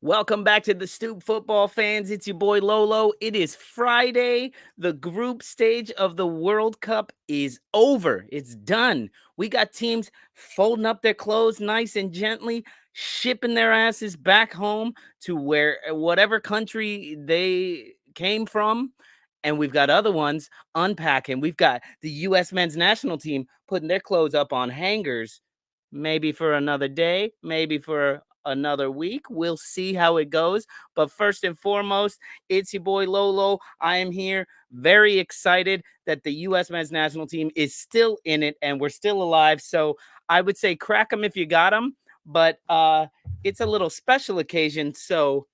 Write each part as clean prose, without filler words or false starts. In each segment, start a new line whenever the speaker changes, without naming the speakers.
Welcome back to the Stoop football fans. It's your boy Lolo. It is Friday. The group stage of the World Cup is over. It's done. We got teams folding up their clothes nice and gently, shipping their asses back home to whatever country they came from. And we've got other ones unpacking. We've got the U.S. men's national team putting their clothes up on hangers, maybe for another day, maybe for another week. We'll see how it goes. But first and foremost, it's your boy Lolo. I am here, very excited that the U.S. men's national team is still in it and we're still alive. So I would say crack them if you got them. But it's a little special occasion. So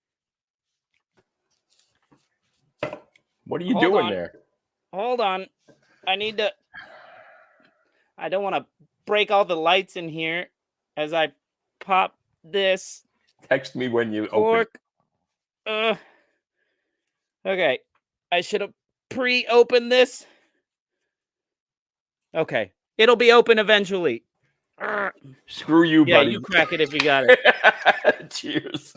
what are you doing there?
Hold on. I don't want to break all the lights in here as I pop this.
Text me when you
cork. Okay. I should have pre-opened this. Okay. It'll be open eventually.
Screw you, buddy.
Yeah, you crack it if you got it.
Cheers.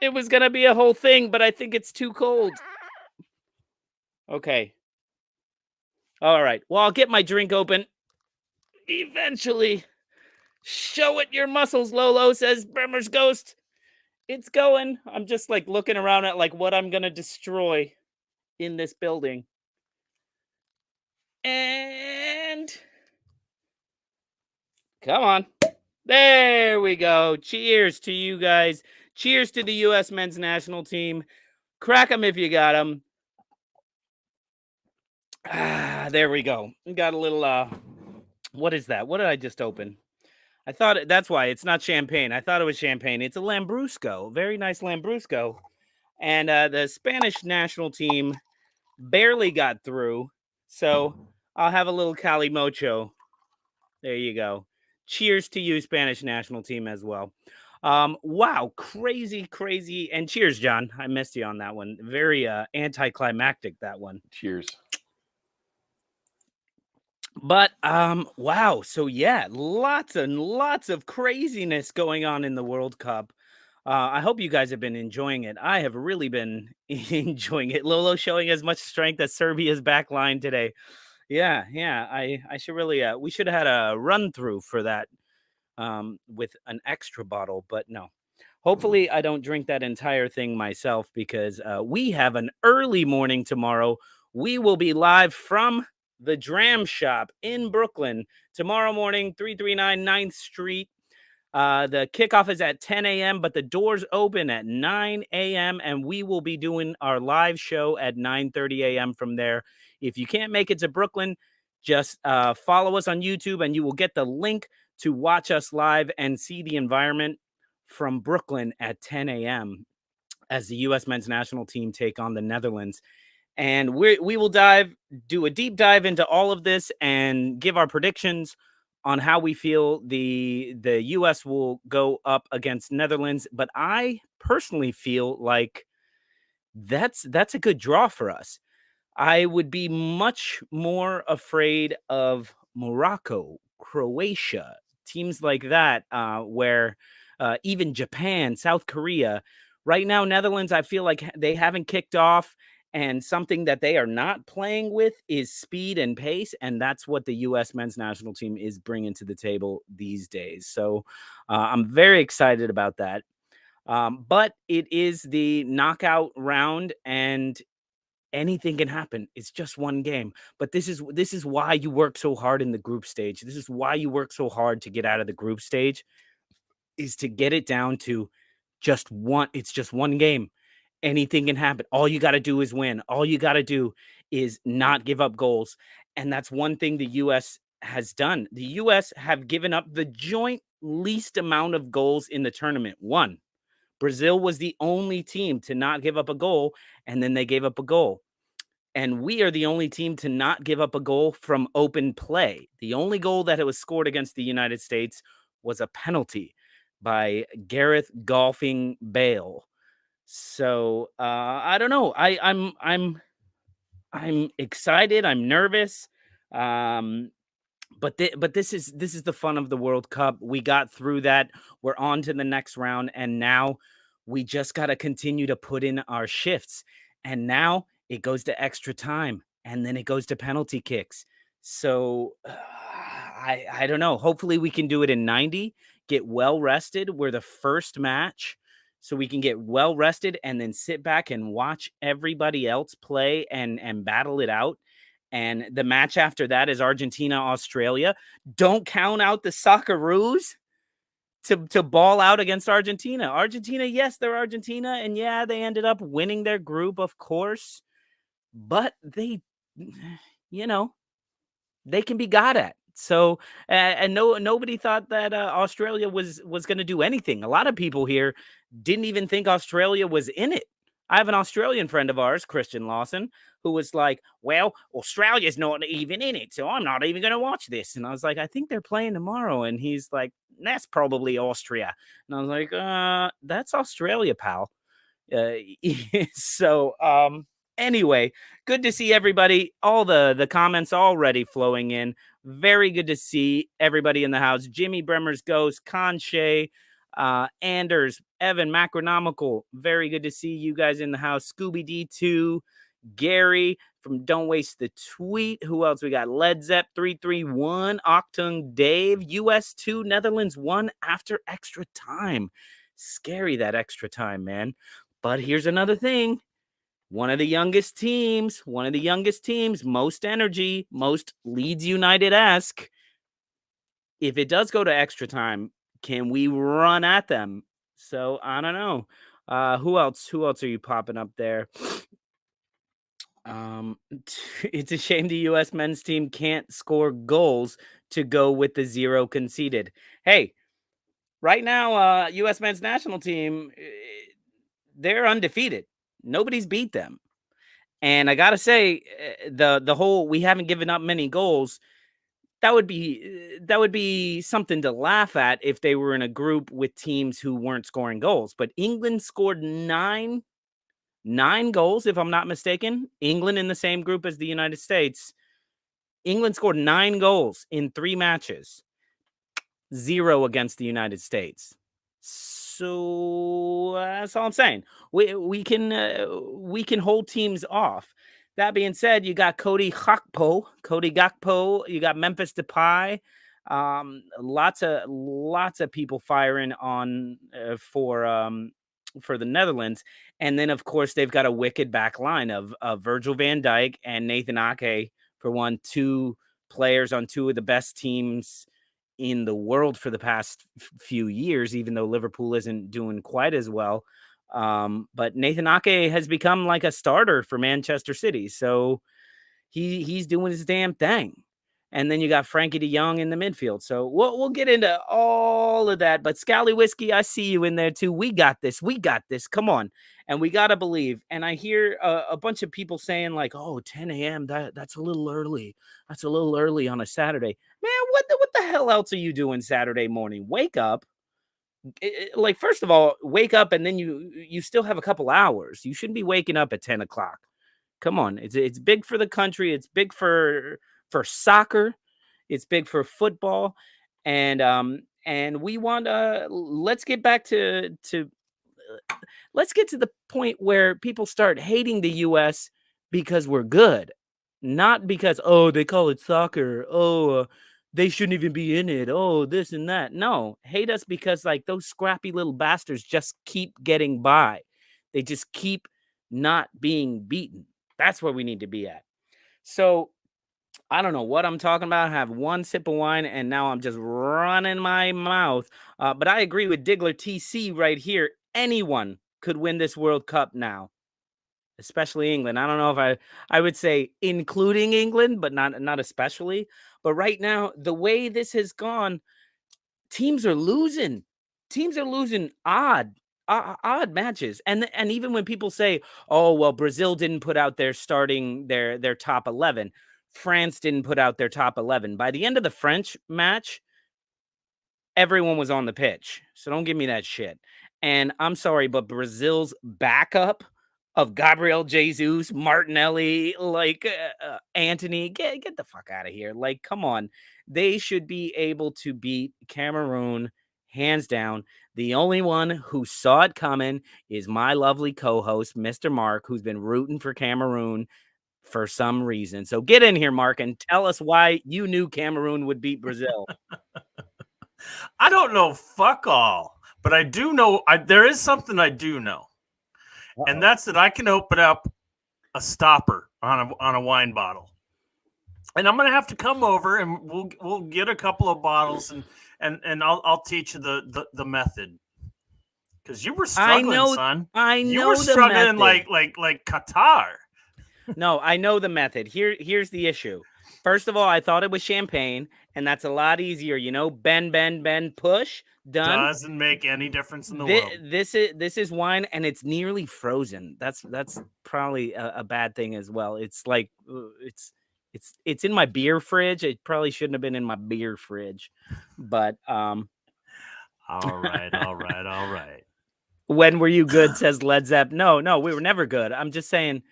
It was going to be a whole thing, but I think it's too cold. Okay. All right. Well, I'll get my drink open eventually. Show it your muscles, Lolo, says Bremer's Ghost. It's going. I'm just like looking around at like what I'm going to destroy in this building. And come on. There we go. Cheers to you guys. Cheers to the U.S. men's national team. Crack them if you got them. There we go. We got a little, what is that? What did I just open? I thought that's why it's not champagne. I thought it was champagne. It's a Lambrusco. Very nice Lambrusco. And the Spanish national team barely got through. So I'll have a little Calimocho. There you go. Cheers to you, Spanish national team, as well. Wow, crazy. And cheers, John. I missed you on that one. Very anticlimactic, that one.
Cheers.
But wow, so yeah, lots and lots of craziness going on in the World Cup. I hope you guys have been enjoying it. I have really been enjoying it. Lolo showing as much strength as Serbia's back line today. Yeah. I should really we should have had a run through for that with an extra bottle, but no. Hopefully I don't drink that entire thing myself because we have an early morning tomorrow. We will be live from the Dram Shop in Brooklyn tomorrow morning, 339 9th Street. The kickoff is at 10 a.m., but the doors open at 9 a.m., and we will be doing our live show at 9:30 a.m. from there. If you can't make it to Brooklyn, just follow us on YouTube, and you will get the link to watch us live and see the environment from Brooklyn at 10 a.m. as the U.S. men's national team take on the Netherlands. And we will do a deep dive into all of this and give our predictions on how we feel the U.S. will go up against Netherlands. But I personally feel like that's a good draw for us. I would be much more afraid of Morocco, Croatia, teams like that, where even Japan, South Korea. Right now, Netherlands, I feel like they haven't kicked off. And something that they are not playing with is speed and pace. And that's what the U.S. men's national team is bringing to the table these days. So I'm very excited about that. But it is the knockout round and anything can happen. It's just one game. But this is why you work so hard in the group stage. This is why you work so hard to get out of the group stage, is to get it down to just one. It's just one game. Anything can happen. All you got to do is win. All you got to do is not give up goals. And that's one thing the U.S. has done. The U.S. have given up the joint least amount of goals in the tournament. One. Brazil was the only team to not give up a goal, and then they gave up a goal. And we are the only team to not give up a goal from open play. The only goal that was scored against the United States was a penalty by Gareth Golfing Bale. So I don't know. I'm excited. I'm nervous. But this is the fun of the World Cup. We got through that. We're on to the next round, and now We just got to continue to put in our shifts. And now it goes to extra time and then it goes to penalty kicks. So I don't know. Hopefully we can do it in 90, get well rested. We're the first match, so we can get well rested and then sit back and watch everybody else play and battle it out. And the match after that is Argentina, Australia. Don't count out the Socceroos to ball out against Argentina. Argentina, yes, they're Argentina, and yeah, they ended up winning their group, of course, but they, you know, they can be got at. So, and nobody thought that Australia was going to do anything. A lot of people here didn't even think Australia was in it. I have an Australian friend of ours, Christian Lawson, who was like, "Well, Australia's not even in it, so I'm not even going to watch this." And I was like, "I think they're playing tomorrow." And he's like, "That's probably Austria." And I was like, "That's Australia, pal." Uh, anyway, good to see everybody. All the comments already flowing in. Very good to see everybody in the house. Jimmy Bremer's Ghost, Conche, Anders, Evan, Macronomical. Very good to see you guys in the house. Scooby D2, Gary from Don't Waste the Tweet. Who else we got? Led Zepp 331, Octung Dave, US2, Netherlands 1 after extra time. Scary that extra time, man. But here's another thing. One of the youngest teams, most energy, most Leeds United-esque. If it does go to extra time, can we run at them? So I don't know. Who else? Who else are you popping up there? It's a shame the U.S. men's team can't score goals to go with the 0 conceded. Hey, right now, U.S. men's national team, they're undefeated. Nobody's beat them. And I gotta say, the whole we haven't given up many goals. That would be something to laugh at if they were in a group with teams who weren't scoring goals. But England scored nine goals, if I'm not mistaken. England in the same group as the United States. England scored 9 goals in 3 matches, 0 against the United States. So that's all I'm saying. We can hold teams off. That being said, you got Cody Gakpo, you got Memphis Depay. Lots of people firing on for the Netherlands, and then of course they've got a wicked back line of Virgil van Dijk and Nathan Ake for 2 players on 2 of the best teams in the world for the past few years, even though Liverpool isn't doing quite as well. But Nathan Ake has become like a starter for Manchester City. So he's doing his damn thing. And then you got Frankie de Jong in the midfield. So we'll get into all of that. But Scally Whiskey, I see you in there too. We got this. Come on. And we got to believe. And I hear a bunch of people saying like, oh, 10 a.m., that's a little early. That's a little early on a Saturday. Man, what the hell else are you doing Saturday morning? Wake up. Like, first of all, wake up and then you still have a couple hours. You shouldn't be waking up at 10 o'clock. Come on. It's big for the country. It's big for soccer. It's big for football. And we want let's get back to let's get to the point where people start hating the US because we're good, not because, oh, they call it soccer. Oh, they shouldn't even be in it. Oh, this and that. No, hate us because like those scrappy little bastards just keep getting by. They just keep not being beaten. That's where we need to be at. So I don't know what I'm talking about. I have 1 sip of wine and now I'm just running my mouth. But I agree with Diggler TC right here. Anyone could win this World Cup now, especially England. I don't know if I would say including England, but not especially. But right now, the way this has gone, teams are losing. Teams are losing odd matches. And even when people say, "Oh, well, Brazil didn't put out their starting their top 11. France didn't put out their top 11." By the end of the French match, everyone was on the pitch. So don't give me that shit. And I'm sorry, but Brazil's backup of Gabriel Jesus, Martinelli, like Anthony, get the fuck out of here. Like, come on. They should be able to beat Cameroon hands down. The only one who saw it coming is my lovely co-host, Mr. Mark, who's been rooting for Cameroon for some reason. So get in here, Mark, and tell us why you knew Cameroon would beat Brazil.
I don't know fuck all, but I do know there is something I do know. And that's that I can open up a stopper on a wine bottle. And I'm gonna have to come over and we'll get a couple of bottles and I'll teach you the method. Because you were struggling, son. You were struggling like Qatar.
No, I know the method. Here's the issue. First of all, I thought it was champagne, and that's a lot easier. Bend, push, done.
Doesn't make any difference in the world.
This is wine, and it's nearly frozen. That's probably a bad thing as well. It's like it's in my beer fridge. It probably shouldn't have been in my beer fridge, but
All right.
When were you good? Says Led Zepp. No, we were never good. I'm just saying.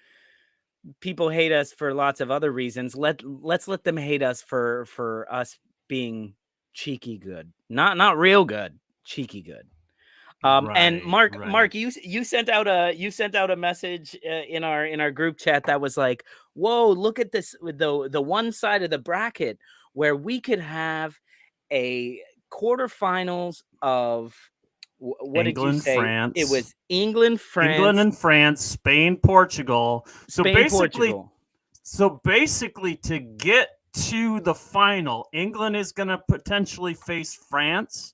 People hate us for lots of other reasons. Let's let them hate us for us being cheeky good, not real good, cheeky good. And Mark, you sent out a message in our group chat that was like, whoa, look at this, the one side of the bracket where we could have a quarterfinals of. What
England,
did you say?
France.
It was England,
France, Spain, Portugal. So
Portugal.
basically, to get to the final, England is going to potentially face France,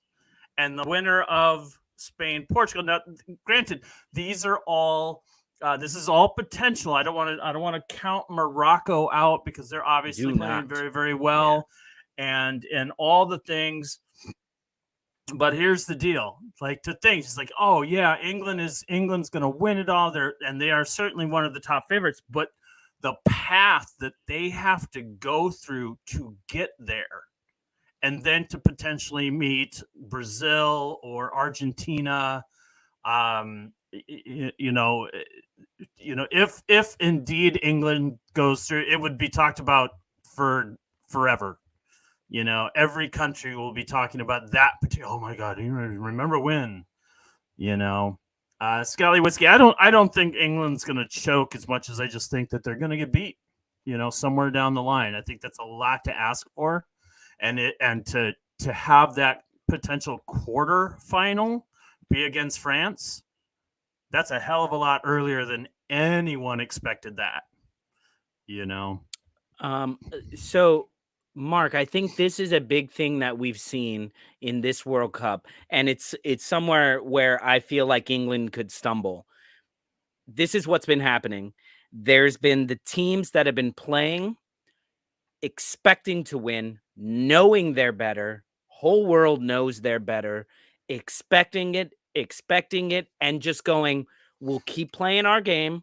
and the winner of Spain, Portugal. Now, granted, these are all. This is all potential. I don't want to count Morocco out because they're obviously playing very, very well, and all the things. But here's the deal, it's like, oh yeah, England's going to win it all there, and they are certainly one of the top favorites. But the path that they have to go through to get there, and then to potentially meet Brazil or Argentina, if indeed England goes through, it would be talked about for forever. Every country will be talking about that particular. Oh my God, you remember when? Scally Whiskey. I don't think England's going to choke as much as I just think that they're going to get beat. Somewhere down the line. I think that's a lot to ask for, and to have that potential quarter final be against France. That's a hell of a lot earlier than anyone expected that.
So. Mark, I think this is a big thing that we've seen in this World Cup, and it's somewhere where I feel like England could stumble. This is what's been happening. There's been the teams that have been playing, expecting to win, knowing they're better. Whole world knows they're better, expecting it, and just going, we'll keep playing our game,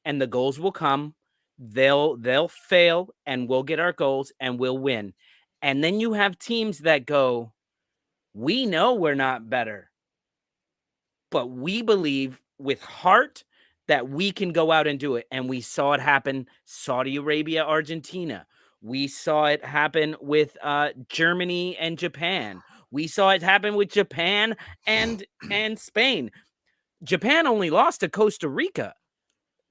and the goals will come. They'll fail and we'll get our goals and we'll win. And then you have teams that go, we know we're not better, but we believe with heart that we can go out and do it. And we saw it happen. Saudi Arabia, Argentina. We saw it happen with Germany and Japan. We saw it happen with Japan and Spain. Japan only lost to Costa Rica.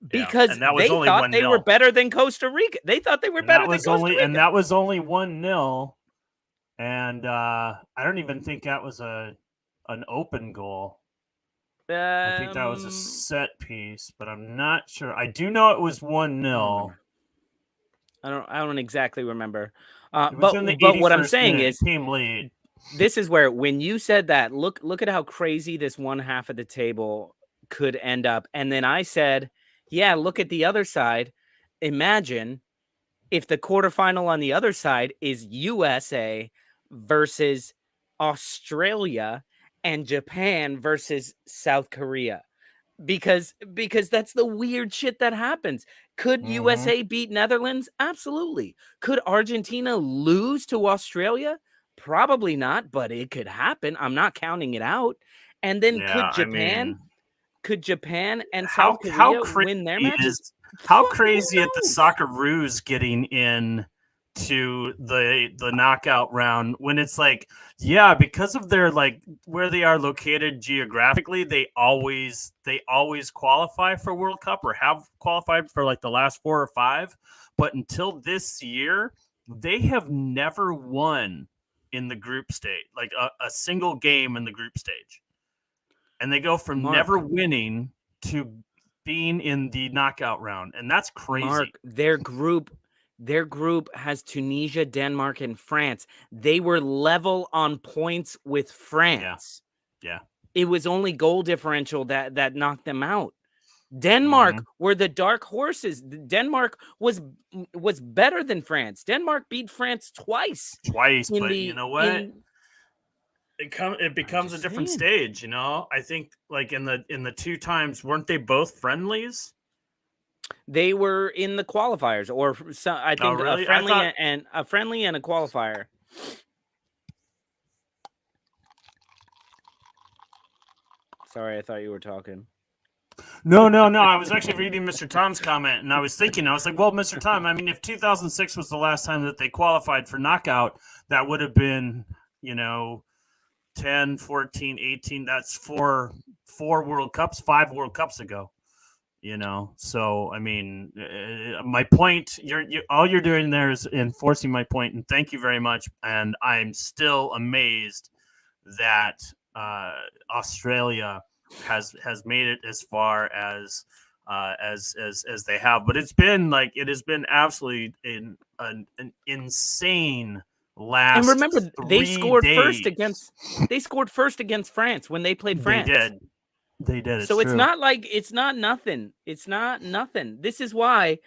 Because they thought they were better than Costa Rica. They thought they were better than Costa Rica.
And that was only 1-0. And I don't even think that was an open goal. I think that was a set piece, but I'm not sure. I do know it was 1-0.
I don't exactly remember. But what I'm saying is
team lead.
This is where, when you said that, look at how crazy this one half of the table could end up. And then I said, yeah, look at the other side. Imagine if the quarterfinal on the other side is USA versus Australia and Japan versus South Korea. Because that's the weird shit that happens. Could USA beat Netherlands? Absolutely. Could Argentina lose to Australia? Probably not, but it could happen. I'm not counting it out. And then could Japan and South Korea win their matches?
How crazy at the Socceroos getting in to the knockout round when it's like, yeah, because of their like where they are located geographically, they always qualify for World Cup or have qualified for like the last 4 or 5. But until this year, they have never won in the group stage, like a single game in the group stage. And they go from
Mark.
never winning to being in the knockout round. And that's crazy.
Mark, their group has Tunisia, Denmark, and France. They were level on points with France.
Yeah.
It was only goal differential that knocked them out. Denmark were the dark horses. Denmark was better than France. Denmark beat France twice.
But you know what? It becomes a different stage, you know. I think like in the 2 times, weren't they both friendlies?
They were in the qualifiers, or I think
really?
a friendly and a qualifier. Sorry, I thought you were talking.
No. I was actually reading Mr. Tom's comment, and I was thinking, I was like, well, Mr. Tom, I mean, if 2006 was the last time that they qualified for knockout, that would have been, 10, 14, 18. That's four World Cups, 5 World Cups ago. So I mean, my point. All you're doing there is enforcing my point, and thank you very much. And I'm still amazed that Australia has made it as far as they have. But it has been absolutely an insane last.
And remember, they scored
days.
first against France when they played France.
They did.
So it's not like it's not nothing. It's not nothing. This is why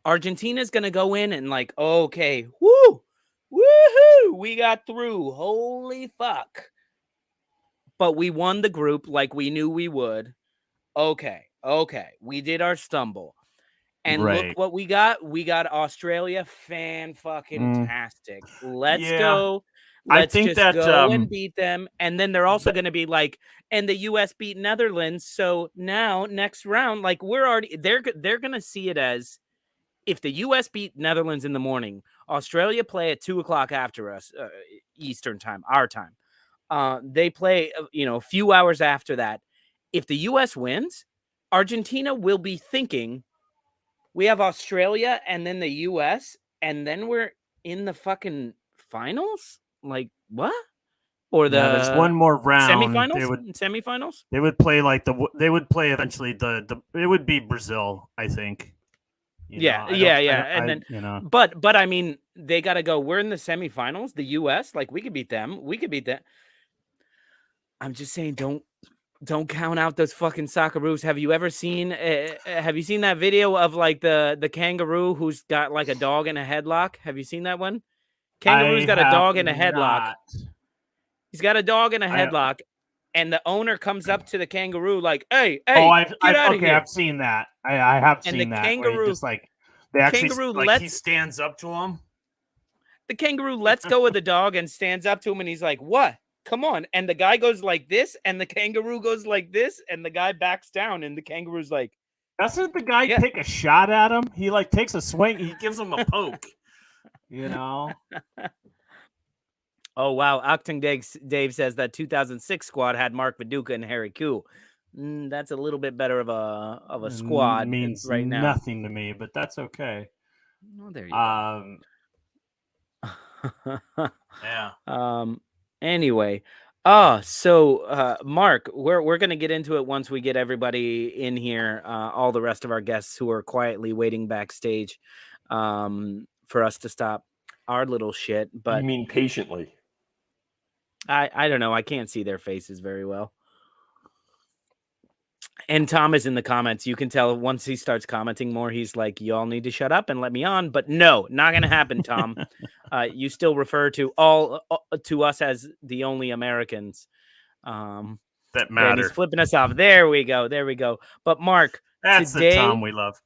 Argentina's going to go in and like, okay, woohoo, we got through. Holy fuck. But we won the group like we knew we would. Okay. We did our stumble. And look what we got. We got Australia fan-fucking-tastic. Let's go. Let's just go and beat them. And then they're also going to be like, and the U.S. beat Netherlands. So now next round, like they're going to see it as if the U.S. beat Netherlands in the morning, Australia play at 2:00 after us, Eastern time, our time. They play, a few hours after that. If the U.S. wins, Argentina will be thinking we have Australia and then the U.S. and then we're in the fucking finals. Like what? Or
there's one more round.
Semifinals.
They would play they would play eventually it would be Brazil, I think. But
I mean, they got to go. We're in the semifinals. The U.S. like we could beat them. We could beat that. I'm just saying, don't count out those fucking Socceroos. Have you ever seen? Have you seen that video of like the kangaroo who's got like a dog in a headlock? Have you seen that one? Kangaroo's got a dog in a headlock. He's got a dog in a headlock, and the owner comes up to the kangaroo like, "Hey, get out of here!"
I've seen that. I have seen that.
Kangaroo,
just like they actually he stands up to him.
The kangaroo lets go of the dog and stands up to him, and he's like, "What? Come on!" And the guy goes like this, and the kangaroo goes like this, and the guy backs down, and the kangaroo's like,
"Doesn't the guy take a shot at him? He like takes a swing. He gives him a poke."
Oh wow! Octung Dave says that 2006 squad had Mark Viduka and Harry Koo. That's a little bit better of a squad.
Means
right now
nothing to me, but that's okay.
Oh, there you go.
Yeah.
Anyway, so Mark, we're gonna get into it once we get everybody in here. All the rest of our guests who are quietly waiting backstage. For us to stop our little shit, but
you mean patiently?
I don't know. I can't see their faces very well. And Tom is in the comments. You can tell once he starts commenting more, he's like, "Y'all need to shut up and let me on." But no, not gonna happen, Tom. You still refer to to us as the only Americans
that matter.
He's flipping us off. There we go. But Mark,
that's
today,
the Tom we love.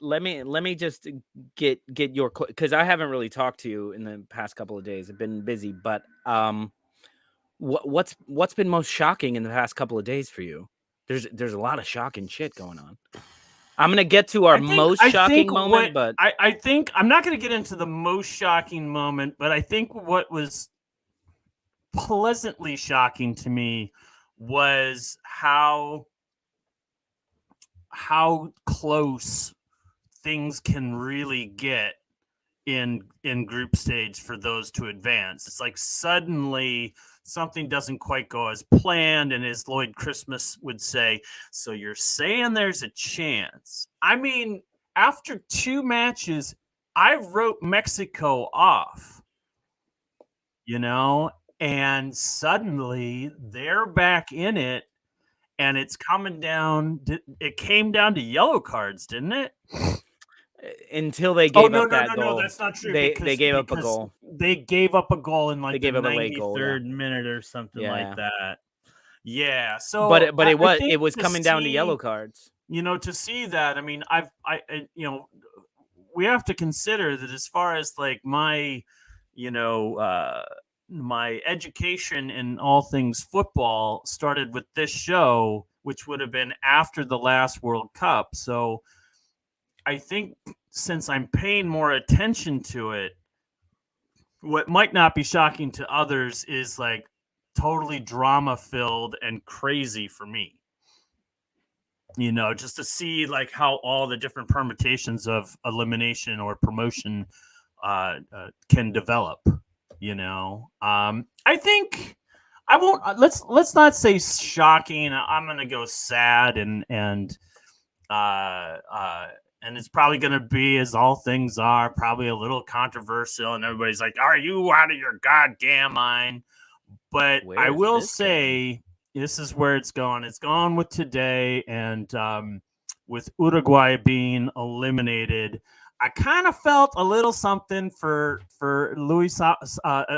Let me just get your, because I haven't really talked to you in the past couple of days. I've been busy, but what's been most shocking in the past couple of days for you? There's a lot of shocking shit going on. I'm gonna get to our most shocking moment, but
I think I'm not going to get into the most shocking moment, but I think what was pleasantly shocking to me was how close things can really get in group stage for those to advance. It's like suddenly something doesn't quite go as planned, and as Lloyd Christmas would say, so you're saying there's a chance. I mean, after 2 matches, I wrote Mexico off, and suddenly they're back in it, and it's coming down. It came down to yellow cards, didn't it?
until they gave up that goal.
No, that's not true.
They gave up a goal.
They gave up a goal in like
They
the
gave up a late goal,
93rd minute or something like that. Yeah. So,
but
I
it was coming down to yellow cards.
To see that, I mean, we have to consider that as far as like my, my education in all things football started with this show, which would have been after the last World Cup. So I think since I'm paying more attention to it, what might not be shocking to others is like totally drama filled and crazy for me. Just to see like how all the different permutations of elimination or promotion can develop. I think I won't. Let's not say shocking. I'm gonna go sad and it's probably going to be, as all things are, probably a little controversial, and everybody's like, are you out of your goddamn mind? But I will say this is where it's going. It's gone with today, and with Uruguay being eliminated, I kind of felt a little something for Luis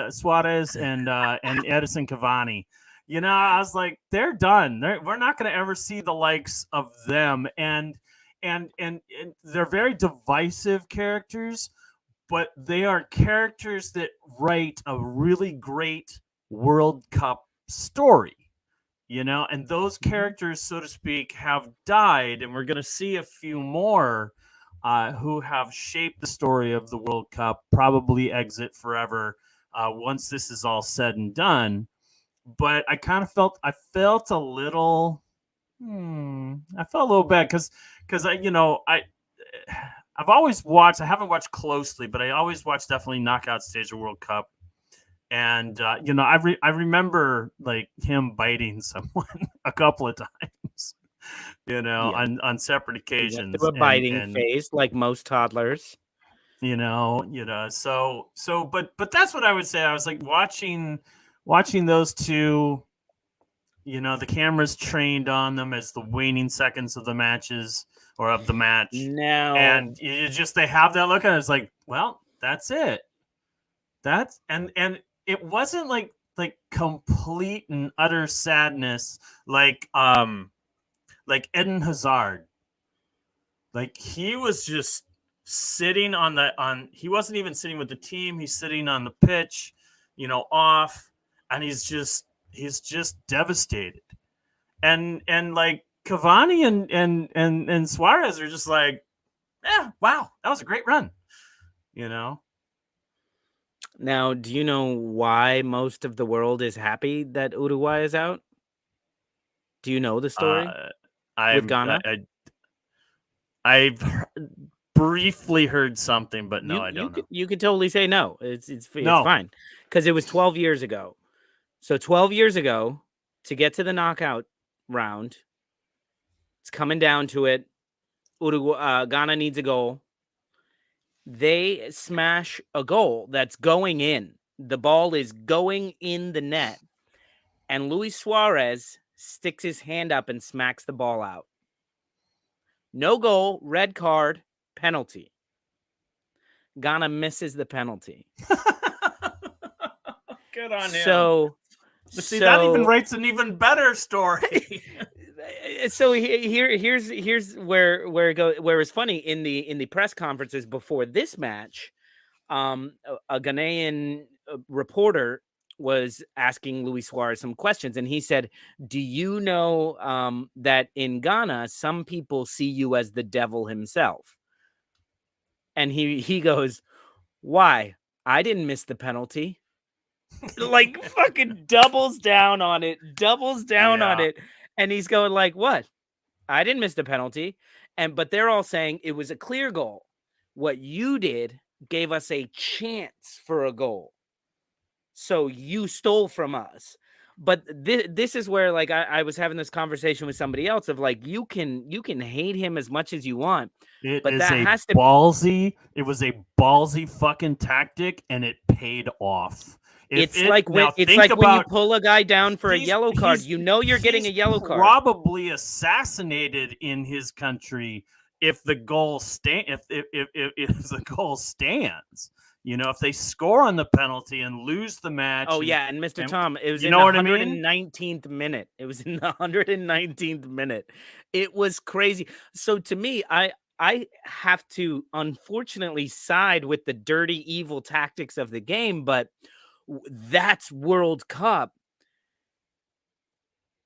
Suarez and Edison Cavani. I was like, they're done. We're not going to ever see the likes of them. And they're very divisive characters, but they are characters that write a really great World Cup story, and those characters, so to speak, have died, and we're going to see a few more who have shaped the story of the World Cup, probably exit forever once this is all said and done. But I kind of felt a little bad because I've always watched. I haven't watched closely, but I always watch definitely knockout stage of World Cup, and I remember like him biting someone a couple of times, on separate occasions.
A biting phase, like most toddlers.
So, but that's what I would say. I was like watching those two. The camera's trained on them as the waning seconds of the matches or of the match.
Now,
and they have that look, and it's like, well, that's it. That's and it wasn't like complete and utter sadness, like Eden Hazard. Like he was just sitting he wasn't even sitting with the team. He's sitting on the pitch, off, and he's just devastated. And like Cavani and Suarez are just like, yeah, wow, that was a great run.
Now, do you know why most of the world is happy that Uruguay is out? Do you know the story with Ghana?
I've briefly heard something, but no, I don't know.
You could totally say no. It's fine, because it was 12 years ago. So 12 years ago, to get to the knockout round, it's coming down to it. Ghana needs a goal. They smash a goal that's going in. The ball is going in the net. And Luis Suarez sticks his hand up and smacks the ball out. No goal, red card, penalty. Ghana misses the penalty.
Good on him.
So
that even writes an even better story.
So here's where it's funny in the press conferences before this match. A Ghanaian reporter was asking Luis Suarez some questions, and he said, "Do you know that in Ghana, some people see you as the devil himself?" And he goes, "Why? I didn't miss the penalty." Like fucking doubles down on it, and he's going like, "What? I didn't miss the penalty." But they're all saying it was a clear goal. What you did gave us a chance for a goal. So you stole from us. But this is where like I was having this conversation with somebody else of like you can hate him as much as you want.
It
But
is
that
a
has to
ballsy. It was a ballsy fucking tactic, and it paid off.
It's like when you pull a guy down for a yellow card, you know you're getting a yellow card.
Probably assassinated in his country if the goal if the goal stands. You know, if they score on the penalty and lose the match.
Oh yeah, and Mr. Tom, it was in the 119th minute. It was in the 119th minute. It was crazy. So to me, I have to unfortunately side with the dirty, evil tactics of the game, but that's World Cup.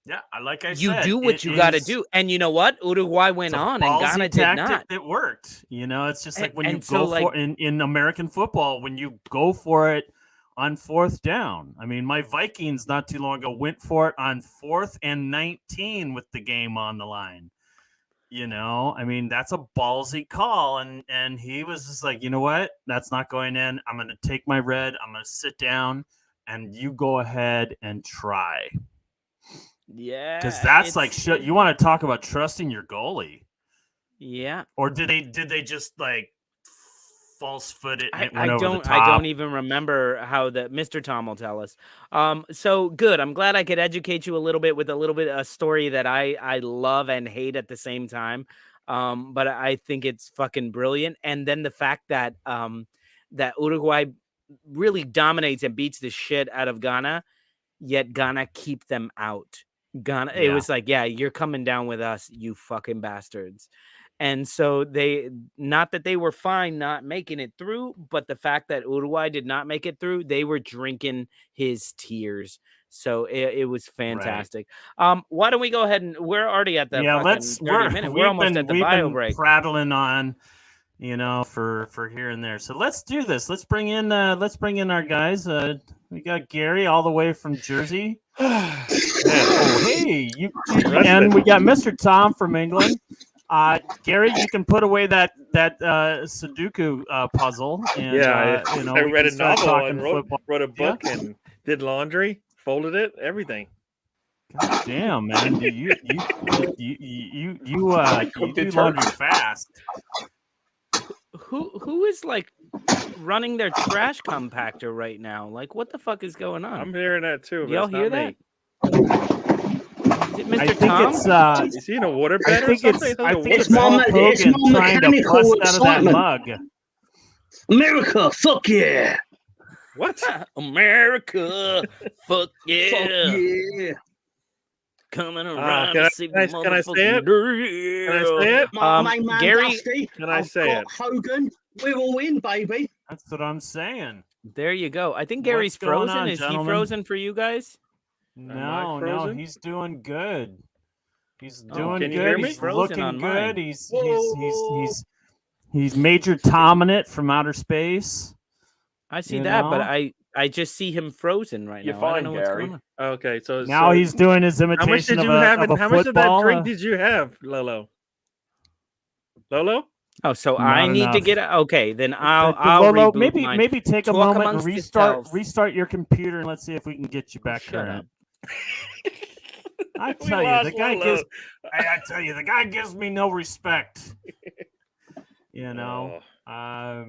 Yeah, like I said,
you do what you got to do, and you know what? Uruguay went on, and Ghana did not.
It worked. You know, it's just like when you go for in American football, when you go for it on 4th down. I mean, my Vikings not too long ago went for it on 4th and 19 with the game on the line. You know, I mean, that's a ballsy call, and he was just like, you know what? That's not going in. I'm going to take my red. I'm going to sit down, and you go ahead and try.
Yeah,
because that's like you want to talk about trusting your goalie.
Yeah.
Or did they just like false foot it? And
I don't even remember how Mr. Tom will tell us. So good. I'm glad I could educate you a little bit with a story that I love and hate at the same time. But I think it's fucking brilliant. And then the fact that that Uruguay really dominates and beats the shit out of Ghana, yet Ghana keep them out. Ghana, it was like, yeah, you're coming down with us, you fucking bastards. And so not that they were fine not making it through, but the fact that Uruguay did not make it through, they were drinking his tears. So it was fantastic. Right. Why don't we go ahead and we're already at the 30 minute. We're almost at the bio break.
Prattling on, you know, for here and there. So let's do this. Let's bring in our guys. We got Gary all the way from Jersey. Oh, hey, and we got Mr. Tom from England. Gary, you can put away that Sudoku puzzle. And,
I read a novel and wrote a book and did laundry, folded it, everything.
God damn, man! You do laundry fast.
Who is like running their trash compactor right now? Like, what the fuck is going on?
I'm hearing that too.
Y'all hear that? Is it Mr.
I think
Tom?
Is he in a water bed or something?
I think it's Hulk Hogan trying to bust out of that mug.
America, fuck yeah!
What? America, fuck yeah!
Fuck yeah!
Coming around
can I
say
say it? Can I say it?
My main man
Gary,
Dusty,
can I say it?
Hogan, we're all in, baby.
That's what I'm saying.
There you go. I think Gary's frozen. Is he frozen for you guys?
No, he's doing good. He's doing
can you
good.
hear me?
He's looking good. He's Major Toming it from outer space.
I see that, but I just see him frozen right now.
You're fine, Gary.
Okay, so
now he's doing his imitation of a
how
football.
much of that drink did you have, Lolo? Lolo?
Oh, so
Not
I need
enough.
to get okay. Then I'll
Lolo,
reboot
maybe take a
Talk
moment and
amongst
restart your computer and let's see if we can get you back current. I tell you, the guy gives me no respect. You know,
I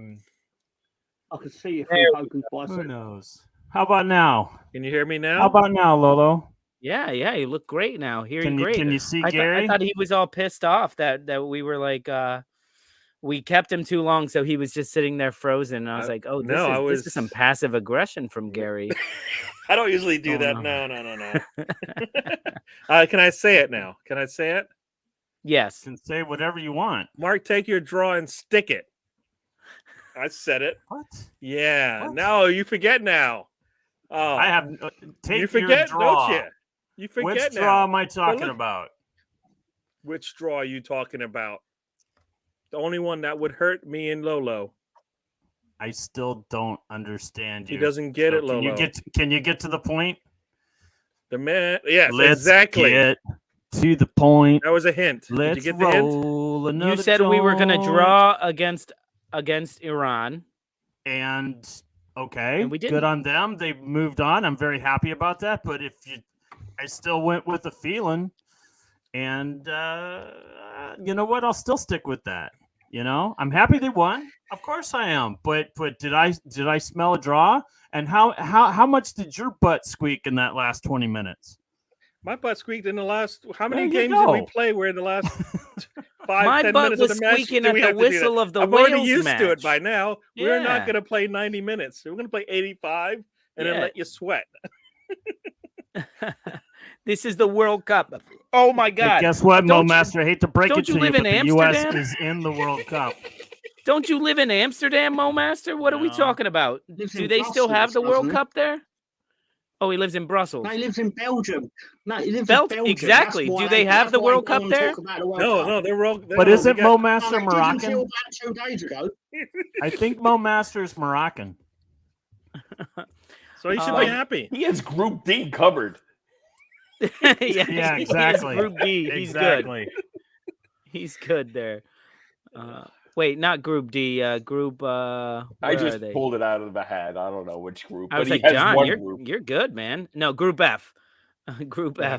can see you from Hogan's
who knows? How about now?
Can you hear me now?
How about now, Lolo?
Yeah, you look great now.
Can you see Gary?
I thought he was all pissed off that we were like we kept him too long, so he was just sitting there frozen. And I was like, oh, this is some passive aggression from Gary.
I don't usually do that. No. Can I say it now? Can I say it?
Yes.
You can say whatever you want.
Mark, take your draw and stick it. I said it.
What?
Yeah.
What?
No, you forget now. Oh,
I have take
you forget,
your draw.
don't you? You forget
Which
now.
draw am I talking
look-
about?
Which straw are you talking about? The only one that would hurt me and Lolo.
I still don't understand you.
He doesn't get it,
Can
Lolo.
Can you get to the point?
The man, yes,
Let's
exactly.
get to the point.
That was a hint.
Let's
Did you get the hint?
roll another
You said we were going to
joint.
draw against Iran.
And okay,
And we
good
didn't.
on them. They moved on. I'm very happy about that. But I still went with the feeling, and you know what? I'll still stick with that. You know, I'm happy they won. Of course I am. But did I smell a draw? And how much did your butt squeak in that last 20 minutes?
My butt squeaked in the last. How many
There you
games did we
go.
play where in the last 5-10
My butt
minutes of
was
the match
squeaking
do
at
we
the
have to do that?
whistle of the
I'm already
Wales
used to it
match.
by now. We're not
Yeah.
going to play 90 minutes. We're going to play 85 and then
Yeah.
let you sweat.
This is the World Cup. Oh my
Hey,
God!
guess what, Mo
Don't you-
Master? I hate to break
don't
it
you
to
live
you,
in
but the U.S.
Amsterdam?
is in the World Cup.
Don't you live in Amsterdam, Mo Master? What are we
No.
talking about?
Lives
Do
in
they still have
Brussels,
the World
doesn't he?
Cup there? Oh, he lives in Brussels.
No, he lives in Belgium. No, he lives
Belt-
in Belgium.
exactly.
That's why
Do they have
that's
the
why
World
they
Cup
don't
there?
talk about the World
No,
Cup.
no, they're wrong.
But isn't Mo
No,
Master
they did
Moroccan?
until about 2 days ago.
I think Mo Master is Moroccan.
So you should
Um,
be happy.
He has Group D covered.
Yeah,
Yeah,
he is
exactly.
Group D. He's good. He's good there. Wait, not Group D. Group.
I
Where
just
are they?
pulled it out of the hat. I don't know which group,
I
but
was
he
like,
has
John,
one
you're
group.
good, man. No, Group F. Group
Yeah.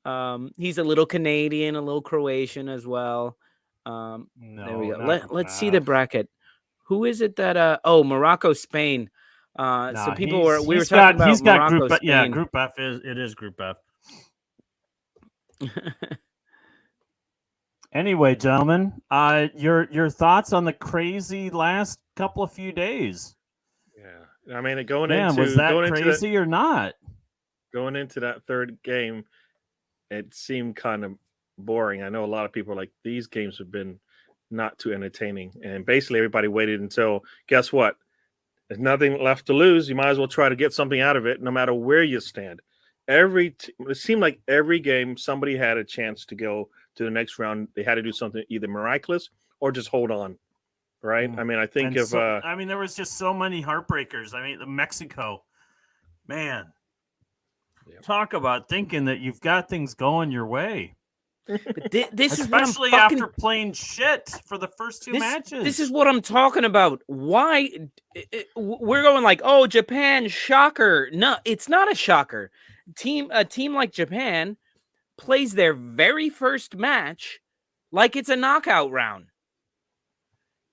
F. He's a little Canadian, a little Croatian as well.
No,
There we go.
not
Let's see the
F.
bracket. Who is it that? Oh, Morocco, Spain. So
Nah,
people we were
he's
talking about
he's got
Morocco,
Group F.
Spain.
Yeah, Group F is Group F. Anyway, gentlemen, your thoughts on the crazy last couple of few days?
Yeah, I mean, going
Man,
into
was that
going into
crazy or not?
going into that third game, it seemed kind of boring. I know a lot of people are like, these games have been not too entertaining, and basically everybody waited until, guess what? There's nothing left to lose. You might as well try to get something out of it, no matter where you stand. It seemed like every game somebody had a chance to go to the next round. They had to do something either miraculous or just hold on, right? I mean, I think
And I mean, there was just so many heartbreakers. I mean, the Mexico, man, talk about thinking that you've got things going your way.
But this is what I'm
Especially
fucking
after playing shit for the first two matches.
This is what I'm talking about. Why we're going like, oh, Japan, shocker. No, it's not a shocker. A team like Japan plays their very first match like it's a knockout round.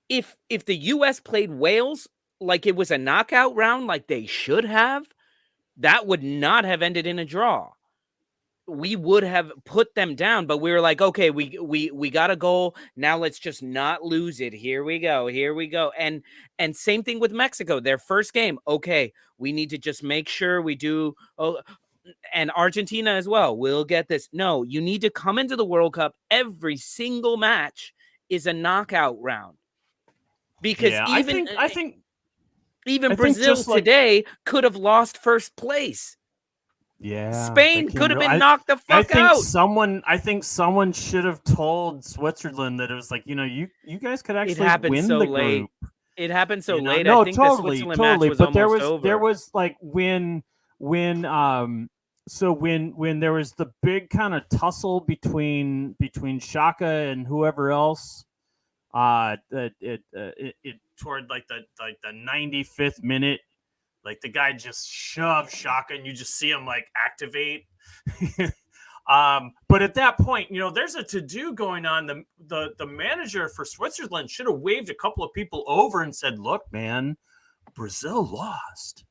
If the US played Wales like it was a knockout round, like they should have, that would not have ended in a draw. We would have put them down, but we were like, okay, we got a goal. Now let's just not lose it. Here we go. And same thing with Mexico, their first game. Okay, we need to just make sure we do. Oh, and Argentina as well. We'll get this. No, you need to come into the World Cup. Every single match is a knockout round. Because
I think
Brazil
just like-
today could have lost first place.
Yeah,
Spain could have been knocked the fuck out.
I think someone should have told Switzerland that it was like, you guys could actually
happened
win
so
the
late.
group.
It happened so late.
No,
I think
totally,
the Switzerland match was
but
almost over.
there was like when there was the big kind of tussle between Shaka and whoever else, it toward like the 95th minute. Like the guy just shoved Shaka, and you just see him like activate. But at that point, there's a to-do going on. The manager for Switzerland should have waved a couple of people over and said, "Look, man, Brazil lost.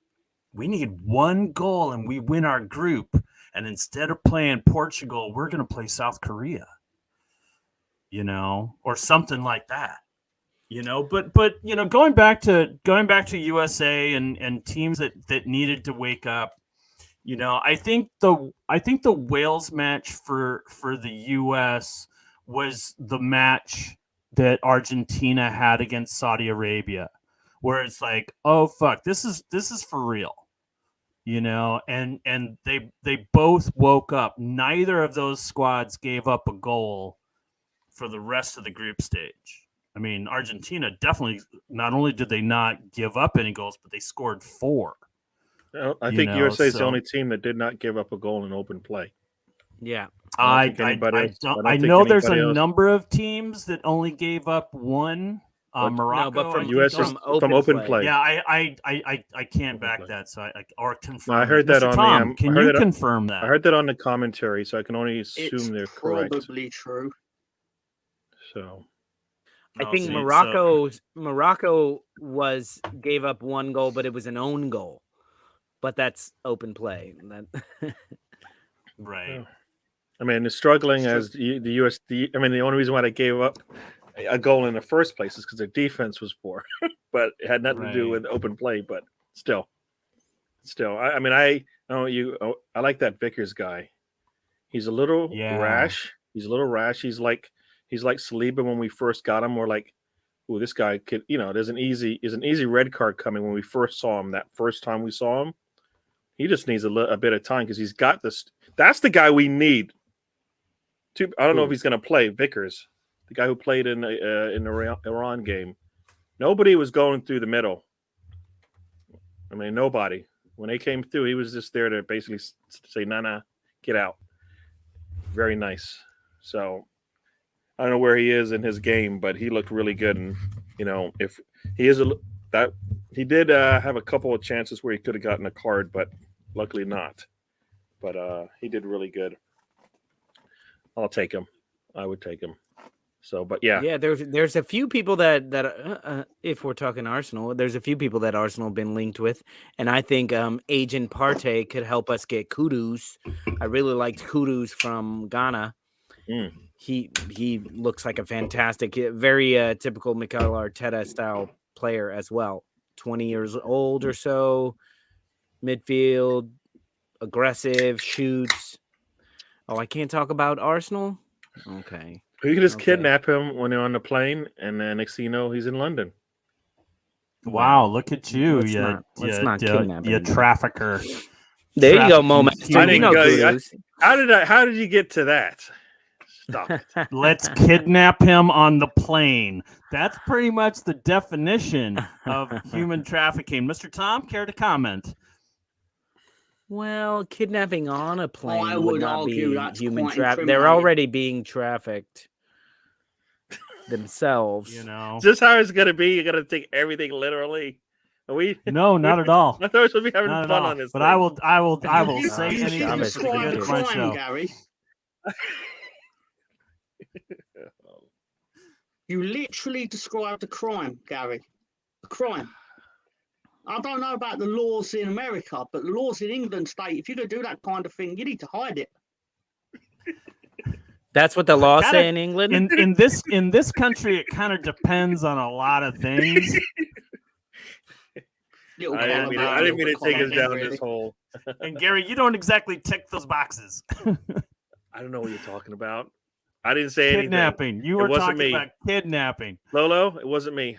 We need one goal, and we win our group. And instead of playing Portugal, we're going to play South Korea, or something like that." But going back to USA and teams that needed to wake up, I think the Wales match for the US was the match that Argentina had against Saudi Arabia, where it's like, oh fuck, this is for real. and they both woke up. Neither of those squads gave up a goal for the rest of the group stage. I mean, Argentina definitely, not only did they not give up any goals, but they scored 4.
I think USA is the only team that did not give up a goal in open play.
Yeah.
I know there's a number of teams that only gave up 1. Morocco,
no, but from
US
from
open play.
Yeah, I can't back that, so I or confirm.
No, I heard that
Mr.
on
Tom,
the.
can you confirm that?
I heard that on the commentary, so I can only assume they're correct.
Probably true.
So,
I think Morocco gave up 1 goal, but it was an own goal. But that's open play.
Right.
I mean, they're struggling as the US. I mean, the only reason why they gave up a goal in the first place is because their defense was poor, but it had nothing to do with open play. But still, I mean, I like that Vickers guy. He's a little rash. He's like Saliba when we first got him. We're like, oh, this guy could, there's an easy red card coming when we first saw him. That first time we saw him, he just needs a bit of time because he's got this. That's the guy we need. I don't know if he's going to play Vickers, the guy who played in the Iran game. Nobody was going through the middle. I mean, nobody. When they came through, he was just there to basically say, "Nah, get out." Very nice. So I don't know where he is in his game, but he looked really good. And if he is he did have a couple of chances where he could have gotten a card, but luckily not. But he did really good. I'll take him. I would take him. So, but yeah.
There's a few people that if we're talking Arsenal, there's a few people that Arsenal have been linked with, and I think Agent Partey could help us get Kudus. I really liked Kudus from Ghana. He looks like a fantastic, very typical Mikel Arteta style player as well. 20 years old or so, midfield, aggressive, shoots. Oh, I can't talk about Arsenal? Okay.
You can just kidnap him when they're on the plane, and then next thing you know, he's in London.
Wow, look at you.
Let's not kidnap him.
You trafficker.
There you go, Moment.
How did you get to that? Stop it.
Let's kidnap him on the plane. That's pretty much the definition of human trafficking. Mr. Tom, care to comment?
Well, kidnapping on a plane would not be human trafficking.
They're
They're already being trafficked themselves.
Just how it's gonna be. You're gonna take everything literally.
No, not at all.
I thought we should be having fun on this.
But
thing.
I will say anything to get my show.
Gary. You literally described a crime, Gary. A crime. I don't know about the laws in America, but the laws in England state if you're going to do that kind of thing, you need to hide it.
That's what the law say in England?
In this country, it kind of depends on a lot of things.
I didn't mean to take us down this hole.
And Gary, you don't exactly tick those boxes.
I don't know what you're talking about. I didn't say
kidnapping.
Anything.
You were talking about kidnapping.
Lolo, it wasn't me.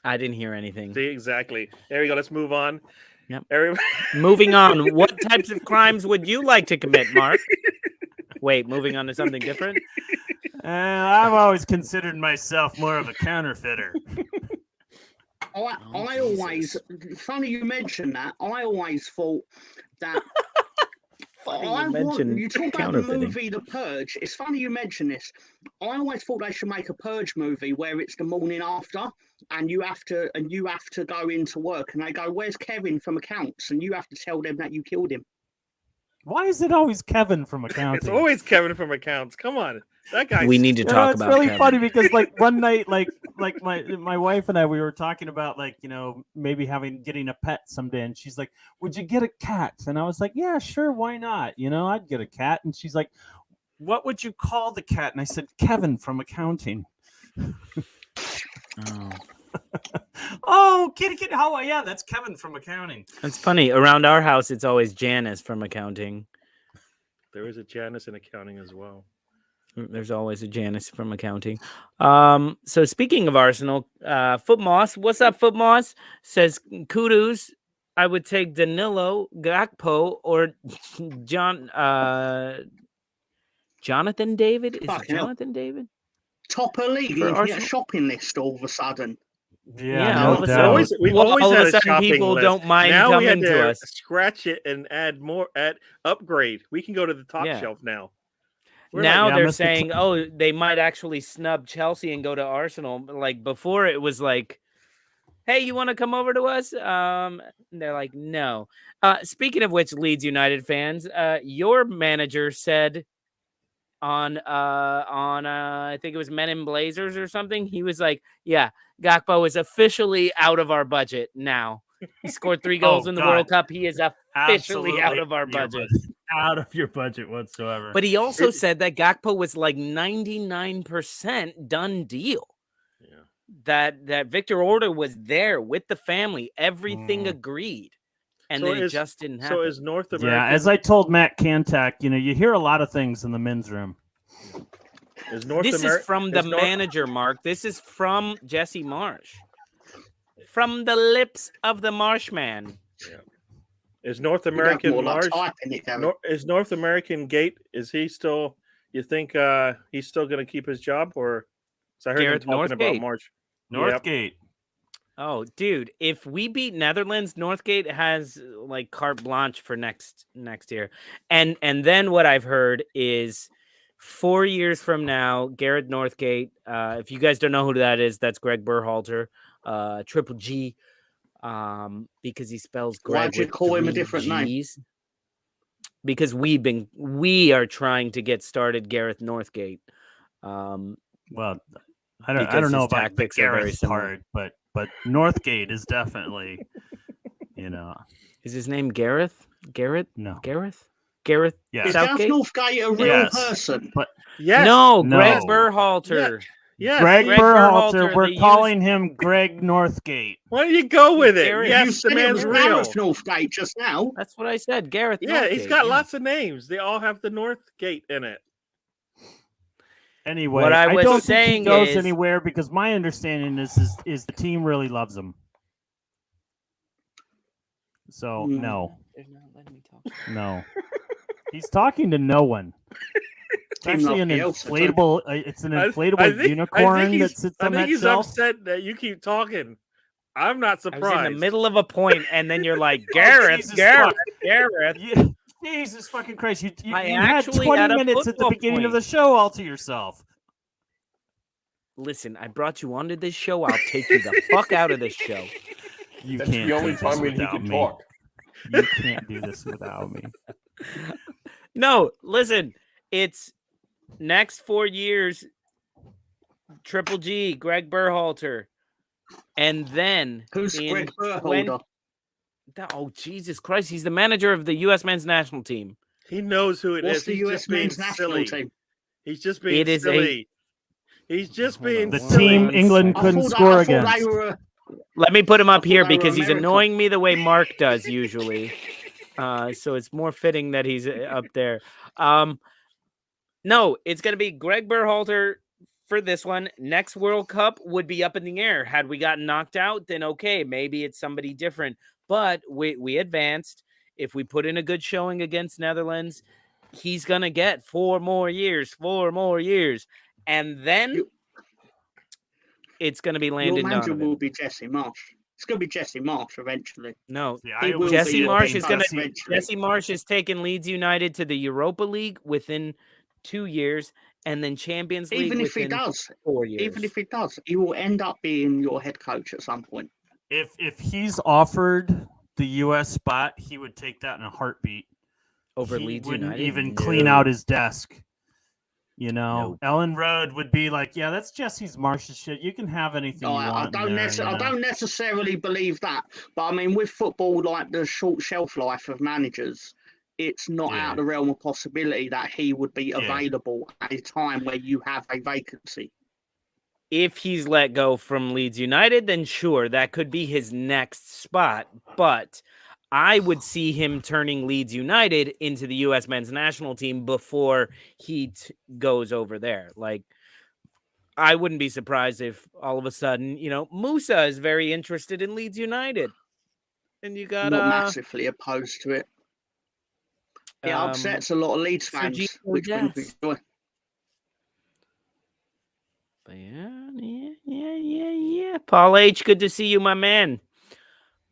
I didn't hear anything.
See, exactly. There we go. Let's move on.
Yep. Moving on. What types of crimes would you like to commit, Mark? Wait, moving on to something different?
I've always considered myself more of a counterfeiter.
I always, funny you mentioned that, I always thought that you talk about the movie The Purge. It's funny you mention this. I always thought they should make a Purge movie where it's the morning after, and you have to go into work, and they go, "Where's Kevin from accounts?" And you have to tell them that you killed him.
Why is it always Kevin from accounting?
It's always Kevin from accounts. Come on, that guy.
We need to talk about.
It's really
Kevin.
funny because one night, like my wife and I, we were talking about maybe getting a pet someday, and she's like, "Would you get a cat?" And I was like, "Yeah, sure, why not? I'd get a cat." And she's like, "What would you call the cat?" And I said, "Kevin from accounting."
Oh.
Oh, kitty. Oh, yeah, that's Kevin from accounting.
That's funny. Around our house, it's always Janice from accounting.
There is a Janice in accounting as well.
There's always a Janice from accounting. So speaking of Arsenal, Foot Moss, what's up, Foot Moss? Says kudos I would take Danilo, Gakpo, or Jonathan David. Is it
Fucking hell.
Jonathan David?
Top of league,
For
you can get a
Arsenal?
shopping list all of a sudden.
Yeah,
Yeah,
no
all of a
doubt.
sudden-
We've
Well,
always
all of
had
a
a
sudden
shopping
people
list.
don't mind
now we had
coming to us.
scratch it and add more, upgrade. We can go to the top
Yeah.
shelf now. We're
Now
Yeah,
they're
Mr.
saying, oh, they might actually snub Chelsea and go to Arsenal. Like before, it was like, hey, you want to come over to us? And they're like, no. Speaking of which, Leeds United fans, your manager said on I think it was Men in Blazers or something. He was like, yeah, Gakpo is officially out of our budget now. He scored 3 goals in the
God.
World Cup. He is officially out of our
your
budget.
Out of your budget whatsoever.
But he also said that Gakpo was like 99% done deal.
Yeah.
That Victor Orta was there with the family. Everything
Mm.
agreed. And
So
then it
is-
just didn't happen.
So is North America?
Yeah, as I told Matt Kantak, you hear a lot of things in the men's room.
is North
This
America
is from the manager, Mark. This is from Jesse Marsh. From the lips of the Marshman.
Is North
You don't
American
more like
Marsh?
typing it, Gary.
Is North American Gate? Is he still? You think he's still going to keep his job, or? So I heard
Gareth
him talking about
Northgate.
March.
Northgate.
Oh, dude, if we beat Netherlands, Northgate has like carte blanche for next year. And then what I've heard is 4 years from now, Gareth Northgate, if you guys don't know who that is, that's Greg Berhalter, Triple G, because he spells Greg
Why'd you
with
call him a
3
different name?
Gs. Because we are trying to get started Gareth Northgate.
Well, I
Because
don't know
his
about the
tactics are very
Gareth
similar.
part, but Northgate is definitely,
Is his name Gareth? Gareth?
no.
Gareth? Gareth?
Yeah.
Is
Southgate?
Gareth Northgate a real
Yes.
person?
Yes.
No,
No.
Greg Berhalter.
Yes.
Greg
Greg
Berhalter,
Berhalter,
we're
the
calling him Greg Northgate.
Why don't you go with it?
Gareth-
You
Yes, the
said it
man's
was
real.
Gareth Northgate just now.
That's what I said. Gareth.
Yeah, he's
Northgate,
got
yeah.
lots of names. They all have the North Gate in it.
Anyway,
What I was
don't think
saying
he goes
is-
anywhere because my understanding is the team really loves him. So
Mm.
no,
They're not letting me talk.
no, he's talking to no one. It's
Team
actually
love
an
Bielsa, too.
inflatable. It's an inflatable
I think
unicorn
he's-
that sits
I
on
think
that
he's
shelf.
upset that you keep talking. I'm not
I was
surprised.
in the middle of a point, and then you're like, Gareth,
Jesus
Gareth,
fuck.
Gareth.
Yeah, Jesus fucking Christ! You
I
had
actually
20
had a
minutes at the
football
beginning of
point.
the show all to yourself.
Listen, I brought you onto this show. I'll take you the fuck out of this show.
You
That's
can't
the only
do this
time when he
without
can
me.
talk.
You can't do this without me.
No, listen, it's next 4 years, Triple G, Greg Berhalter, and then
Who's
in
Greg
20
Berhalter?
Oh, Jesus Christ, he's the manager of the U.S. men's national team.
He knows who it is.
What's the
He's
US
just being
men's national
silly.
team?
He's just being
It is
silly. He's just
Hold on,
being
The
one
silly.
team England
I
couldn't
thought
score
they
against.
were.
Let me put him up
thought
here
they were
because he's
America.
annoying me the way Mark does usually. So it's more fitting that he's up there. No, it's going to be Greg Berhalter for this one. Next World Cup would be up in the air. Had we gotten knocked out, then okay, maybe it's somebody different. But we advanced. If we put in a good showing against Netherlands, he's going to get 4 more years. And then it's going to be
Your
Landon
manager
Donovan.
will be Jesse Marsh. It's going to be Jesse Marsh eventually.
No,
See,
He
I
will
was
Jesse
be your
Marsh
team
is gonna-
boss eventually.
Jesse Marsh is taking Leeds United to the Europa League within 2 years, and then Champions League
Even if he
within
does,
4 years.
even if he does, he will end up being your head coach at some point.
If he's offered the U.S. spot, he would take that in a heartbeat.
over
He
Leeds
wouldn't
United,
even
No.
clean out his desk. You know,
Nope.
Ellen Road would be like, "Yeah, that's Jesse's Marsh's shit. You can have anything
No,
you
I
want." in
don't
there,
necessarily,
you know?
I don't necessarily believe that, but I mean, with football, like the short shelf life of managers, it's not
Yeah.
out of the realm of possibility that he would be
Yeah.
available at a time where you have a vacancy.
If he's let go from Leeds United, then sure, that could be his next spot. But I would see him turning Leeds United into the U.S. men's national team before he goes over there. Like, I wouldn't be surprised if all of a sudden, Musa is very interested in Leeds United. And you got
not massively opposed to it. It upsets a lot of Leeds fans,
Sergio
which brings me
Dest.
joy.
But yeah. Paul H, good to see you, my man.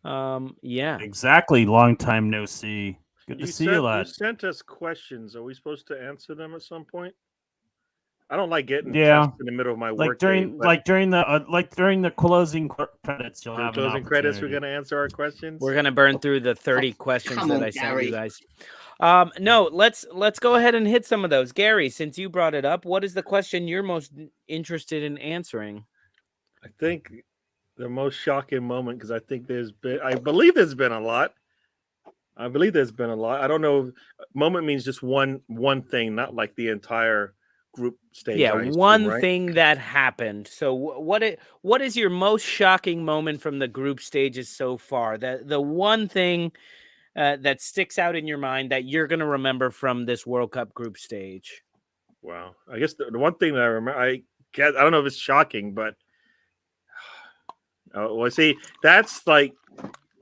Yeah.
Exactly. Long time no see. Good to see you,
You
lad.
sent us questions. Are we supposed to answer them at some point? I don't like getting
Yeah.
tests in the middle of my
Like
work day.
during the closing credits, you'll have
Closing
an
credits, we're
opportunity.
going to answer our questions.
We're gonna burn through the 30 questions
come
that
on,
I sent
Gary.
you guys. No, let's go ahead and hit some of those. Gary, since you brought it up, what is the question you're most interested in answering?
I think the most shocking moment, because I believe there's been a lot. I don't know. Moment means just one thing, not like the entire group stage.
Yeah,
I assume,
one
right?
thing that happened. So what is your most shocking moment from the group stages so far? The one thing that sticks out in your mind that you're going to remember from this World Cup group stage?
Wow. I guess the one thing that I remember, I don't know if it's shocking, but well, see, that's like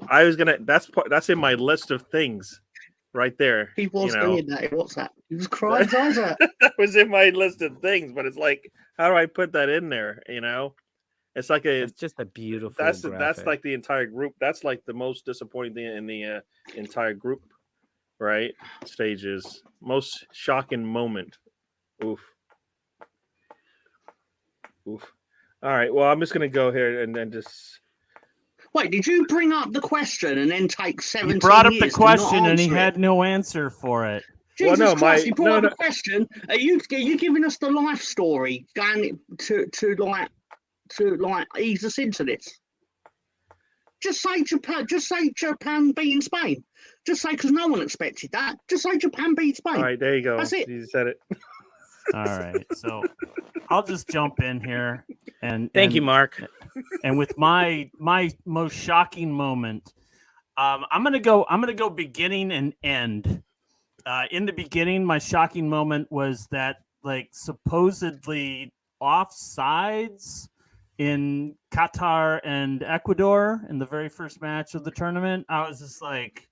that's in my list of things right there.
He was doing that. What's that? He was crying his eyes out.
That was in my list of things, but it's like, how do I put that in there? It's like
It's just a beautiful
that's
graphic.
like the entire group. That's like the most disappointing thing in the entire group, right? Stages. Most shocking moment. Oof. All right. Well, I'm just gonna go here and then just.
Wait, did you bring up the question and then take 17
He brought up
years
the
to not
question and he
answer it?
had no answer for it.
Jesus
Well, no,
Christ, you brought
no.
up a question. Are you giving us the life story going to ease us into this? Just say Japan. Just say Japan beating Spain. Just say, because no one expected that. Just say Japan beat Spain.
All right, there you go.
That's it.
You said it.
All right, so I'll just jump in here and
Thank you, Mark.
And with my most shocking moment, I'm gonna go beginning and end. In the beginning, my shocking moment was that like supposedly offsides in Qatar and Ecuador in the very first match of the tournament. I was just like,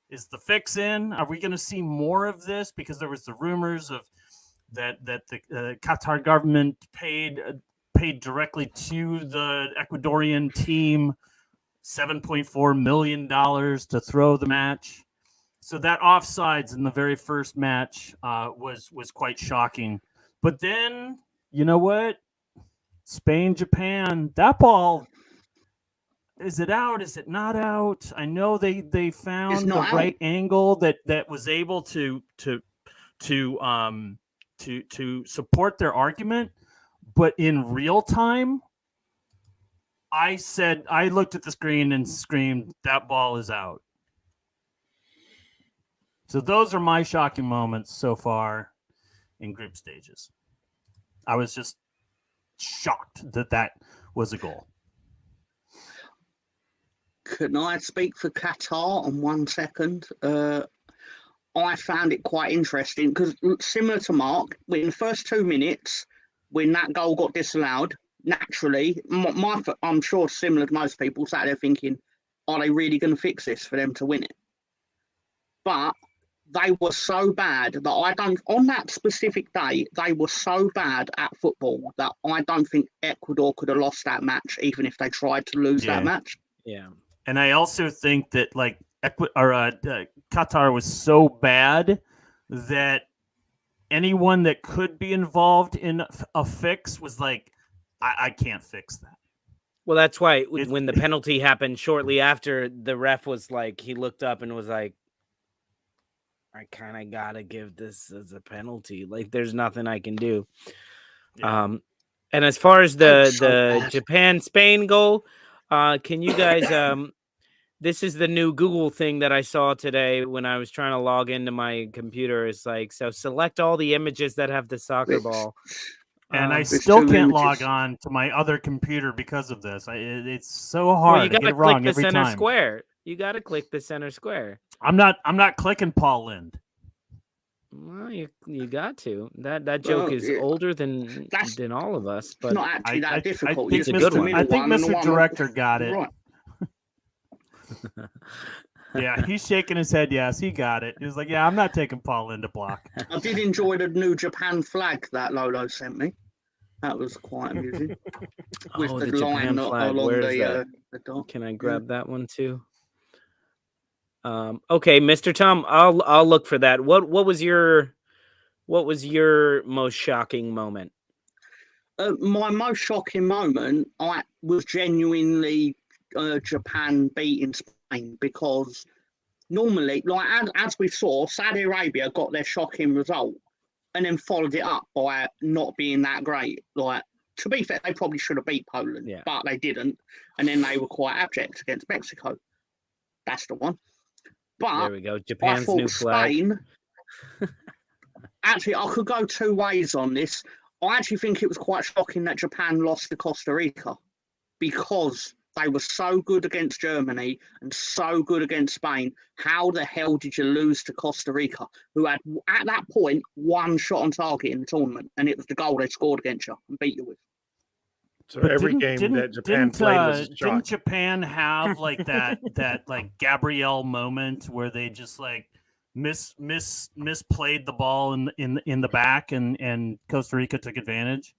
is the fix in? Are we going to see more of this? Because there was the rumors of that the Qatar government paid directly to the Ecuadorian team $7.4 million to throw the match. So that offsides in the very first match was quite shocking. But then, you know what? Spain, Japan, that ball, is it out? Is it not out? I know they found the right angle that was able to support their argument, but in real time, I looked at the screen and screamed, that ball is out. So those are my shocking moments so far in group stages. I was just shocked that was a goal.
Can I speak for Qatar on 1 second? I found it quite interesting because, similar to Mark, in the first 2 minutes, when that goal got disallowed, naturally, I'm sure similar to most people, sat there thinking, are they really going to fix this for them to win it? But they were so bad that on that specific day, they were so bad at football that I don't think Ecuador could have lost that match, even if they tried to lose that match.
Yeah.
And I also think that like Qatar was so bad that anyone that could be involved in a fix was like, I can't fix that.
Well, that's why when the penalty happened shortly after, the ref was like, he looked up and was like, I kind of got to give this as a penalty. Like, there's nothing I can do. Yeah. And as far as the Japan-Spain goal, can you guys... this is the new Google thing that I saw today when I was trying to log into my computer. It's like, so select all the images that have the soccer ball.
And I still can't log on to my other computer because of this. It's so hard.
Well, you got to click the center
time.
Square. You got to click the center square.
I'm not clicking Paul Lind.
Well, you got to. That joke is older than all of us, but
it's not actually that difficult.
I think Mr. Director got it. Right. Yeah, he's shaking his head. Yes, he got it. He was like, "Yeah, I'm not taking Paul into block."
I did enjoy the new Japan flag that Lolo sent me. That was quite amusing. With
Oh,
the
the
line
Japan flag.
along
Where is that?
the dot.
Can I grab that one too? Okay, Mr. Tom, I'll look for that. What was your most shocking moment?
My most shocking moment, I was genuinely Japan beating Spain, because normally, like as we saw, Saudi Arabia got their shocking result and then followed it up by not being that great. Like, to be fair, they probably should have beat Poland, but they didn't, and then they were quite abject against Mexico. That's the one. But
there we go. Japan's new
Spain,
flag.
actually, I could go two ways on this. I actually think it was quite shocking that Japan lost to Costa Rica, because they were so good against Germany and so good against Spain. How the hell did you lose to Costa Rica, who had, at that point, one shot on target in the tournament, and it was the goal they scored against you and beat you with?
So
But
every game that Japan played was a shock.
Didn't Japan have like that like Gabrielle moment where they just like misplayed the ball in the back and Costa Rica took advantage?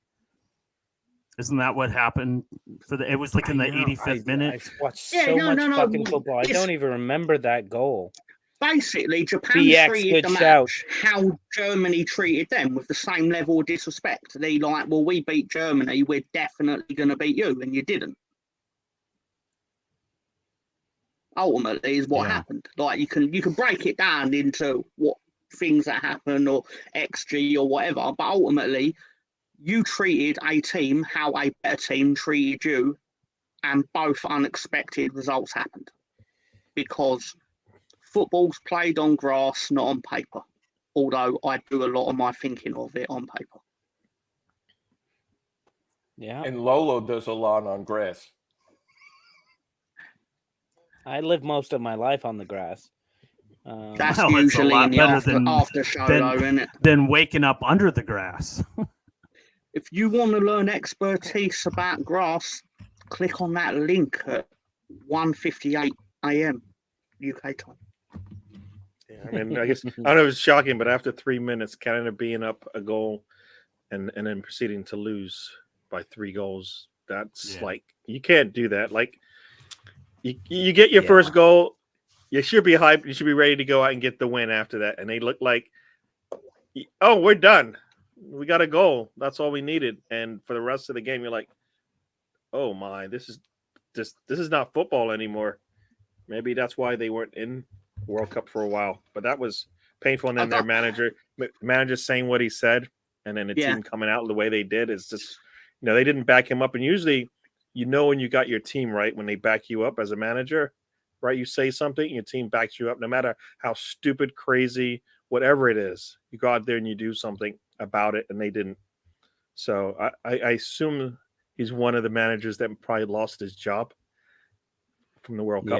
Isn't that what happened for the? It was like in the 85th minute.
I watched so much fucking football. I don't even remember that goal.
Basically, Japan treated the match how Germany treated them, with the same level of disrespect. They like, well, we beat Germany, we're definitely going to beat you, and you didn't. Ultimately, is what happened. Like, you can break it down into what things that happen or XG or whatever, but ultimately, you treated a team how a better team treated you, and both unexpected results happened, because football's played on grass, not on paper. Although I do a lot of my thinking of it on paper.
Yeah.
And Lolo does a lot on grass.
I live most of my life on the grass.
That's usually in the after show, though, isn't it?
Than waking up under the grass.
If you want to learn expertise about grass, click on that link at 1:58 a.m. UK time.
Yeah, I mean, I guess I don't know if it was shocking, but after 3 minutes, Canada being up a goal and then proceeding to lose by 3 goals, that's like, you can't do that. Like, you get your first goal, you should be hyped, you should be ready to go out and get the win after that. And they look like, oh, we're done. We got a goal. That's all we needed. And for the rest of the game, you're like, oh my, this is not football anymore. Maybe that's why they weren't in World Cup for a while. But that was painful. And then their manager saying what he said, and then the team coming out the way they did is just, they didn't back him up. And usually, when you got your team right, when they back you up as a manager, right? You say something, your team backs you up, no matter how stupid, crazy, whatever it is. You go out there and you do something about it, and they didn't. So I assume he's one of the managers that probably lost his job from the World Cup.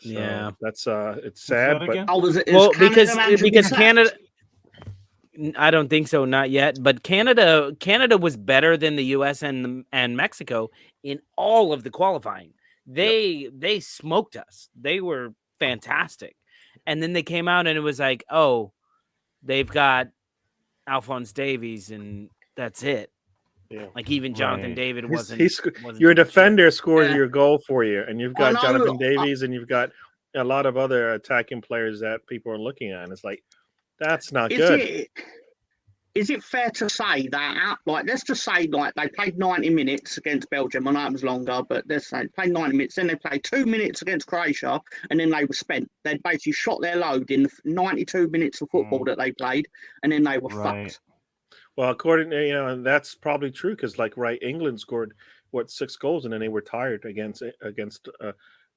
Yeah.
So that's it's sad,
but because Canada, I don't think so, not yet. But Canada was better than the U.S. and Mexico in all of the qualifying. They smoked us. They were fantastic, and then they came out and it was like, oh, they've got Alphonse Davies, and that's it.
Yeah.
Like, even Jonathan David wasn't
your defender scores your goal for you, and you've got Jonathan Davies, and you've got a lot of other attacking players that people are looking at, and it's like, that's not good.
Is it fair to say that, like, let's just say, like, they played 90 minutes against Belgium? I know it was longer, but let's say they played 90 minutes, then they played 2 minutes against Croatia, and then they were spent. They'd basically shot their load in the 92 minutes of football that they played, and then they were fucked.
Well, according to, and that's probably true, because, like, England scored, 6 goals, and then they were tired against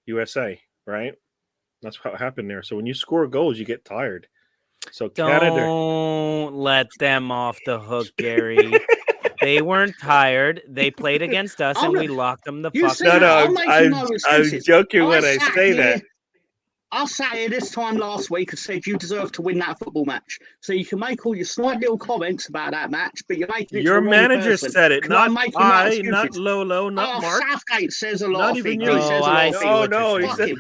USA, right? That's what happened there. So when you score goals, you get tired. So
don't let them off the hook, Gary. They weren't tired. They played against us, and we locked them the fuck
out.
I'm joking when I say that.
I sat here this time last week and said you deserve to win that football match. So you can make all your slight little comments about that match, but you're making it
your
to the
manager
person.
said it, not I, not Lolo, not Mark.
Southgate says a lot of things.
No, he says a lot of things.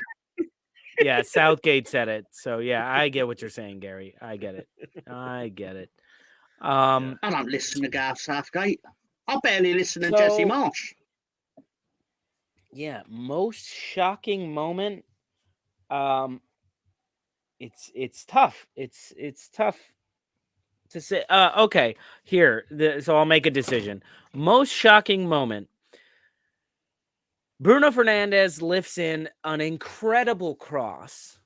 Yeah, Southgate said it. So yeah, I get what you're saying, Gary. I get it. I get it.
I don't listen to Gareth Southgate. I barely listen to Jesse
So-
Marsh.
Yeah, most shocking moment. It's tough. It's tough to say. Okay, here. So I'll make a decision. Most shocking moment. Bruno Fernandes lifts in an incredible cross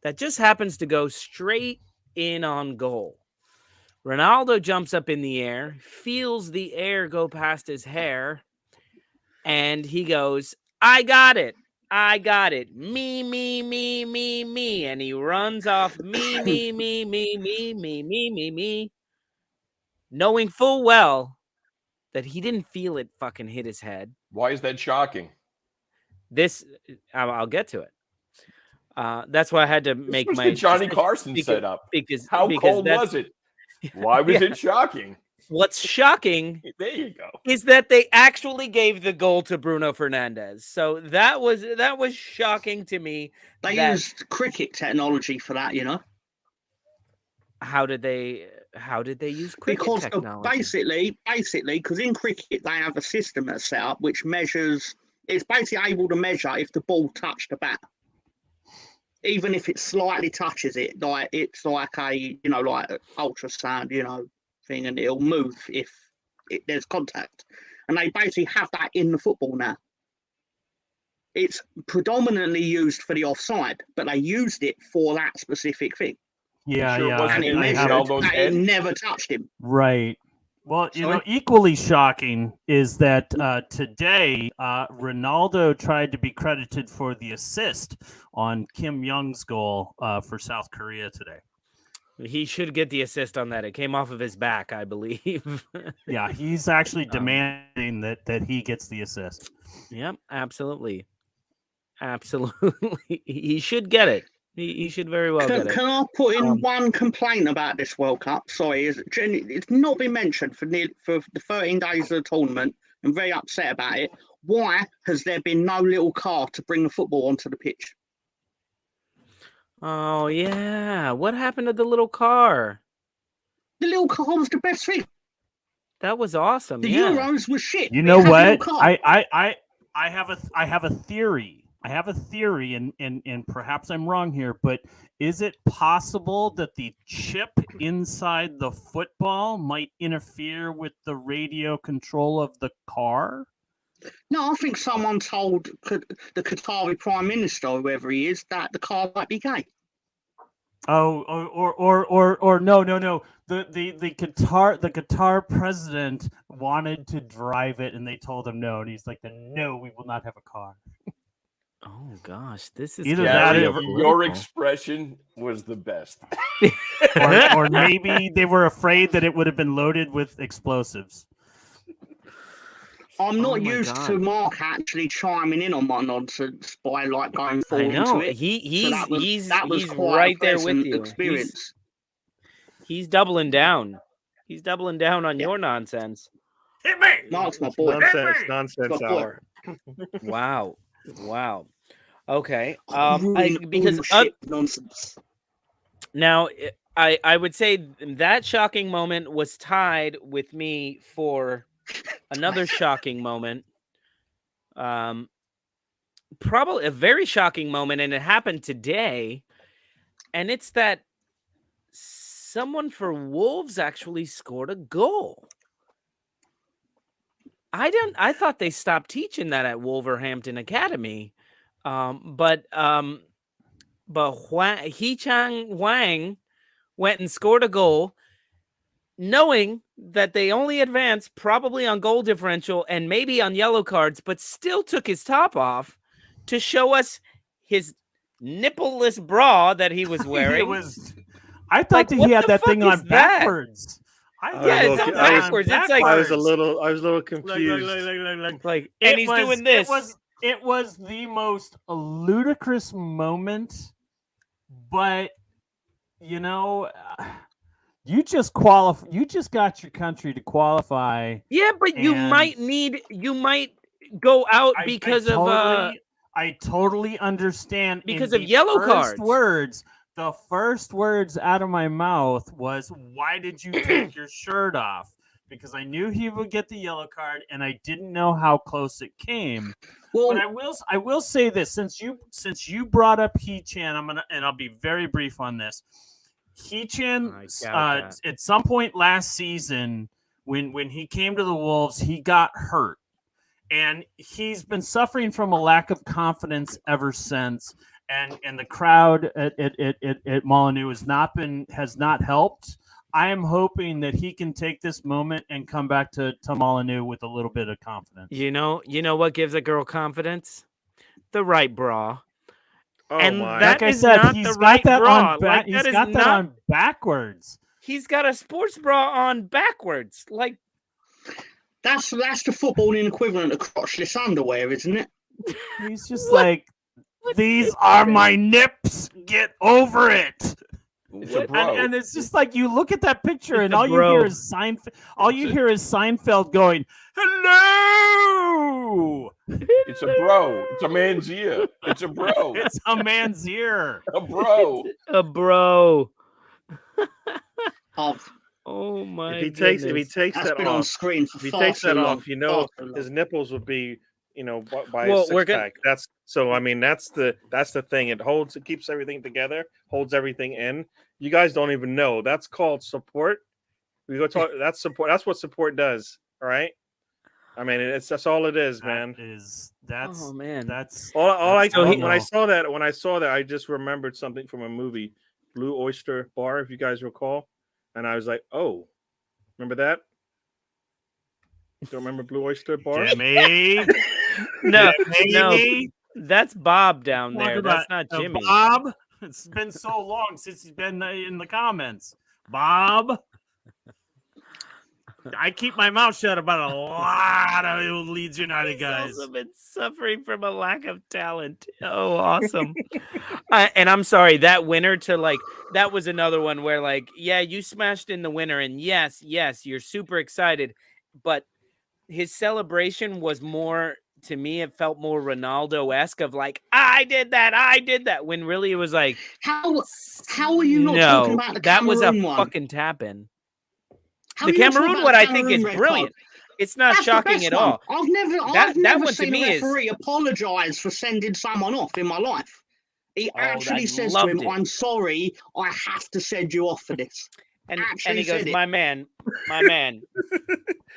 that just happens to go straight in on goal. Ronaldo jumps up in the air, feels the air go past his hair, and he goes, "I got it. I got it. Me, me, me, me, me." And he runs off, me, me, me, me, me, me, me, me, me, knowing full well that he didn't feel it fucking hit his head.
Why is that shocking?
This, I'll get to it. That's why I had to
This
make
was
my
the Johnny
decision
Carson setup.
because
How cold
that's
was it? Why was it shocking?
what's shocking
There you go.
is that they actually gave the goal to Bruno Fernandes. So that was shocking to me.
They
that-
used cricket technology for that, you know.
How did they use cricket
Because
technology?
basically, because in cricket they have a system that's set up which measures. It's basically able to measure if the ball touched the bat, even if it slightly touches it. Like it's like a like an ultrasound thing, and it'll move if there's contact. And they basically have that in the football now. It's predominantly used for the offside, but they used it for that specific thing.
Yeah,
Sure
yeah.
wasn't
And it
in
measured
Ronaldo's
that
head?
it never touched him.
Right. Well,
Sorry?
equally shocking is that today Ronaldo tried to be credited for the assist on Kim Young's goal for South Korea today.
He should get the assist on that. It came off of his back, I believe.
Yeah, he's actually demanding that he gets the assist.
Yep, absolutely. Absolutely. He should get it. He should very well get it.
Can I put in one complaint about this World Cup? Sorry, it's not been mentioned for the 13 days of the tournament. I'm very upset about it. Why has there been no little car to bring the football onto the pitch?
Oh, yeah. What happened to the little car?
The little car was the best thing.
That was awesome.
The
yeah.
Euros was shit.
You
It
know
had a little
what?
car.
I have a theory. And perhaps I'm wrong here, but is it possible that the chip inside the football might interfere with the radio control of the car?
No, I think someone told the Qatari Prime Minister, whoever he is, that the car might be gay.
Oh, or no. The Qatar president wanted to drive it, and they told him no, and he's like, "No, we will not have a car."
Oh gosh, this is
Either
getting
that
Gary,
or-
real
your
political.
expression was the best.
or maybe they were afraid that it would have been loaded with explosives.
I'm not
my
used
God.
to Mark actually chiming in on my nonsense by like going full
I know.
into it.
He's
that was
he's
quite
right
a
there with
pleasant
you.
experience.
He's doubling down. He's doubling down on
Yeah.
your nonsense.
Hit me!
Mark's my boy.
Nonsense
My boy.
hour.
Wow. Wow. Okay.
Ruin
Because
all shit nonsense.
now I would say that shocking moment was tied with me for another shocking moment. Probably a very shocking moment, and it happened today. And it's that someone for Wolves actually scored a goal. I thought they stopped teaching that at Wolverhampton Academy. But Hee-Chang Wang went and scored a goal, knowing that they only advanced probably on goal differential and maybe on yellow cards, but still took his top off to show us his nippleless bra that he was wearing.
I thought
Like,
that
what
he had
the
that
fuck
thing
is
on
that?
backwards.
Yeah, it's on backwards. It's like-
I was a little confused.
Like, and he's doing this.
It was the most ludicrous moment, but you know, you just got your country to qualify.
Yeah, but you
and-
might go out because of
I totally understand.
Because
In
of
the
yellow
first
cards.
The first words out of my mouth was, "Why did you take your shirt off?" Because I knew he would get the yellow card, and I didn't know how close it came.
Well,
But I will say this, since you brought up He-Chan, I'll be very brief on this. He-Chan,
I doubt that.
at some point last season, when he came to the Wolves, he got hurt, and he's been suffering from a lack of confidence ever since. And the crowd at Molyneux has not helped. I am hoping that he can take this moment and come back to Molyneux with a little bit of confidence.
You know what gives a girl confidence? The right bra.
Oh
And
my!
that
Like I
is
said,
not
he's
the
got
right
that
bra.
on
Like,
he's
that is
got that
not.
on backwards.
He's got a sports bra on backwards. Like,
that's the footballing equivalent of crotchless underwear, isn't it?
He's just
What?
like, these are my nips. Get over it.
It's a
what?
bro.
And it's just like you look at that picture,
It's
and
a
all you
bro.
hear is Seinfeld. All you hear is Seinfeld going, "Hello."
It's a bro. It's a man's ear. It's a bro.
It's a man's ear.
A bro.
A bro.
I've
Oh my
If he
goodness.
takes
that's
that
been on
off,
screen for
if he
far
takes
too
that
long.
off, you know
Far too
his
long.
nipples would be, by
Well,
his
we're
six
gonna-
pack. That's so. I mean, that's the thing. It keeps everything together, holds everything in. You guys don't even know. That's called support. We go talk. That's support. That's what support does. All right. I mean, that's all it is, man.
Oh man.
That's
When I saw that, I just remembered something from a movie, Blue Oyster Bar, if you guys recall, and I was like, oh, remember that? Don't remember Blue Oyster Bar?
Jimmy.
No,
Jimmy.
that's Bob down
Talk
there.
about,
That's not Jimmy.
Bob. It's been so long since he's been in the comments. Bob. I keep my mouth shut about a lot of Leeds United
He's
guys.
also been suffering from a lack of talent. Oh, awesome. And I'm sorry, that winner that was another one where yeah, you smashed in the winner, and yes, you're super excited, but his celebration was more, to me, it felt more Ronaldo-esque of I did that, when really it was like,
How are you not talking about the
that was a
Cameroon one?
fucking tap-in.
How
The
are you not talking
Cameroon
about
one,
the
I think,
Cameroon
is
red
brilliant.
card?
It's not
That's the
shocking
best
at
one.
all.
I've never
one to
seen
me
a
is-
referee apologise for sending someone off in my life. He
I
actually says to
loved
him,
it.
"I'm sorry, I have to send you off for this."
And
actually
he goes,
said it.
my man.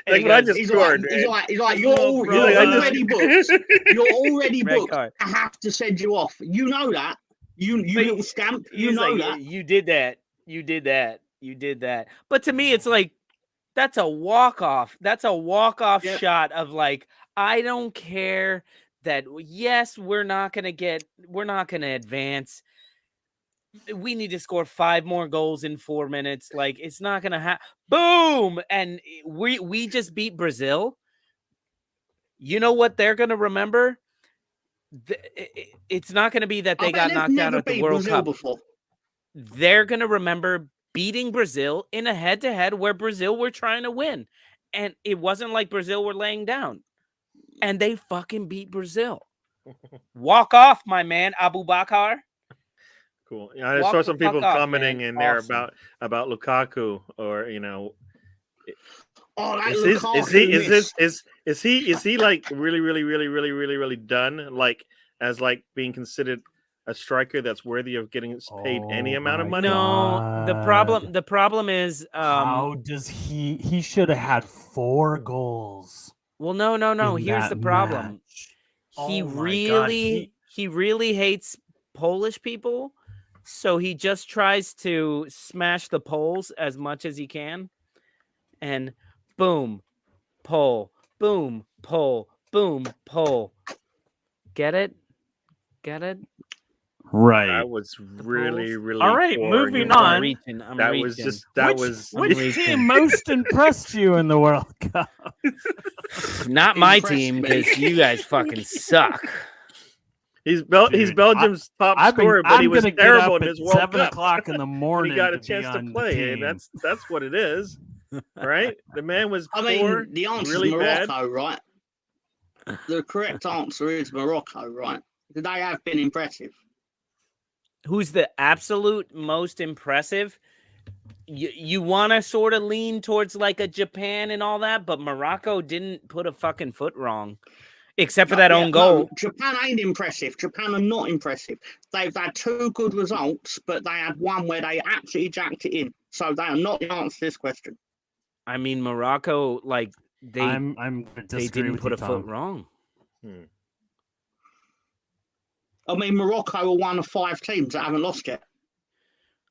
Like
he
what I
goes,
just
He's
scored.
like, you're
No, bro,
already booked. You're already
Red
booked.
card.
I have to send you off. You know that. You
But
little scamp. You
He's
know
like,
that.
you did that. But to me, it's like, that's a walk-off. That's a walk-off
Yep.
shot of I don't care that, yes, we're not going to advance. We need to score 5 more goals in 4 minutes. It's not going to happen. Boom! And we just beat Brazil. You know what they're going to remember? It's not going to be that they got knocked out at the World Cup.
Before.
They're going to remember beating Brazil in a head-to-head where Brazil were trying to win. And it wasn't like Brazil were laying down. And they fucking beat Brazil. Walk off, my man, Abu Bakar.
Cool. Yeah, I
Walk
saw
the
some people
fuck off,
commenting
man.
in there
Awesome.
about Lukaku, or
Oh, that
is he like really done, as being considered a striker that's worthy of getting paid any amount of money?
No, the problem is
how does he should have had 4 goals.
Well, no.
in
Here's
that
the problem.
match.
He
Oh my God,
he really hates Polish people, so he just tries to smash the Poles as much as he can. And boom, Pole, boom, Pole, boom, Pole. Get it?
Right.
That was really
All right,
boring.
moving
You're
on.
right.
I'm
That
reaching.
was just that was
Which team most impressed you in the World Cup?
Not my
Impressed
team,
me.
because you guys fucking suck.
he's
Dude,
Belgium's top scorer, but he was
gonna
terrible
get
in
up
his
at
World
7
Cup.
o'clock in the
When
morning.
he got a
to
chance
be
to
on the
play, and
team.
that's what it is, right? The man was
I
poor,
mean, the answer
really
is
bad.
Morocco, right? The correct answer is Morocco, right? They have been impressive.
Who's the absolute most impressive? You want to sort of lean towards like a Japan and all that, but Morocco didn't put a fucking foot wrong, except for that own goal.
No, Japan ain't impressive. Japan are not impressive. They've had 2 good results, but they had one where they absolutely jacked it in. So they are not the answer to this question.
I mean, Morocco, like they didn't put a foot wrong.
I mean, Morocco are one of 5 teams that haven't lost yet.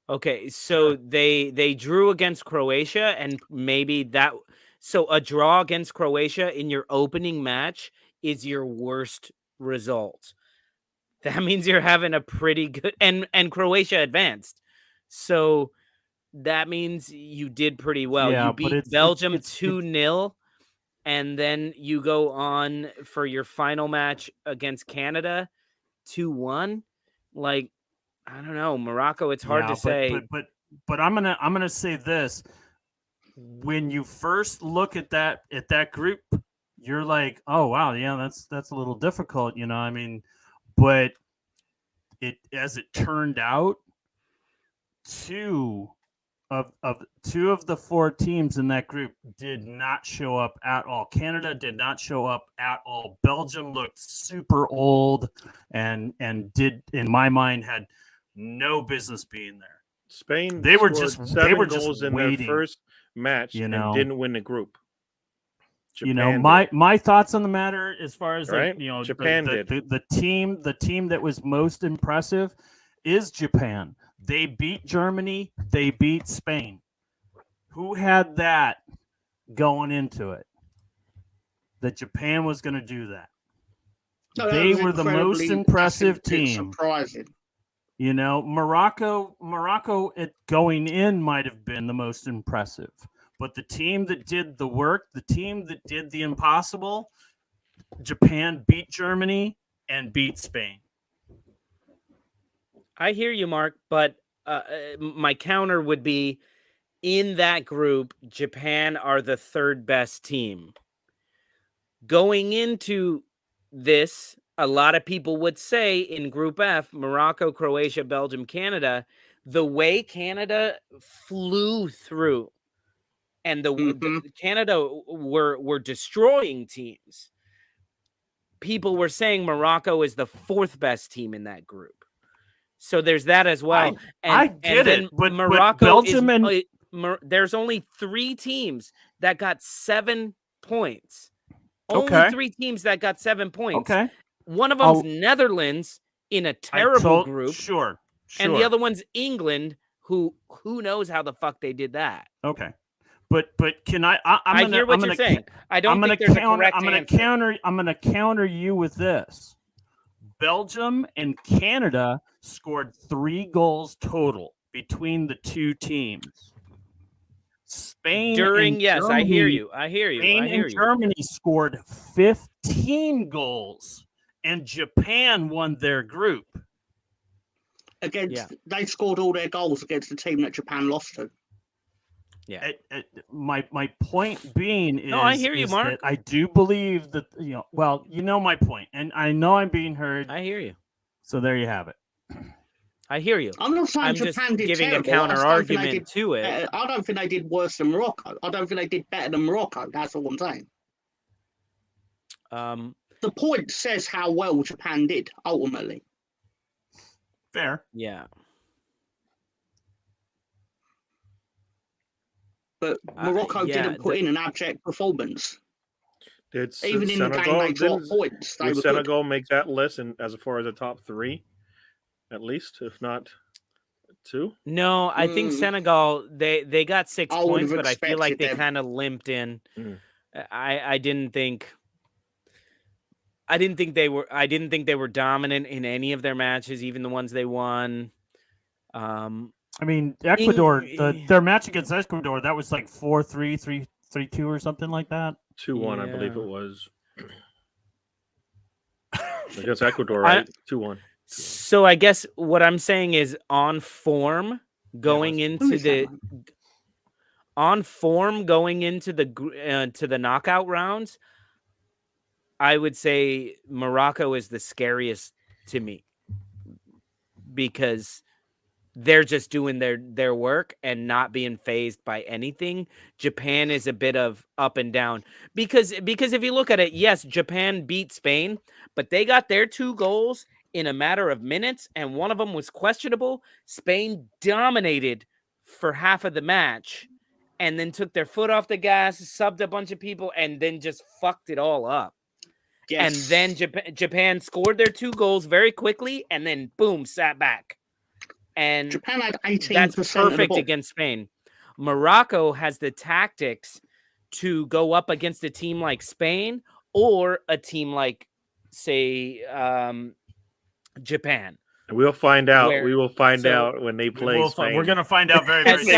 Okay, so they drew against Croatia, and maybe that. So a draw against Croatia in your opening match is your worst result. That means you're having a pretty good, and Croatia advanced. So that means you did pretty well.
Yeah,
you beat Belgium 2-0, and then you go on for your final match against Canada 2-1. Like, I don't know, Morocco, it's hard to say.
But I'm gonna say this. When you first look at that group, you're like, oh wow, yeah, that's a little difficult, you know. I mean, but as it turned out, two of the 4 teams in that group did not show up at all. Canada did not show up at all. Belgium looked super old and did, in my mind, had no business being there.
Spain,
they were
goals
just
in
waiting,
their first match, and didn't win the group.
Japan my thoughts on the matter, as far as
right? Japan
the team that was most impressive is Japan. They beat Germany. They beat Spain. Who had that going into it? That Japan was going to do that.
No,
they were the most impressive team.
Surprising.
You know, Morocco at going in might have been the most impressive. But the team that did the work, the team that did the impossible, Japan beat Germany and beat Spain.
I hear you, Mark, but my counter would be, in that group, Japan are the 3rd best team. Going into this, a lot of people would say in Group F, Morocco, Croatia, Belgium, Canada, the way Canada flew through, and the Canada were destroying teams. People were saying Morocco is the 4th best team in that group. So there's that as well.
I get it, but
Morocco,
Belgium
there's only 3 teams that got 7 points.
Okay.
Only 3 teams that got 7 points.
Okay.
One of them's Netherlands in a terrible group.
Sure.
And the other one's England, who knows how the fuck they did that.
Okay. But can I
hear what you're saying. I don't think there's a correct answer.
I'm gonna counter you with this. Belgium and Canada scored 3 goals total between the 2 teams. Spain
Germany, I hear you.
Spain and Germany scored 15 goals, and Japan won their group.
They scored all their goals against the team that Japan lost to.
Yeah.
My point being is,
I hear you, Mark.
I do believe that, well, you know my point, and I know I'm being heard.
I hear you.
So there you have it.
I hear you.
I'm not saying
Japan
just
did giving
terrible.
a counter argument to it.
I don't think they did worse than Morocco. I don't think they did better than Morocco. That's all I'm saying. The point says how well Japan did, ultimately.
Fair.
Yeah.
But Morocco didn't put in an abject performance. Even in the game they dropped points.
Did Senegal make that list as far as the top 3, at least, if not 2?
No, I think Senegal they got 6 points, but I feel like they kind of limped in. I didn't think they were dominant in any of their matches, even the ones they won.
I mean, Ecuador, their match against Ecuador, that was like 4-3, 3-2 or something like that.
2-1, I believe it was. Against Ecuador, right? 2-1.
So I guess what I'm saying is, on form going into the to the knockout rounds, I would say Morocco is the scariest to me because they're just doing their work and not being fazed by anything. Japan is a bit of up and down because if you look at it, yes, Japan beat Spain, but they got their 2 goals in a matter of minutes, and one of them was questionable. Spain dominated for half of the match and then took their foot off the gas, subbed a bunch of people, and then just fucked it all up.
Yes.
And then Japan scored their 2 goals very quickly and then boom, sat back. And
Japan had 18%
that's
of the
perfect
ball.
against Spain. Morocco has the tactics to go up against a team like Spain or a team like, say, Japan.
We'll find out.
Where-
we will find
so-
out when they play Spain.
We're going to find out very, very
As
soon.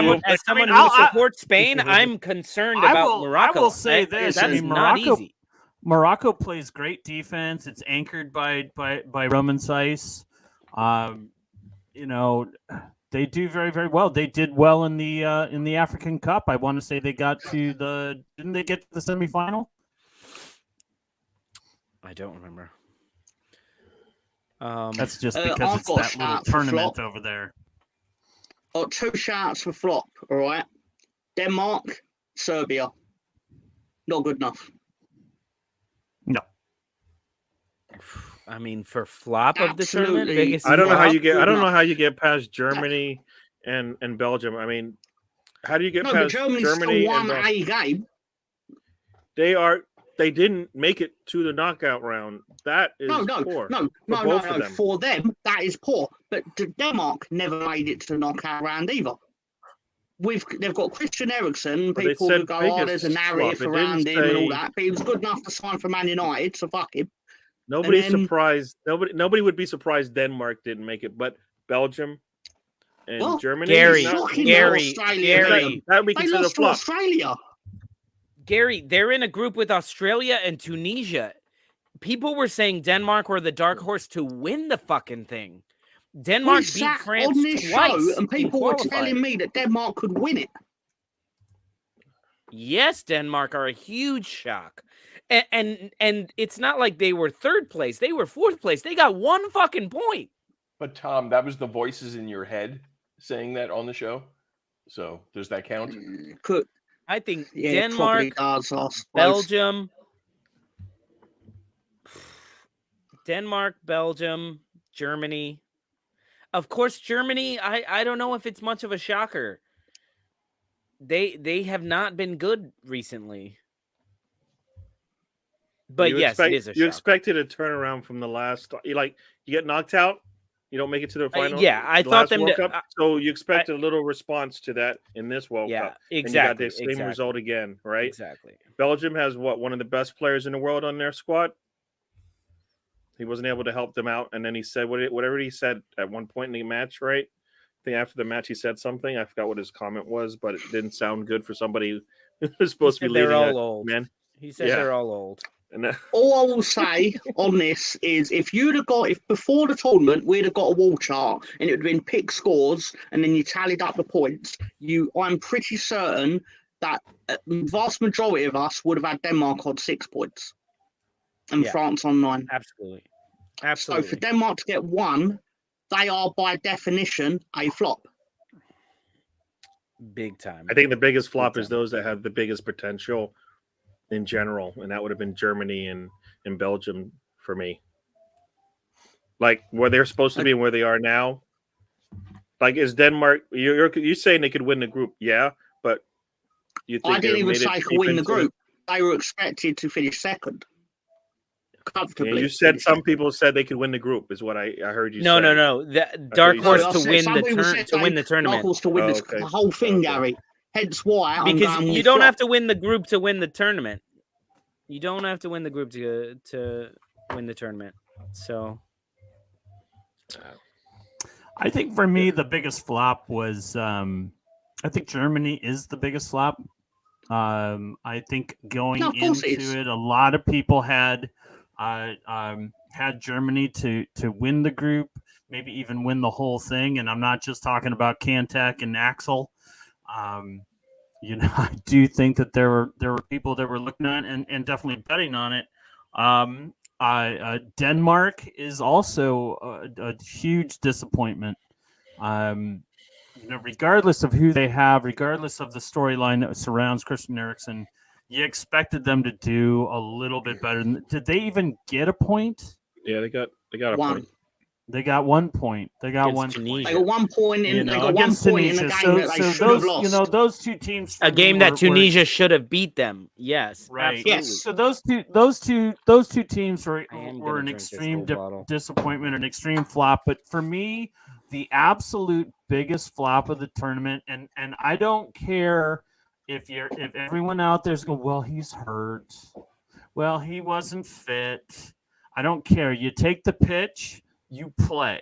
someone
I mean,
who supports Spain, I'm concerned about Morocco.
I will say this.
That's
I mean,
not easy.
Morocco plays great defense. It's anchored by Roman Saiz. You know, they do very, very well. They did well in the African Cup. I want to say they got to didn't they get to the semifinal?
I don't remember.
That's just
I've
because it's
got a
that little
shout for
tournament
flop.
over there.
2 shouts for flop, all right? Denmark, Serbia. Not good enough.
No.
I mean, for flop of the tournament,
Absolutely.
biggest
I don't know how
flop?
you get. I don't know
Enough.
how you get past Germany and Belgium. I mean, how do you get
No, but
past
Germany's
Germany
still
and
won
Belgium?
a game.
They didn't make it to the knockout round. That is
No,
poor.
no.
both of them.
For them, that is poor. But Denmark never made it to the knockout round either. They've got Christian Eriksen.
But they
People
said
who go, oh, there's a
biggest
narrative
flop. It didn't
around him and all
say-
that. But he was good enough to sign for Man United, so fuck him.
Nobody's
And then-
surprised. Nobody would be surprised Denmark didn't make it, but Belgium and
Well,
Germany.
Gary,
not-
shocking
Gary,
that Australia
Gary.
beat them.
that would be
They
considered a
lost to
flop.
Australia.
Gary, they're in a group with Australia and Tunisia. People were saying Denmark were the dark horse to win the fucking thing. Denmark
We
beat
sat
France
on this
twice
show and
in
people were telling
qualifiers.
me that Denmark could win it.
Yes, Denmark are a huge shock. And it's not like they were 3rd place. They were 4th place. They got 1 fucking point.
But Tom, that was the voices in your head saying that on the show. So does that count?
Could
I think
yeah, it probably
Denmark,
does, I suppose.
Belgium, Germany. Of course, Germany, I don't know if it's much of a shocker. They have not been good recently. But yes, it is a
You
shocker.
expected a turnaround from the last. You get knocked out. You don't make it to the final.
yeah, I
the
thought
last
them
World
to-
Cup, so you expect a little response to that in this World
Yeah,
Cup. And
exactly.
you got the same result again, right?
Exactly.
Belgium has one of the best players in the world on their squad. He wasn't able to help them out, and then he said whatever he said at one point in the match, right? I think after the match he said something. I forgot what his comment was, but it didn't sound good for somebody who was supposed to be
They're
leading
all
a
old.
man.
He said
Yeah.
they're all old.
And
All I will say on this is if before the tournament we'd have got a wall chart and it would have been pick scores and then you tallied up the points, I'm pretty certain that the vast majority of us would have had Denmark on 6 points and
Yeah.
France on 9.
Absolutely.
So
Absolutely.
for Denmark to get 1, they are by definition a flop.
Big time.
I think the biggest flop
Big
is
time.
those that have the biggest potential in general, and that would have been Germany and Belgium for me. Like where they're supposed to be and where they are now. Like is Denmark? You're saying they could win the group, yeah, but you think
I didn't
they
even
made it
say
deep
could win the
into
group. They were expected to finish 2nd.
Yeah,
Comfortably.
you said some people said they could win the group, is what I heard you say.
No. The dark
you
horse
said.
to
I
win
said
the
some people said
to win the
Dark
tournament.
Horse to win
Oh,
the
okay.
whole thing,
Okay.
Gary. Hence why I'm
Because
going
you
with
don't
flop.
have to win the group to win the tournament. You don't have to win the group to win the tournament. So
I think for me, the biggest flop was I think Germany is the biggest flop. I think going
No, of course it is.
into it, a lot of people had Germany to win the group, maybe even win the whole thing. And I'm not just talking about Kantek and Axel. I do think that there were people that were looking at and definitely betting on it. Denmark is also a huge disappointment. Regardless of who they have, regardless of the storyline that surrounds Christian Eriksen, you expected them to do a little bit better. Did they even get a point?
Yeah, they got a
One.
point.
They got 1 point. They got
Against
1
Tunisia.
point.
They got 1 point in. They got 1
against
point in a
Tunisia.
game that they should have
those,
lost.
those two teams.
A game that Tunisia should have beat them. Yes,
Right.
absolutely.
Yes.
So those two teams were
I am
an
gonna drink this
extreme
whole bottle.
disappointment, an extreme flop. But for me, the absolute biggest flop of the tournament, and I don't care if everyone out there's going, well, he's hurt, well, he wasn't fit. I don't care. You take the pitch, you play.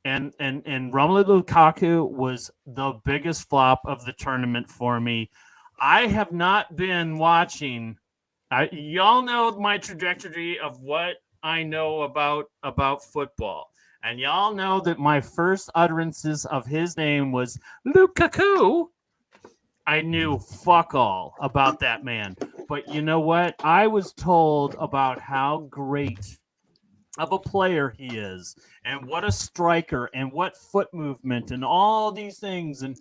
And Romelu Lukaku was the biggest flop of the tournament for me. I have not been watching. Y'all know my trajectory of what I know about football, and y'all know that my first utterances of his name was Lukaku. I knew fuck all about that man, but you know what? I was told about how great of a player he is, and what a striker, and what foot movement, and all these things, and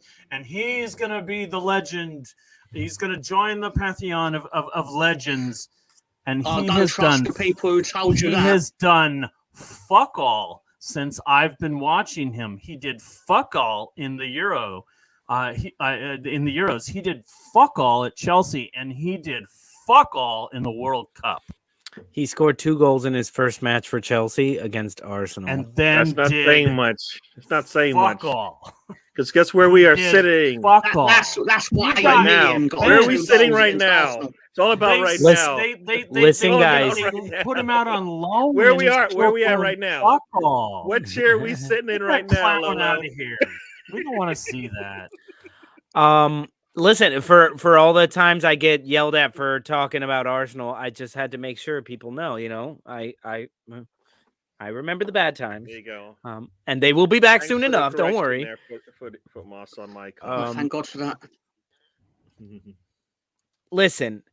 he's gonna be the legend. He's gonna join the pantheon of legends, and he has done.
The people who told you
he
that.
has done fuck all since I've been watching him. He did fuck all in the Euro. In the Euros, he did fuck all at Chelsea, and he did fuck all in the World Cup.
He scored 2 goals in his first match for Chelsea against Arsenal.
And then
That's not saying much. It's not saying much.
fuck all.
Because guess where we are
Did
sitting
Fuck all.
That's what
You
8
got
million
now.
got.
Where are we
Two
sitting
goals
right
against
now?
Arsenal.
It's all about right
Listen-
now.
Listen,
they
guys.
put him out on loan.
Where
and
we
he's
are- where we at
going
right now?
Fuck all.
What chair are we sitting in
Get
right
that
now,
clown
Lolo?
out of here. We don't want to see that.
Listen, for all the times I get yelled at for talking about Arsenal, I just had to make sure people know, I remember the bad times.
There you go.
And they will be back
Thanks
soon
for the
enough. Don't
correction
worry.
there, Foot Moss on my
Thank God for that.
Listen,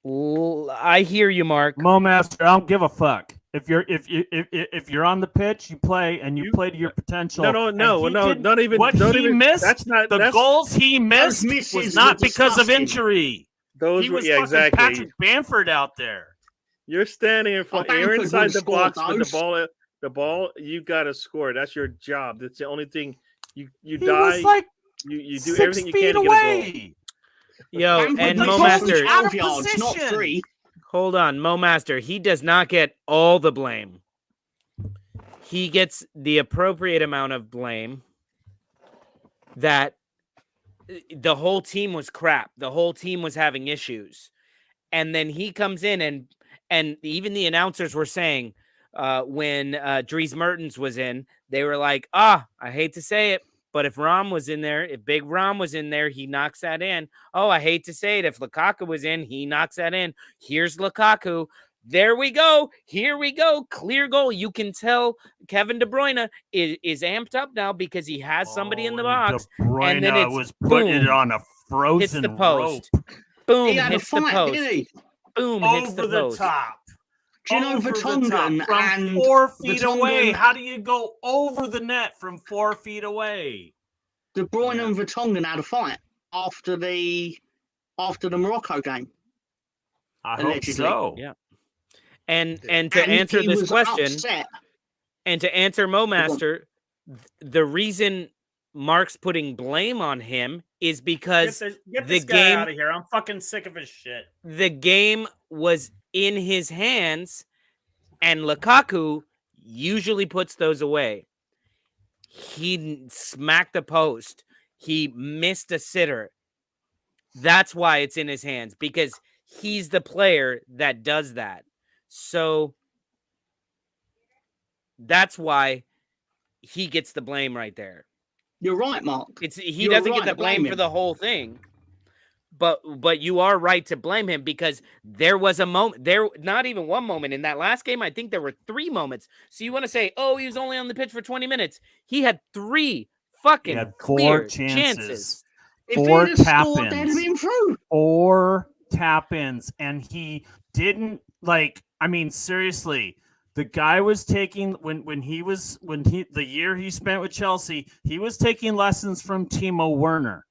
I hear you, Mark.
Mo Master, I don't give a fuck. If you're on the pitch, you play and you play to your potential.
No, not even.
What
don't
he
even,
missed,
that's not
the goals he missed
misses
was not
were
because of
disgusting.
injury.
Those
He
were,
was
yeah,
fucking
exactly.
Patrick Bamford out there.
You're standing in front. You're
Bamford
inside the
would've scored
box with
those.
the ball. You got to score. That's your job. That's the only thing. You
He
die.
was like
You do
6
everything you
feet
can to get a goal.
away.
Yo,
Bamford
and
took
Mo
goals
Master,
from
out of
12 yards, not
position.
3.
hold on. Mo Master, he does not get all the blame. He gets the appropriate amount of blame that the whole team was crap. The whole team was having issues. And then he comes in and even the announcers were saying when Dries Mertens was in, they were like, I hate to say it, but if Rom was in there, if Big Rom was in there, he knocks that in. Oh, I hate to say it, if Lukaku was in, he knocks that in. Here's Lukaku. There we go. Here we go. Clear goal. You can tell Kevin De Bruyne is amped up now because he has somebody in the box.
De Bruyne
and then it's
was putting it
boom,
on a frozen
hits the post.
rope
Boom,
He had a
hits the
fight,
post.
didn't he?
Boom, hits
over
the
the
post.
top.
Do you know
Over the
Vertonghen
top, from
and
4 feet
Vertonghen-
away? How do you go over the net from 4 feet away?
De Bruyne
Yeah.
and Vertonghen had a fight after the Morocco game.
I hope
Allegedly.
so.
Yeah. And to
And
answer
he
this
was
question,
upset.
and to answer Mo Master, the reason Mark's putting blame on him is because
Get
the
this guy
game-
out of here. I'm fucking sick of his shit.
the game was in his hands, and Lukaku usually puts those away. He smacked the post. He missed a sitter. That's why it's in his hands, because he's the player that does that. So that's why he gets the blame right there.
You're right, Mark.
He
You're
doesn't
right
get the
to blame
blame for
him.
the whole thing. But you are right to blame him, because there was a moment, not even one moment in that last game. I think there were 3 moments. So you want to say, oh, he was only on the pitch for 20 minutes. He had 3 fucking
He had 4
clear
chances.
If
4
he'd have scored,
tap-ins.
they'd have been through.
4 tap-ins, and he didn't, like, I mean, seriously, the guy was taking the year he spent with Chelsea, he was taking lessons from Timo Werner.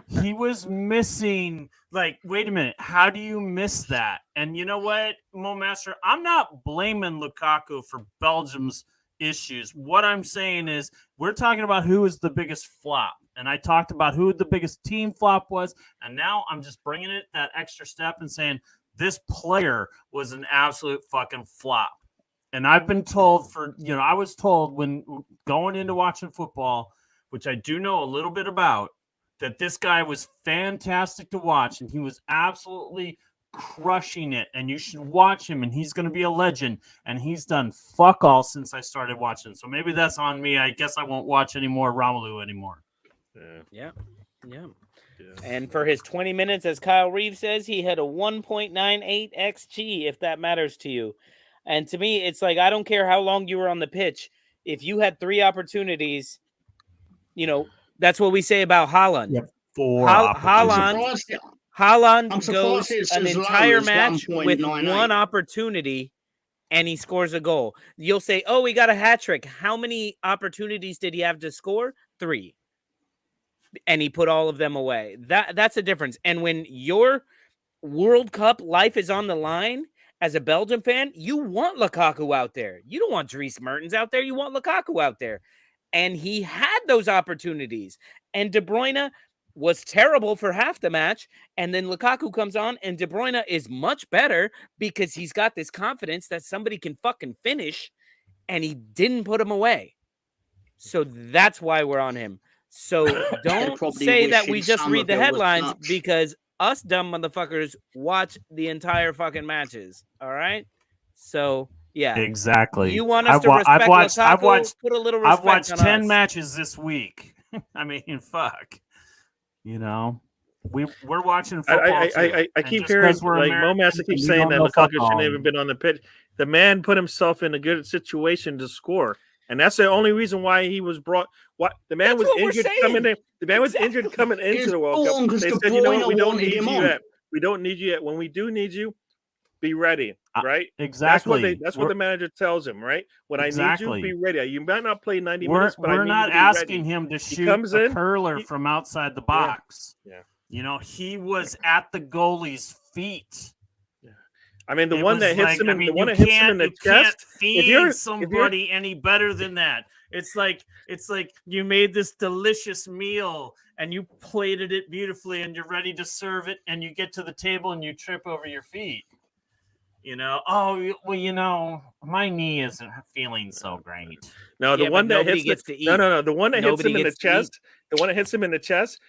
He was missing, like, wait a minute, how do you miss that? And you know what, Mo Master, I'm not blaming Lukaku for Belgium's issues. What I'm saying is we're talking about who is the biggest flop. And I talked about who the biggest team flop was. And now I'm just bringing it that extra step and saying this player was an absolute fucking flop. And I've been told I was told when going into watching football, which I do know a little bit about, that this guy was fantastic to watch and he was absolutely crushing it. And you should watch him and he's going to be a legend. And he's done fuck all since I started watching. So maybe that's on me. I guess I won't watch any more Romelu anymore.
Yeah. And for his 20 minutes, as Kyle Reeves says, he had a 1.98 XG, if that matters to you. And to me, it's like, I don't care how long you were on the pitch. If you had 3 opportunities, that's what we say about Haaland.
Yep. 4
Haaland goes an entire match with 1 opportunity and he scores a goal. You'll say, oh, he got a hat trick. How many opportunities did he have to score? 3. And he put all of them away. That's a difference. And when your World Cup life is on the line, as a Belgium fan, you want Lukaku out there. You don't want Dries Mertens out there. You want Lukaku out there. And he had those opportunities. And De Bruyne was terrible for half the match. And then Lukaku comes on and De Bruyne is much better because he's got this confidence that somebody can fucking finish. And he didn't put him away. So that's why we're on him. So don't say that we just read the headlines because us dumb motherfuckers watch the entire fucking matches. All right. So yeah,
exactly.
You want us to respect Lukaku? Put a little respect.
I've watched
on
10
us.
matches this week. I mean, fuck. We're watching football.
I keep hearing like Mo Master keeps saying that Lukaku shouldn't even been on the pitch. The man put himself in a good situation to score. And that's the only reason why he was brought. What the man was injured coming in. The man was injured coming into the World Cup. They said, "You know what? We don't need you yet. We don't need you yet. When we do need you, be ready." Right?
Exactly.
That's what the manager tells him. Right? When I need you, be ready. You might not play 90 minutes, but
we're not asking him to shoot a curler from outside the box.
Yeah.
He was at the goalie's feet.
I mean, the one that hits him in the chest.
If you're somebody any better than that, it's like you made this delicious meal and you plated it beautifully and you're ready to serve it, and you get to the table and you trip over your feet. My knee isn't feeling so great.
No, the one that hits the one that hits him in the chest. The one that hits him in the chest.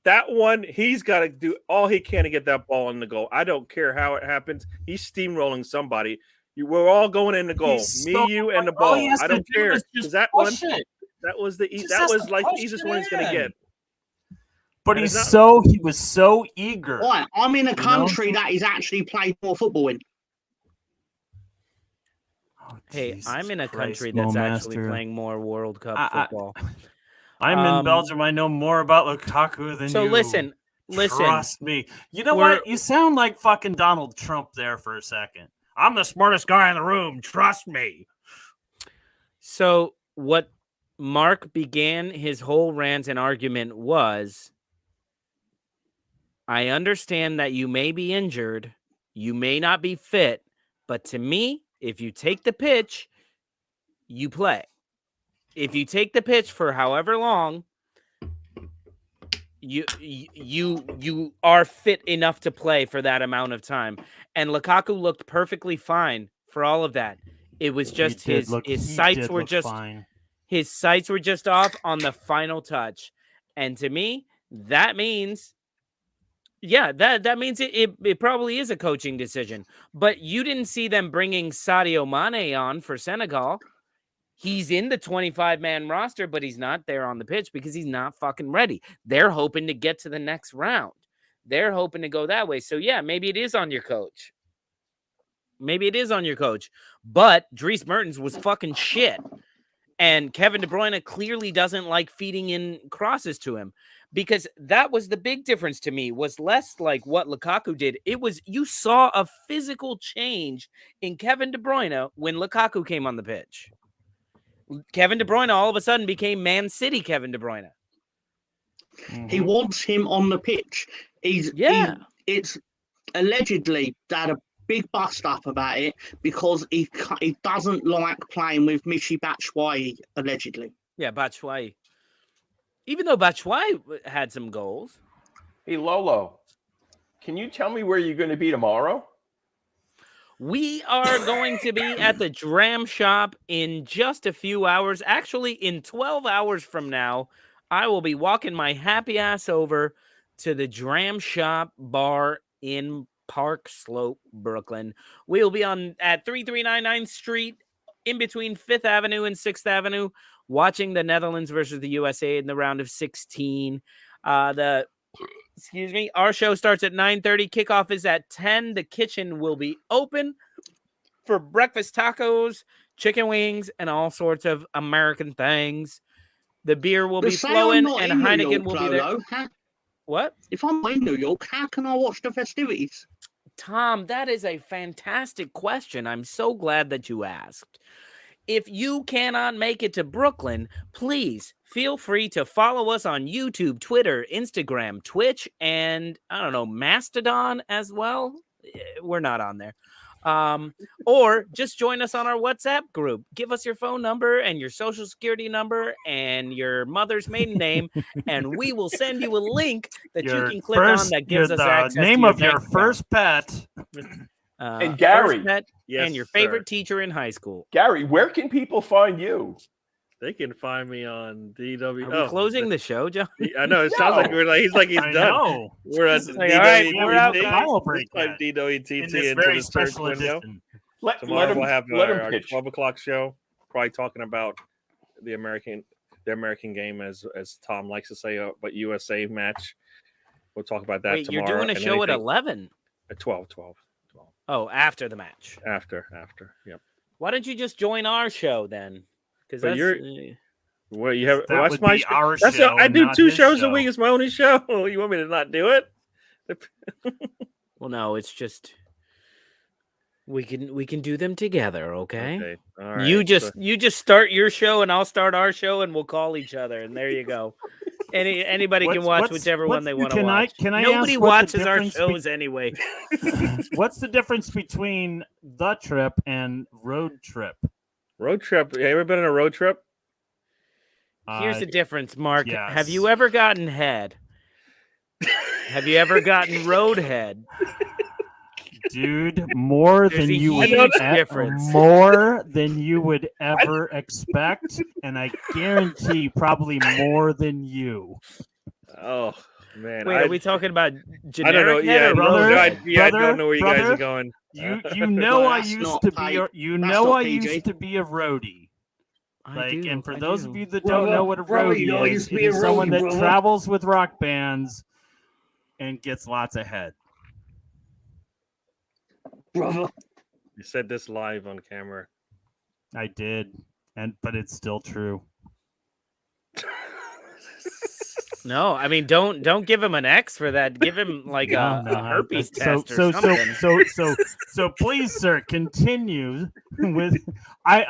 That one, he's got to do all he can to get that ball in the goal. I don't care how it happens. He's steamrolling somebody. We're all going in the goal. You, and the ball. I don't care. That one, that was the easiest one he's going to get.
But he was so eager.
Right, I'm in a country that is actually playing more football in.
Hey, I'm in a country that's actually playing more World Cup football.
I'm in Belgium. I know more about Lukaku than you.
So listen.
Trust me. You know what? You sound like fucking Donald Trump there for a second. I'm the smartest guy in the room. Trust me.
So what Mark began his whole rant and argument was, I understand that you may be injured, you may not be fit, but to me, if you take the pitch, you play. If you take the pitch for however long, you are fit enough to play for that amount of time. And Lukaku looked perfectly fine for all of that. It was just his sights were just off on the final touch. And to me, that means that means it probably is a coaching decision. But you didn't see them bringing Sadio Mane on for Senegal. He's in the 25-man roster, but he's not there on the pitch because he's not fucking ready. They're hoping to get to the next round. They're hoping to go that way. So, yeah, maybe it is on your coach. But Dries Mertens was fucking shit. And Kevin De Bruyne clearly doesn't like feeding in crosses to him, because that was the big difference to me, was less like what Lukaku did. It was, you saw a physical change in Kevin De Bruyne when Lukaku came on the pitch. Kevin De Bruyne all of a sudden became Man City Kevin De Bruyne.
He wants him on the pitch. It's allegedly had a big bust up about it because he doesn't like playing with Michy Batshuayi, allegedly.
Yeah, Batshuayi. Even though Batshuayi had some goals.
Hey, Lolo, can you tell me where you're going to be tomorrow?
We are going to be at the Dram Shop in just a few hours. Actually, in 12 hours from now, I will be walking my happy ass over to the Dram Shop bar in Park Slope, Brooklyn. We'll be at 3399 Street, in between 5th Avenue and 6th Avenue, watching the Netherlands versus the USA in the round of 16. Our show starts at 9:30. Kickoff is at 10. The kitchen will be open for breakfast tacos, chicken wings, and all sorts of American things. The beer will be flowing, and Heineken will be there. What?
If I'm in New York, how can I watch the festivities?
Tom, that is a fantastic question. I'm so glad that you asked. If you cannot make it to Brooklyn, please feel free to follow us on YouTube, Twitter, Instagram, Twitch, and I don't know, Mastodon as well. We're not on there. Or just join us on our WhatsApp group. Give us your phone number and your social security number and your mother's maiden name, and we will send you a link that you can click on that gives us access
name
to
of your first pet.
And Gary,
first pet
Yes,
and your favorite
sir.
teacher in high school.
Gary, where can people find you?
They can find me on DW.
Are we closing the show, John?
I know it sounds like he's
I
done.
know.
We're at
Like, all right, we're out,
guys.
Type DWTT
In this
into
very
the search
special
window.
edition.
Tomorrow we'll have
let him
our
pitch.
12 o'clock show, probably talking about the American game, as Tom likes to say, but USA match. We'll talk about that
Wait,
tomorrow.
you're doing a
and
show at
anything-
11?
At 12.
Oh, after the match.
After. Yep.
Why don't you just join our show then? Because
But
that's
you're- Well, you have
That
that's
would
my
be
show.
our
That's
show,
I do
not
2
his
shows a
show.
week. It's my only show. You want me to not do it?
well, no, it's just we can do them together, okay?
All right.
You just start your show and I'll start our show and we'll call each other and there you go. Anybody can watch whichever one they want to watch.
Can I
Nobody
ask what the
watches our
difference
shows anyway.
What's the difference between the trip and road trip?
Road trip. You ever been on a road trip?
Here's the difference, Mark.
yes.
Have you ever gotten head? Have you ever gotten road head?
Dude, more
There's
than
a
you would
huge difference.
more than you would ever expect, and I guarantee probably more than you.
Oh man.
Wait, are we talking about generic
I don't know.
head
Yeah,
or
brother,
road head?
I don't know where you guys
brother,
are going.
You know
Well,
I
that's
used
not
to be
paid.
a,
That's not PG.
used to be a roadie.
I do,
And for
I
those
do.
of you that
Brother,
don't know what a
brother,
roadie
I
is,
used to
it
be a
is someone
roadie,
that
brother.
travels with rock bands and gets lots of head.
Brother.
You said this live on camera.
I did, but it's still true.
No, I mean don't give him an X for that. Give him like a herpes test or something.
So please, sir, continue with. I'm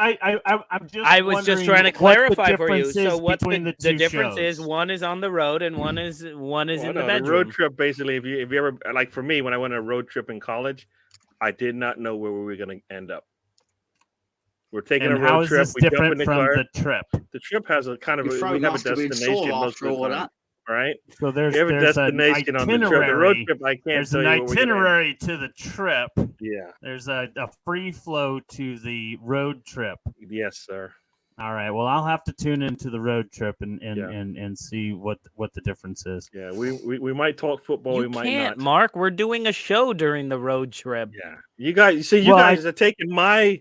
just.
I was just trying to
wondering what the
clarify for you.
difference
So
is
what
between
the
two
difference
shows.
is? One is on the road and one is in the
The
bedroom.
road trip, basically, if you ever, like for me, when I went on a road trip in college, I did not know where we were going to end up. We're taking
And
a
how
road
is
trip.
this
We jump in
different
the
from
car.
the trip?
The trip has a kind of
Your
we
throat
have a
must have been
destination
sore
most
after
of the
all
time,
that.
right?
So there's
We have a
an
destination on the trip. The road
itinerary.
trip, I can't
There's
tell
an
you where we're gonna end.
itinerary to the trip.
Yeah.
There's a free flow to the road trip.
Yes, sir.
All right. Well, I'll have to tune into the road trip and
Yeah.
see what the difference is.
Yeah. We might talk football.
You
we might
can't,
not.
Mark. We're doing a show during the road trip.
Yeah. You guys. You see, you
Well,
guys are taking my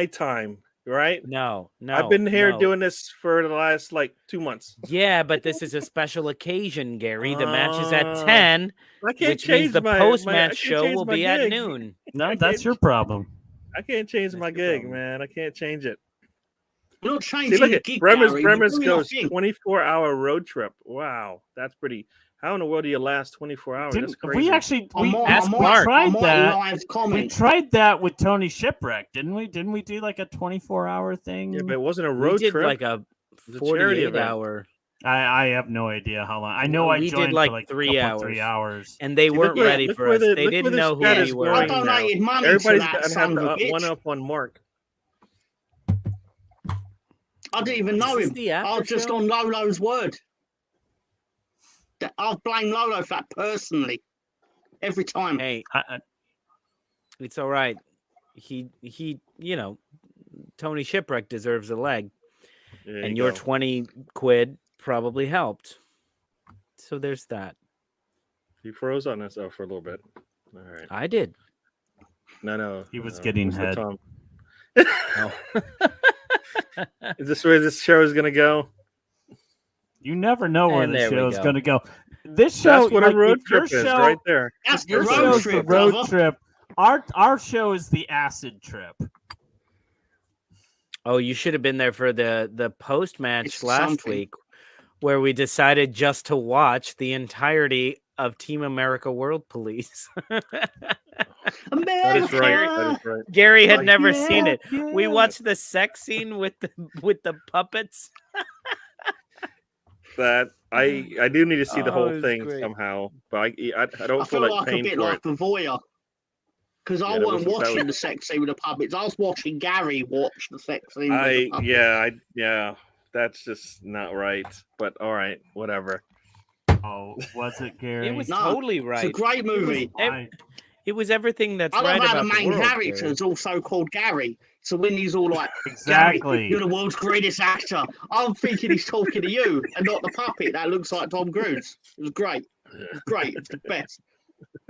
time, right?
No.
I've been here
no.
doing this for the last 2 months.
Yeah, but this is a special occasion, Gary. The match is at
Ah,
10,
I can't
which
change
means the
my
post-match
I can't
show
change
will
my
be at
gig.
noon.
No,
I
that's
can't-
your problem.
I can't change
That's
my
your
gig,
problem.
man. I can't change it.
We're not
See,
changing
look
the
at
gig,
Bremer's
Gary. We're doing our
goes
thing.
24-hour road trip. Wow, that's pretty. How in the world do you last 24 hours? That's crazy.
tried that.
Live
We
comment.
tried that with Tony Shipwreck, didn't we? Didn't we do like a 24-hour thing?
Yeah, but it wasn't a
We
road
did
trip.
like a
It was a charity event.
48-hour.
I have no idea how long. I know I
We
joined
did like
for like
3
a couple, 3
hours.
hours.
And they
See,
weren't ready for us. They didn't know who we were.
I donated money
Everybody's
to that
gonna
son
have
of a
to
bitch.
one up on Mark.
I didn't even know him. I was just on Lolo's word. I'll blame Lolo for that personally. Every time.
Hey, it's all right. He, you know, Tony Shipwreck deserves a leg. And your 20 quid probably helped. So there's that.
You froze on us for a little bit. All right.
I did.
No.
He was getting
Mr.
head.
Tom.
Oh.
Is this where this show is going to go?
You never know where
And
the
there we
show is
go.
going to go. This show,
That's what a road trip is, right there.
That's the
Your
road
show's
trip,
the road
brother.
trip. Our show is the acid trip.
Oh, you should have been there for the post match
It's
last
something.
week, where we decided just to watch the entirety of Team America World Police.
That is right. That is right.
Gary had
Like-
never seen it. We watched the sex scene with the puppets.
That I do need to see the
Oh,
whole
it was
thing
great.
somehow, but I don't
I
feel
feel
like
like a
paying
bit
for
like
it.
a voyeur. Because I
Yeah, that
wasn't
was- that
watching
was-
the sex scene with the puppets. I was watching Gary watch the sex scene with the puppets.
Yeah, that's just not right. But all right, whatever.
Oh, was it Gary?
It was
No,
totally
It's
right.
a great movie.
It was everything that's
I love
right
how
about
the main
world,
character
Gary.
is also called Gary. So when he's all like,
Exactly.
Gary, you're the world's greatest actor, I'm thinking he's talking to you and not the puppet that looks like Tom Cruise. It was great. It was great. It's the best.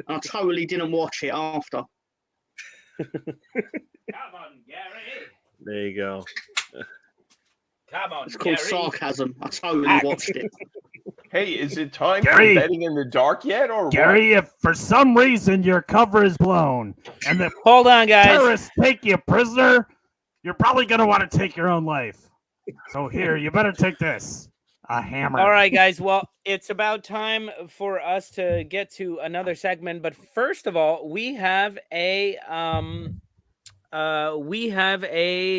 And I totally didn't watch it after.
Come on, Gary.
There you go.
Come on,
It's called
Gary.
sarcasm. I totally
Act.
watched it.
Hey, is it time
Gary!
for betting in the dark yet, or
Gary, if for some reason your cover is blown and the
Hold on, guys.
terrorists take you prisoner, you're probably going to want to take your own life. So here, you better take this. A hammer.
All right, guys. Well, it's about time for us to get to another segment. But first of all, we have a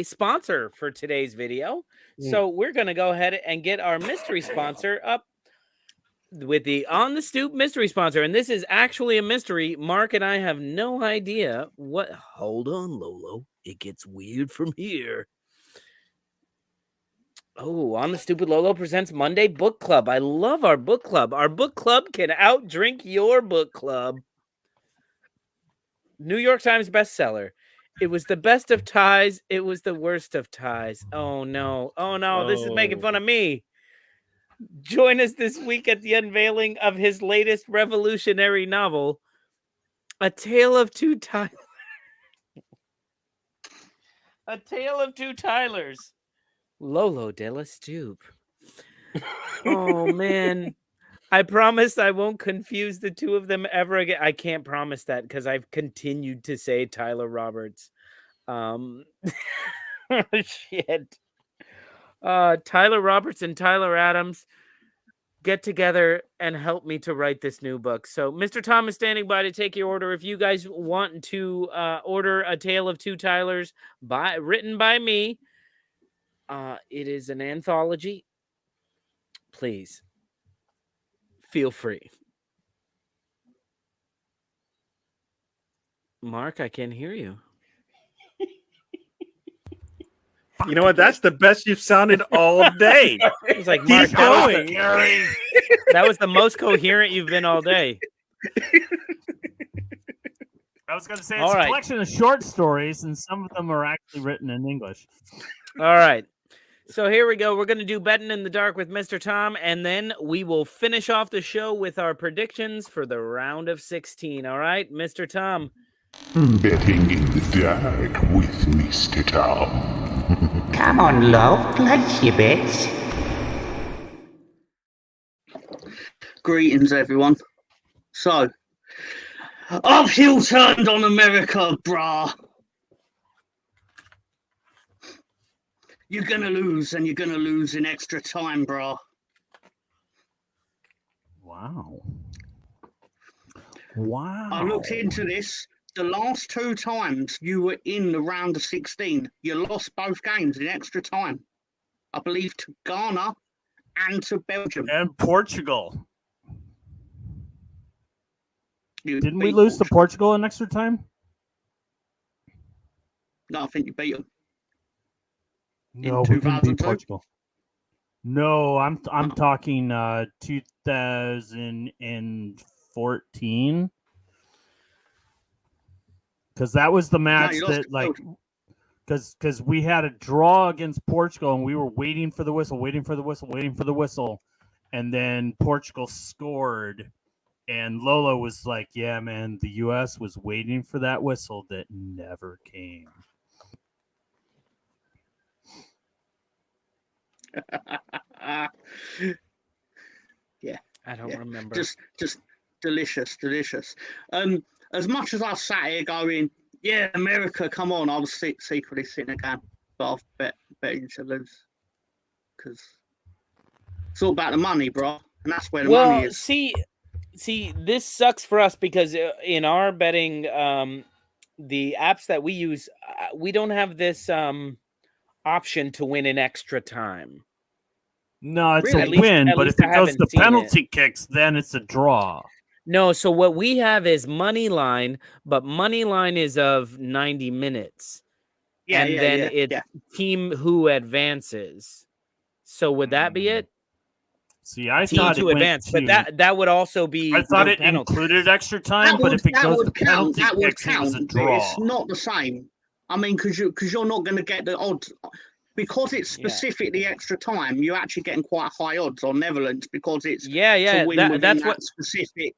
sponsor for today's video. So we're gonna go ahead and get our mystery sponsor up with the On the Stoop mystery sponsor. And this is actually a mystery. Mark and I have no idea what. Hold on, Lolo. It gets weird from here. Oh, On the Stupid Lolo presents Monday Book Club. I love our book club. Our book club can outdrink your book club. New York Times bestseller. It was the best of ties. It was the worst of ties. Oh, no. Oh, no. This is making fun of me. Join us this week at the unveiling of his latest revolutionary novel, A Tale of Two Tylers. A Tale of Two Tylers. Lolo de la Stoop. Oh, man. I promise I won't confuse the two of them ever again. I can't promise that because I've continued to say Tyler Roberts. Shit. Tyler Roberts and Tyler Adams get together and help me to write this new book. So Mr. Tom is standing by to take your order. If you guys want to order A Tale of Two Tylers written by me, it is an anthology. Please feel free. Mark, I can't hear you.
You know what? That's the best you've sounded all day.
It was like,
Keep
Mark,
going.
that was the most coherent you've been all day.
I was going to say it's
All
a
right.
collection of short stories, and some of them are actually written in English.
All right. So here we go. We're going to do Betting in the Dark with Mr. Tom, and then we will finish off the show with our predictions for the round of 16. All right, Mr. Tom.
Betting in the dark with Mr. Tom.
Come on, love, place your bets.
Greetings, everyone. So, uphill turned on America, brah. You're gonna lose, and you're gonna lose in extra time, bro.
Wow.
I looked into this. The last 2 times you were in the round of 16, you lost both games in extra time. I believe to Ghana and to Belgium.
And Portugal.
You
Didn't we
beat
lose to Portugal in extra time?
No, I think you beat them.
No,
In
we didn't beat
2002?
Portugal. No, I'm talking 2014. Because that was the match
you lost
that
to
like
Belgium.
because we had a draw against Portugal and we were waiting for the whistle, and then Portugal scored, and Lolo was like, "Yeah, man, the U.S. was waiting for that whistle that never came."
Yeah,
I don't remember.
just delicious. As much as I sat here going, yeah, America, come on, I was secretly sitting again, but I've bet you to lose because it's all about the money, bro, and that's where the money is.
see, this sucks for us because in our betting, the apps that we use, we don't have this option to win in extra time.
No, it's
Really?
a win,
At
but
least
if
I
it goes
haven't
to
seen it.
penalty kicks, then it's a draw.
No, so what we have is money line, but money line is of 90 minutes. And then it's team who advances. So would that be it?
See, I
Team
thought
to
it went
advance,
to,
but that would also be.
I thought
no
it
penalties.
included extra time, but if it goes to penalty
that would
kicks, it was a
count, but
draw.
it's not the same. I mean, because you're not going to get the odds. Because it's specifically extra time, you're actually getting quite high odds on Netherlands because it's to win within
that's
that
what
specific.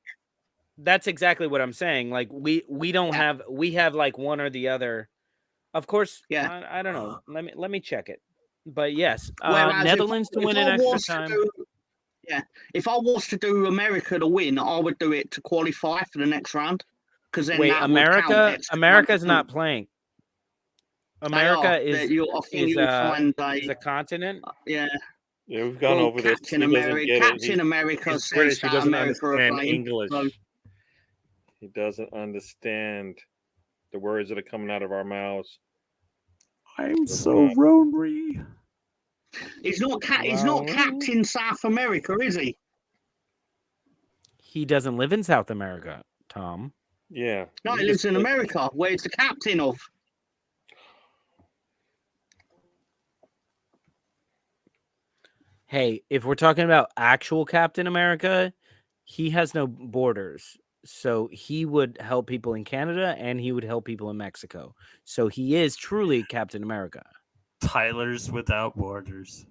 That's exactly what I'm saying. Like we don't have, we have like one or the other. Of course, I don't know. Let me check it. But yes, Netherlands to win in extra time.
If I was to do America to win, I would do it to qualify for the next round. Because then
wait,
that would count
America's not playing. America is
a
continent.
Yeah,
we've gone over this.
Captain America. Captain America
he's
says
British. He
that
doesn't
America are
understand
playing.
English.
So,
he doesn't understand the words that are coming out of our mouths.
I'm so lonely.
he's not Captain South America, is he?
He doesn't live in South America, Tom.
Yeah.
No, he lives in America. Where he's the captain of.
Hey, if we're talking about actual Captain America, he has no borders. So he would help people in Canada and he would help people in Mexico. So he is truly Captain America.
Tyler's without borders.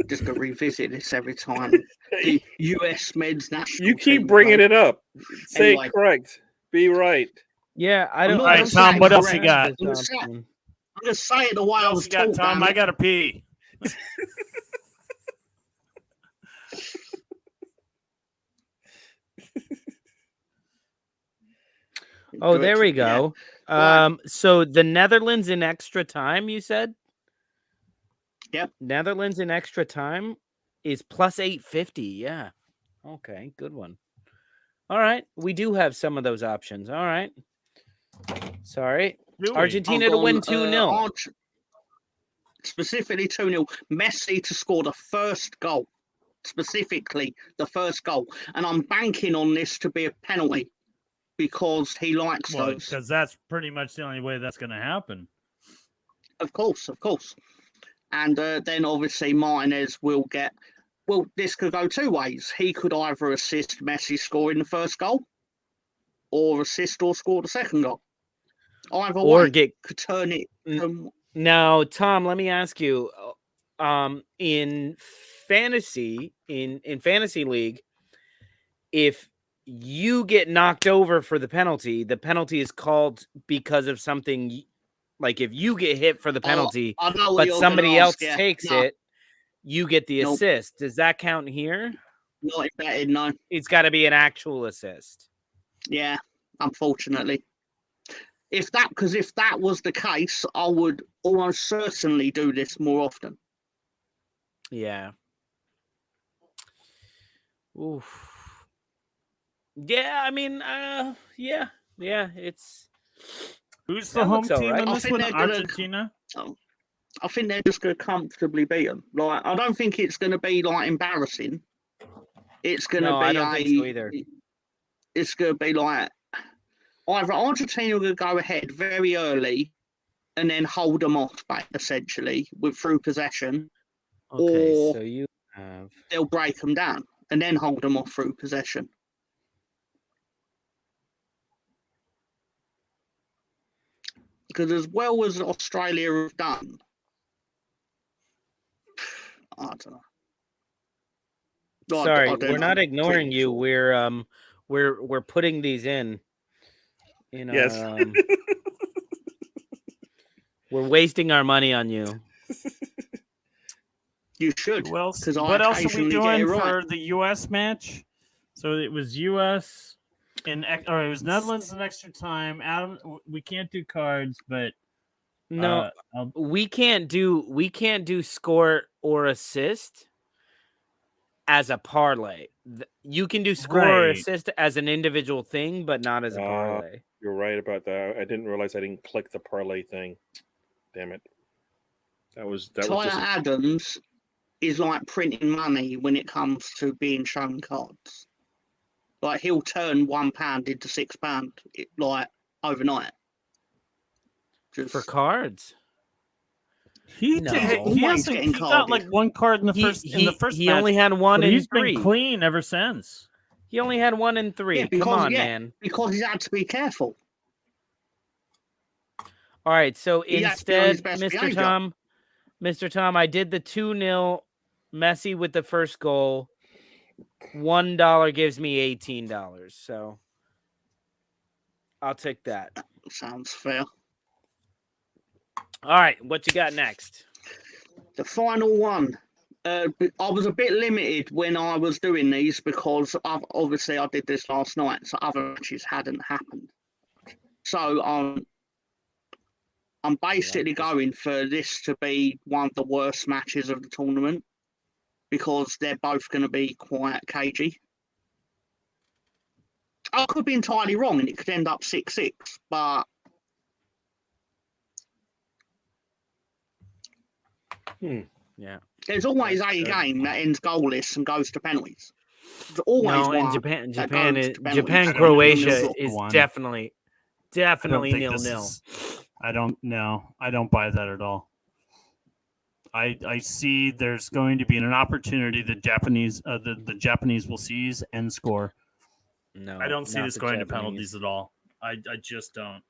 Just to revisit this every time. The US men's national.
You keep
team,
bringing it up. Say
Anyway.
it correct. Be right.
Yeah, I don't.
I'm not
All right,
gonna
Tom,
say
what else
correct.
you got?
I'm gonna say it the way I was
You got,
told.
Tom, I gotta pee.
Oh, there we go. So the Netherlands in extra time, you said?
Yep.
Netherlands in extra time is plus 850. Yeah. Okay, good one. All right. We do have some of those options. All right. Sorry. Argentina to win 2-0.
Specifically 2-0. Messi to score the first goal. Specifically, the first goal. And I'm banking on this to be a penalty because he likes those.
Because that's pretty much the only way that's going to happen.
Of course. And then obviously Martinez will get. Well, this could go 2 ways. He could either assist Messi scoring the first goal, or assist or score the second goal. Either way, could turn it.
Now, Tom, let me ask you. In fantasy, in fantasy league, if you get knocked over for the penalty is called because of something. Like if you get hit for the penalty, but somebody else takes it, you get the assist. Does that count here?
Not if that is, no.
It's got to be an actual assist.
Yeah. unfortunately. If that was the case, I would almost certainly do this more often.
Yeah. Oof. Yeah, I mean, yeah, it's
Who's the
that
home
looks all
team
right.
in
I
this
think
one?
they're gonna-
Argentina?
I think they're just going to comfortably beat them. Like, I don't think it's going to be like embarrassing. It's going to
No,
be
I don't think so either.
It's going to be like either Argentina will go ahead very early and then hold them off back essentially through possession,
Okay,
or
so you have
they'll break them down and then hold them off through possession. Because as well as Australia have done, I don't know. No,
sorry,
I don't
we're
know.
not ignoring
Pretty
you.
sure.
We're putting these in our
Yes.
we're wasting our money on you.
You should.
Who else?
'Cause I
What else are we
occasionally get it
doing
right.
for the U.S. match? So it was U.S. or it was Netherlands in extra time. Adam, we can't do cards, but
No, we can't do score or assist as a parlay. You can do score or
Right.
assist as an individual thing, but not as a parlay.
You're right about that. I didn't realize I didn't click the parlay thing. Damn it. That was
Tyler
just
Adams is like printing money when it comes to being shown cards. Like, he'll turn £1 into £6 like overnight. Just
For cards.
He
No.
did.
Always
He hasn't.
getting
He got like
carded.
one card in the first.
He
match,
only had one
but
in
he's
3.
been clean ever since.
He only had 1 in 3.
Yeah, because,
Come on, man.
because he's had to be careful.
All right, so
He has to be on his
instead,
best
Mr. Tom, I did the 2-0 Messi with the first goal. $1 gives me $18. So I'll take that.
Sounds fair.
All right, what you got next?
The final one. I was a bit limited when I was doing these because obviously I did this last night, so other matches hadn't happened. So I'm basically going for this to be one of the worst matches of the tournament because they're both going to be quite cagey. I could be entirely wrong and it could end up 6-6, but
Yeah.
there's always a game that ends goalless and goes to penalties. There's always
No,
one.
and Japan
that goes to penalties.
Japan
I don't
Croatia
think
is
one.
definitely
I don't think
0-0.
I don't know. I don't buy that at all. I see there's going to be an opportunity that the Japanese will seize and score.
No,
I don't see
not
this
the
going to
Japanese.
penalties at all. I just don't.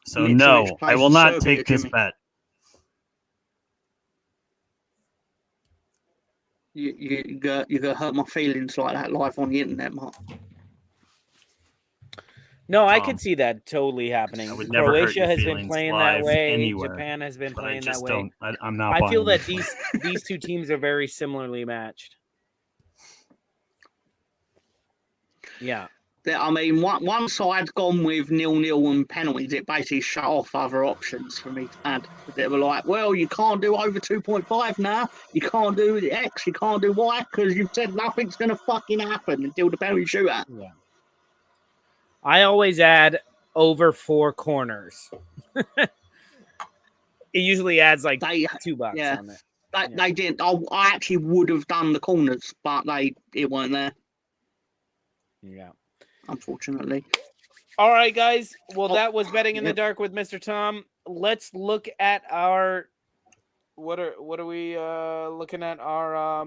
So
Mitrovic
no, I
plays
will
for
not
Serbia,
take this
Jimmy.
bet.
You're gonna hurt my feelings like that live on the internet, Mark.
No, I
Tom,
could see that totally happening.
I would never hurt
Croatia
your
has been
feelings
playing that
live
way.
anywhere,
Japan has been
But I
playing that
just
way.
don't. I'm not.
I feel
buying
that
this.
these two teams are very similarly matched. Yeah.
I mean, one side gone with 0-0 and penalties. It basically shut off other options for me to add. They were like, well, you can't do over 2.5 now. You can't do X. You can't do Y because you've said nothing's going to fucking happen until the penalty shootout.
Yeah. I always add over 4 corners. It usually adds like $2
yeah.
on it.
They didn't. I actually would have done the corners, but it weren't there,
Yeah.
unfortunately.
All right, guys. Well,
Oh,
that was betting in the
yep.
dark with Mr. Tom. Let's look at our what are we looking at? Our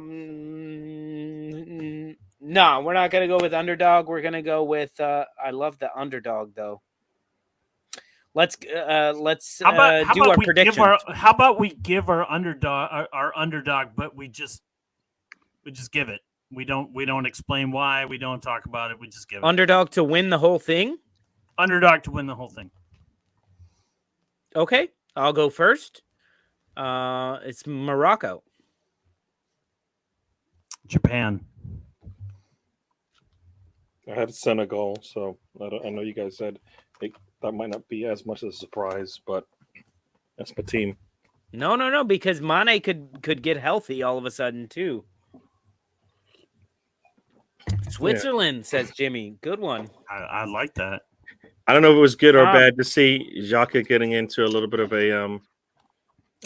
no, we're not gonna go with underdog. We're gonna go with I love the underdog though. Let's do our predictions.
How about we give our underdog, but we just give it. We don't explain why. We don't talk about it. We just give it.
Underdog to win the whole thing?
Underdog to win the whole thing.
Okay, I'll go first. It's Morocco.
Japan.
I had Senegal, so I know you guys said that might not be as much of a surprise, but that's my team.
No, because Mane could get healthy all of a sudden too. Switzerland, says Jimmy. Good one.
I like that.
I don't know if it was good or bad to see Xhaka getting into a little bit of a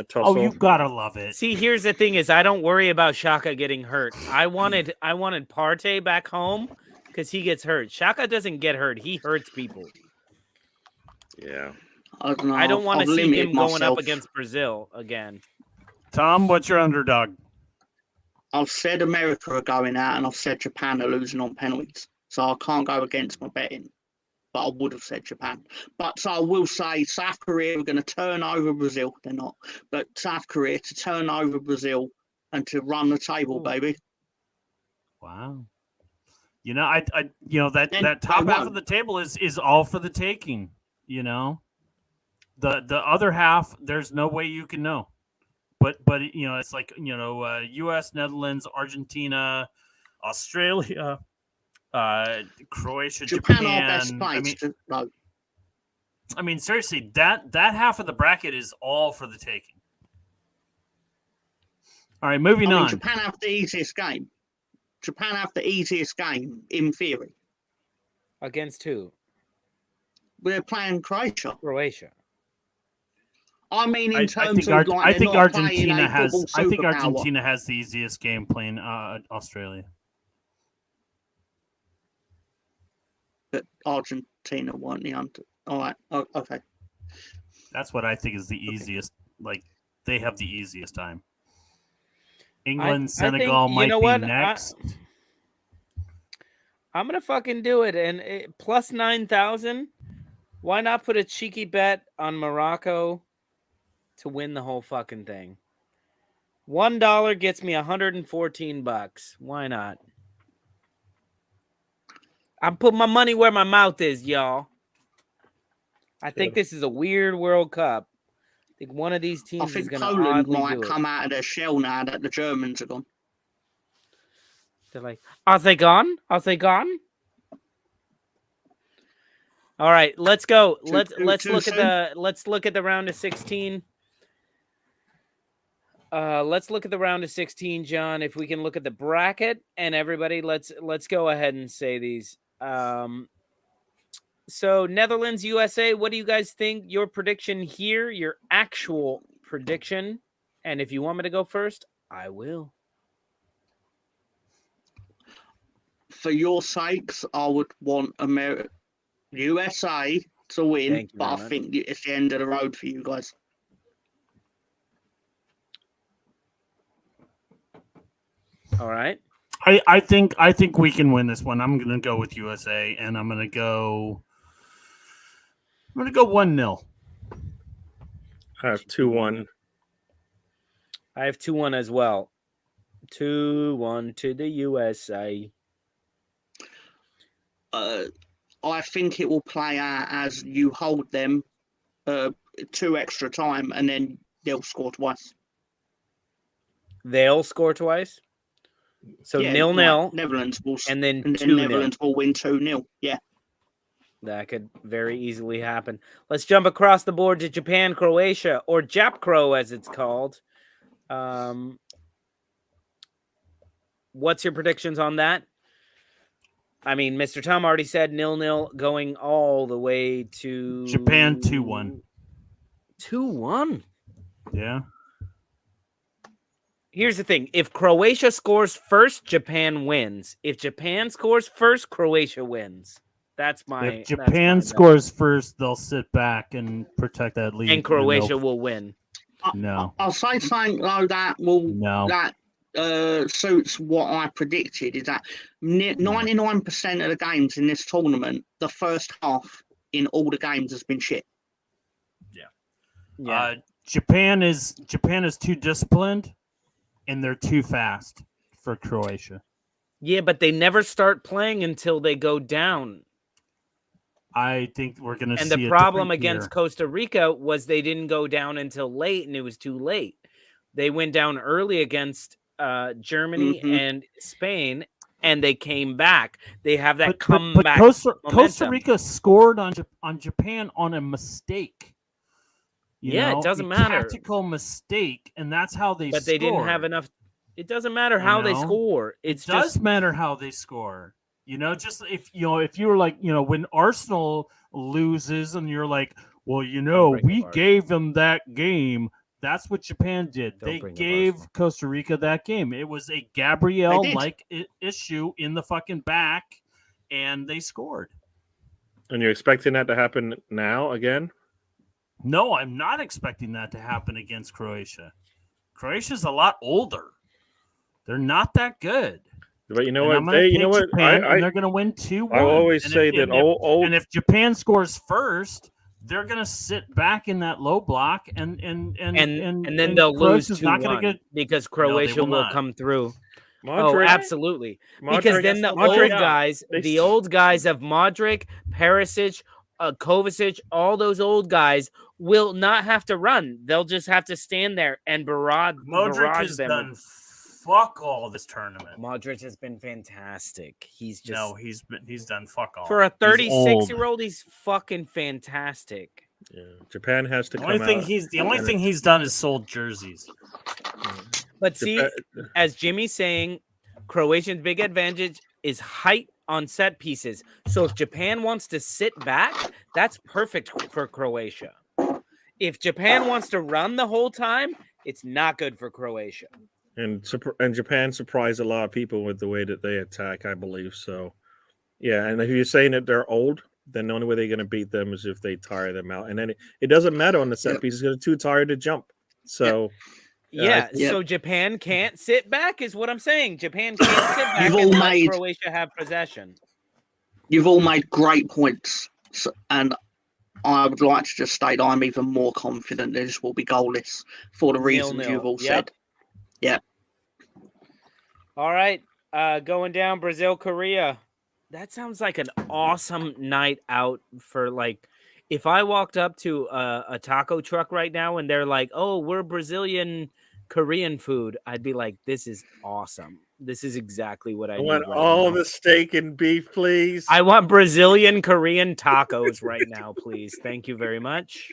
tussle.
Oh, you've got to love it.
See, here's the thing: is I don't worry about Xhaka getting hurt. I wanted Partey back home because he gets hurt. Xhaka doesn't get hurt; he hurts people.
Yeah.
I don't want to see him going up against Brazil again.
Tom, what's your underdog?
I've said America are going out, and I've said Japan are losing on penalties. So I can't go against my betting. But I would have said Japan. But so I will say South Korea are going to turn over Brazil. They're not. But South Korea to turn over Brazil and to run the table, baby.
Wow. You know, I that top half of the table is all for the taking, you know. The other half, there's no way you can know. But you know, it's like, you know, US, Netherlands, Argentina, Australia, Croatia, Japan.
Are best placed.
I mean, seriously, that half of the bracket is all for the taking. All right, moving on.
Japan have the easiest game. Japan have the easiest game in theory.
Against who?
We're playing Croatia.
I
mean, in terms
of
like,
I think Argentina has the easiest game playing Australia.
But Argentina won the under. All right. Oh, okay.
That's what I think is the easiest. Like, they have the easiest time. England, Senegal might be next.
I'm gonna fucking do it, and plus 9,000. Why not put a cheeky bet on Morocco to win the whole fucking thing? $1 gets me $114. Why not? I'm putting my money where my mouth is, y'all. I think this is a weird World Cup. I think one of these teams is going to oddly
might
do it.
come out of their shell now that the Germans are gone.
They're like, are they gone? Are they gone? All right, let's go. Let's look at the round of 16. Let's look at the round of 16, John. If we can look at the bracket, and everybody, let's go ahead and say these. So Netherlands, USA, what do you guys think? Your prediction here, your actual prediction. And if you want me to go first, I will.
For your sakes, I would want USA to win, but I think it's the end of the road for you guys.
All right.
I think we can win this one. I'm going to go with USA, and I'm going to go 1-0.
I have 2-1.
I have 2-1 as well. 2-1 to the USA.
I think it will play out as you hold them 2 extra time, and then they'll score twice.
They'll score twice? So 0-0.
Netherlands will,
and then
2-0. Netherlands will win 2-0. Yeah.
That could very easily happen. Let's jump across the board to Japan, Croatia, or Japcro as it's called. What's your predictions on that? I mean, Mr. Tom already said 0-0 going all the way to
Japan 2-1.
2-1?
Yeah.
Here's the thing. If Croatia scores first, Japan wins. If Japan scores first, Croatia wins. That's my...
If Japan scores first, they'll sit back and protect that lead.
And Croatia will win.
No.
I'll say something though that suits what I predicted, is that 99% of the games in this tournament, the first half in all the games has been shit.
Yeah. Japan is too disciplined, and they're too fast for Croatia.
Yeah, but they never start playing until they go down.
I think we're going to see.
And the problem against Costa Rica was they didn't go down until late, and it was too late. They went down early against Germany and Spain, and they came back. They have that
But
comeback
Costa
momentum.
Rica scored on Japan on a mistake.
Yeah, it doesn't
a
matter.
tactical mistake, and that's how they
But
scored.
they didn't have enough. It doesn't matter how they score. It
does matter how they score. Just if you were like, when Arsenal loses and you're like, well, we gave them that game. That's what Japan did. They gave Costa Rica that game. It was a Gabrielle-like issue in the fucking back, and they scored.
And you're expecting that to happen now again?
No, I'm not expecting that to happen against Croatia. Croatia's a lot older. They're not that good.
But you know
and
what?
I'm gonna pick Japan, and they're going to win 2-1.
I always say that
and if Japan scores first, they're going to sit back in that low block, and
then they'll lose 2-1 because Croatia will come through.
Modric,
absolutely.
Modric,
because then the old guys of Modric, Perisic, Kovacic, all those old guys will not have to run. They'll just have to stand there and barrage them.
Done fuck all this tournament.
Modric has been fantastic. He's
done fuck all.
For a 36-year-old, he's fucking fantastic.
Yeah, Japan has to
come out. The only thing he's done is sold jerseys.
But see, as Jimmy's saying, Croatia's big advantage is height on set pieces. So if Japan wants to sit back, that's perfect for Croatia. If Japan wants to run the whole time, it's not good for Croatia.
And Japan surprised a lot of people with the way that they attack, I believe. So, yeah. And if you're saying that they're old, then the only way they're going to beat them is if they tire them out. And then it doesn't matter on the set pieces because they're too tired to jump. So,
so Japan can't sit back is what I'm saying. Japan can't sit back and let Croatia have possession.
You've all made great points. And I would like to just state I'm even more confident this will be goalless for the reasons you've all said. Yeah.
All right. Going down Brazil, Korea. That sounds like an awesome night out for if I walked up to a taco truck right now and they're like, oh, we're Brazilian Korean food, I'd be like, this is awesome. This is exactly what I need.
Want all the steak and beef, please.
I want Brazilian Korean tacos right now, please. Thank you very much.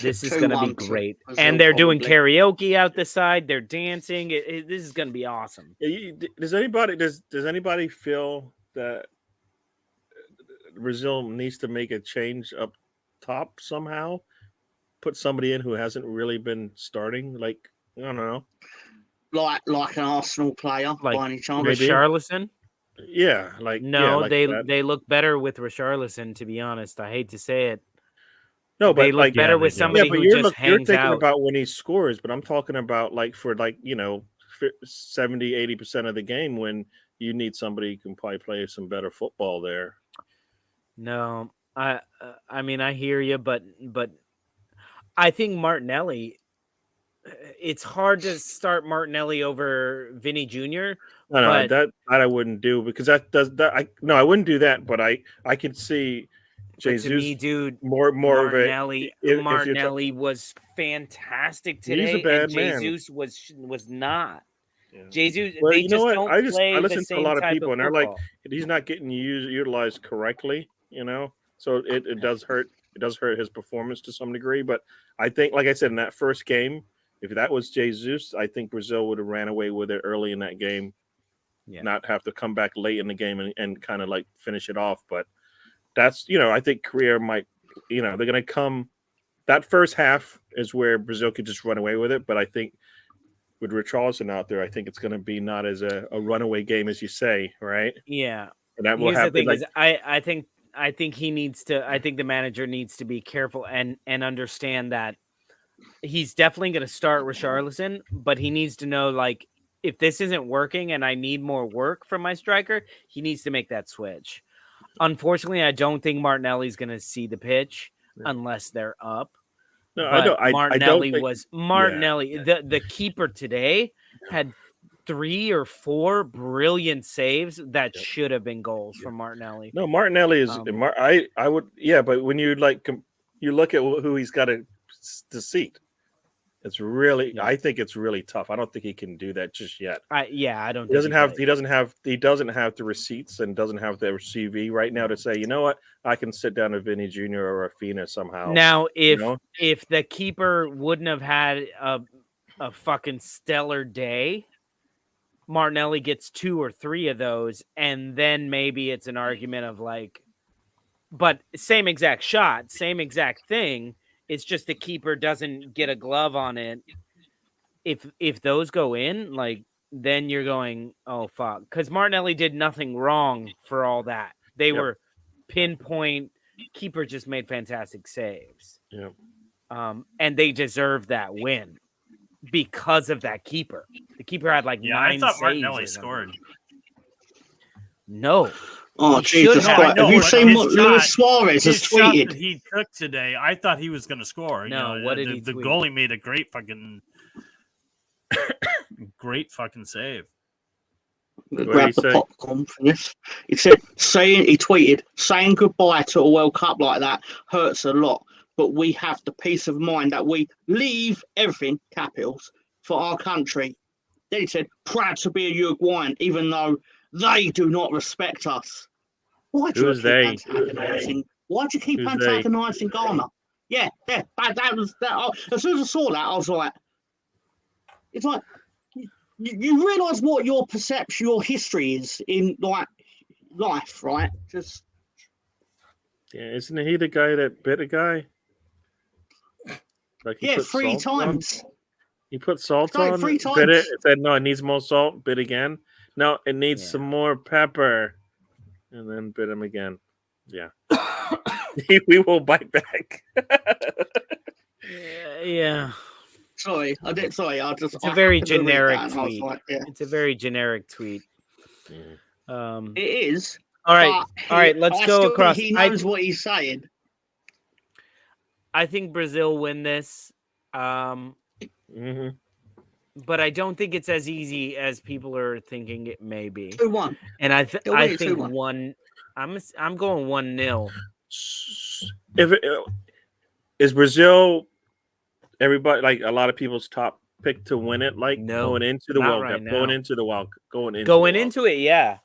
This is going to be great. And they're doing karaoke out the side. They're dancing. This is going to be awesome.
Does anybody feel that Brazil needs to make a change up top somehow? Put somebody in who hasn't really been starting? I don't know.
Like an Arsenal player, by any chance?
Richarlison?
Yeah.
They look better with Richarlison, to be honest. I hate to say it.
No, but
they look better with somebody who just hangs out.
You're thinking about when he scores, but I'm talking about 70, 80% of the game when you need somebody who can probably play some better football there.
No, I mean, I hear you, but I think Martinelli. It's hard to start Martinelli over Vinny Jr.
No, that I wouldn't do because I wouldn't do that. But I could see Jesus.
To me, dude,
Martinelli
was fantastic today.
He's a bad
and Jesus was not.
Yeah.
Jesus,
well,
they just don't
I
play
listen
the
to
same
a lot of
type
people,
of
and they're like,
football.
he's not getting utilized correctly. So it does hurt. It does hurt his performance to some degree. But I think, like I said, in that first game, if that was Jesus, I think Brazil would have ran away with it early in that game. Yeah. Not have to come back late in the game and kind of finish it off. But that's, I think Korea might, they're going to come. That first half is where Brazil could just run away with it. But I think with Richarlison out there, I think it's going to be not as a runaway game as you say, right?
Yeah.
And that will happen.
I think he needs to. I think the manager needs to be careful and understand that he's definitely going to start Richarlison, but he needs to know if this isn't working and I need more work from my striker, he needs to make that switch. Unfortunately, I don't think Martinelli's going to see the pitch unless they're up.
No,
but Martinelli
was
Martinelli. Yeah. The keeper today had 3 or 4 brilliant saves that should have been goals from Martinelli.
No, Martinelli is. I would. Yeah, but when you you look at who he's got to seat. It's really,
Yeah.
I think it's really tough. I don't think he can do that just yet.
I don't.
He doesn't have the receipts and doesn't have the CV right now to say, you know what, I can sit down with Vinny Jr. or Rafina somehow.
Now,
you know?
if the keeper wouldn't have had a fucking stellar day, Martinelli gets 2 or 3 of those, and then maybe it's an argument of like, but same exact shot, same exact thing. It's just the keeper doesn't get a glove on it. If those go in, like, then you're going, oh fuck, because Martinelli did nothing wrong for all that. They were pinpoint. Keeper just made fantastic saves.
Yep.
And they deserved that win because of that keeper. The keeper had like 9
I thought
saves
Martinelli
or something.
scored.
No.
Oh,
He
Jesus
should have.
Christ.
I know,
Have you
but
seen
his
what
shot-
Luis Suarez has
His shot that
tweeted?
he took today, I thought he was going to score.
No, what did he
the
tweet?
goalie made a great fucking save.
Grab the popcorn for this. He said, he tweeted, saying goodbye to a World Cup like that hurts a lot, but we have the peace of mind that we leave everything, capitals, for our country. Then he said, proud to be a Uruguayan, even though they do not respect us. Why do you
Who's
keep
they?
antagonizing? Why do you keep
Who's they?
antagonizing Ghana? Yeah, that was that. As soon as I saw that, I was like, it's like, you realise what your perception, your history is in like life, right? Just
Isn't he the guy that bit a guy? Like he put
3
salt on?
times.
He put salt
No,
on
3
it, bit it.
times.
It said, no, it needs more salt. Bit again. No, it needs
Yeah.
some more pepper. And then bit him again. Yeah. We will bite back.
Yeah.
Sorry, I did. Sorry, I just.
It's a
I
very
happened to read
generic
that and I was
tweet.
like, yeah.
It's a very generic tweet.
It is.
All right.
but
All right, let's
I
go
still
across.
think he knows what he's saying.
I think Brazil win this.
Mhm.
But I don't think it's as easy as people are thinking it may be.
2-1.
And I
They'll win
think
2-1.
one. I'm going 1-0.
If is Brazil, everybody, like a lot of people's top pick to win it, like
No,
going into the
not
World
right
Cup,
now.
going into the World
Into it, yeah,